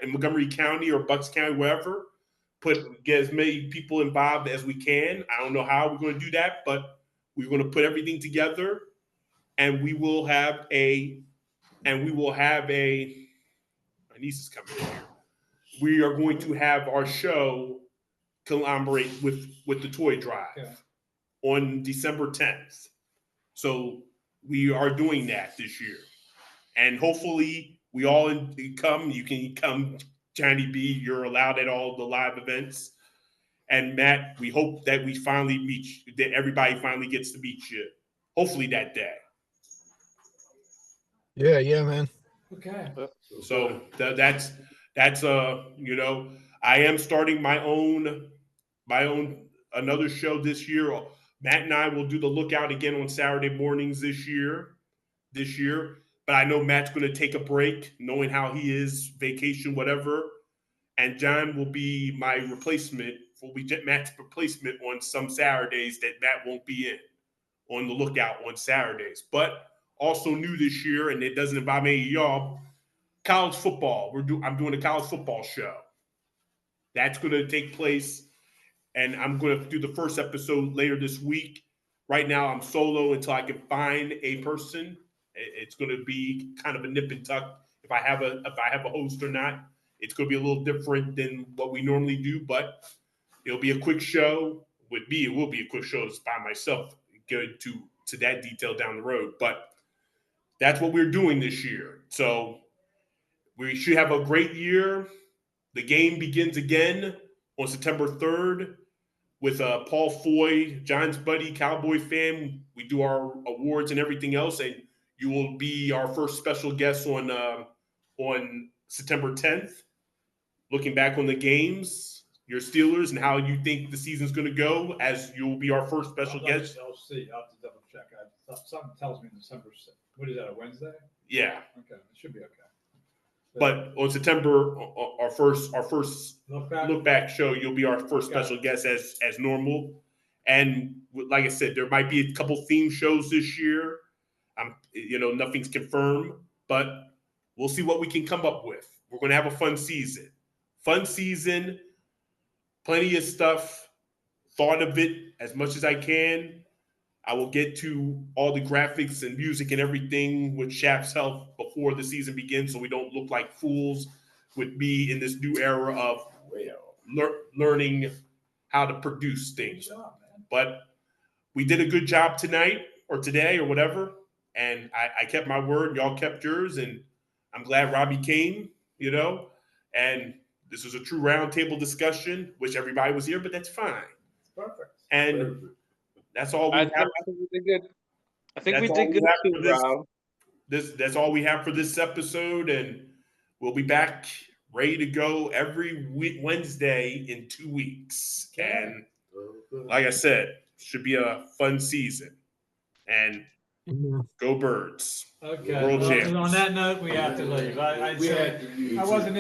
Montgomery County or Bucks County, wherever. Get as many people involved as we can. I don't know how we're going to do that, but we're going to put everything together, and we will have a. My niece is coming in here. We are going to have our show collaborate with the toy drive on December 10th. So we are doing that this year. And hopefully we all come. You can come, Johnny B. You're allowed at all the live events. And Matt, we hope that we finally that everybody finally gets to meet you. Hopefully that day. Yeah, man. Okay. So that's I am starting my own another show this year. Matt and I will do the lookout again on Saturday mornings this year. But I know Matt's going to take a break, knowing how he is, vacation, whatever. And John will be my replacement. Will be Matt's replacement on some Saturdays that Matt won't be in. On the lookout on Saturdays. But also new this year, and it doesn't involve any of y'all, college football. I'm doing a college football show. That's going to take place, and I'm going to do the first episode later this week. Right now, I'm solo until I can find a person. It's going to be kind of a nip and tuck if I have a host or not. It's going to be a little different than what we normally do, but it'll be a quick show. With me, it will be a quick show just by myself. Get to that detail down the road, but that's what we're doing this year. So we should have a great year. The game begins again on September 3rd with Paul Foy, John's buddy, Cowboy fan. We do our awards and everything else, and you will be our first special guest on September 10th. Looking back on the games, your Steelers, and how you think the season's going to go, as you'll be our first special guest. I'll see. I'll have to double check. Something tells me December. What is that? A Wednesday? Yeah. Okay, it should be okay. But on September, our first Look back show, you'll be our first special guest as normal. And like I said, there might be a couple theme shows this year. Nothing's confirmed, but we'll see what we can come up with. We're going to have a fun season. Plenty of stuff. Thought of it as much as I can. I will get to all the graphics and music and everything with Shap's help before the season begins, so we don't look like fools with me in this new era of learning how to produce things. But we did a good job tonight or today or whatever, and I kept my word. Y'all kept yours, and I'm glad Robbie came, and this was a true roundtable discussion, which everybody was here, but that's fine. Perfect. And that's all we have. I think we did good. I think we did good too, Rob. That's all we have for this episode, and we'll be back ready to go every Wednesday in 2 weeks. And like I said, should be a fun season. And go Birds. Okay. World champs. On that note, we have to leave. I wasn't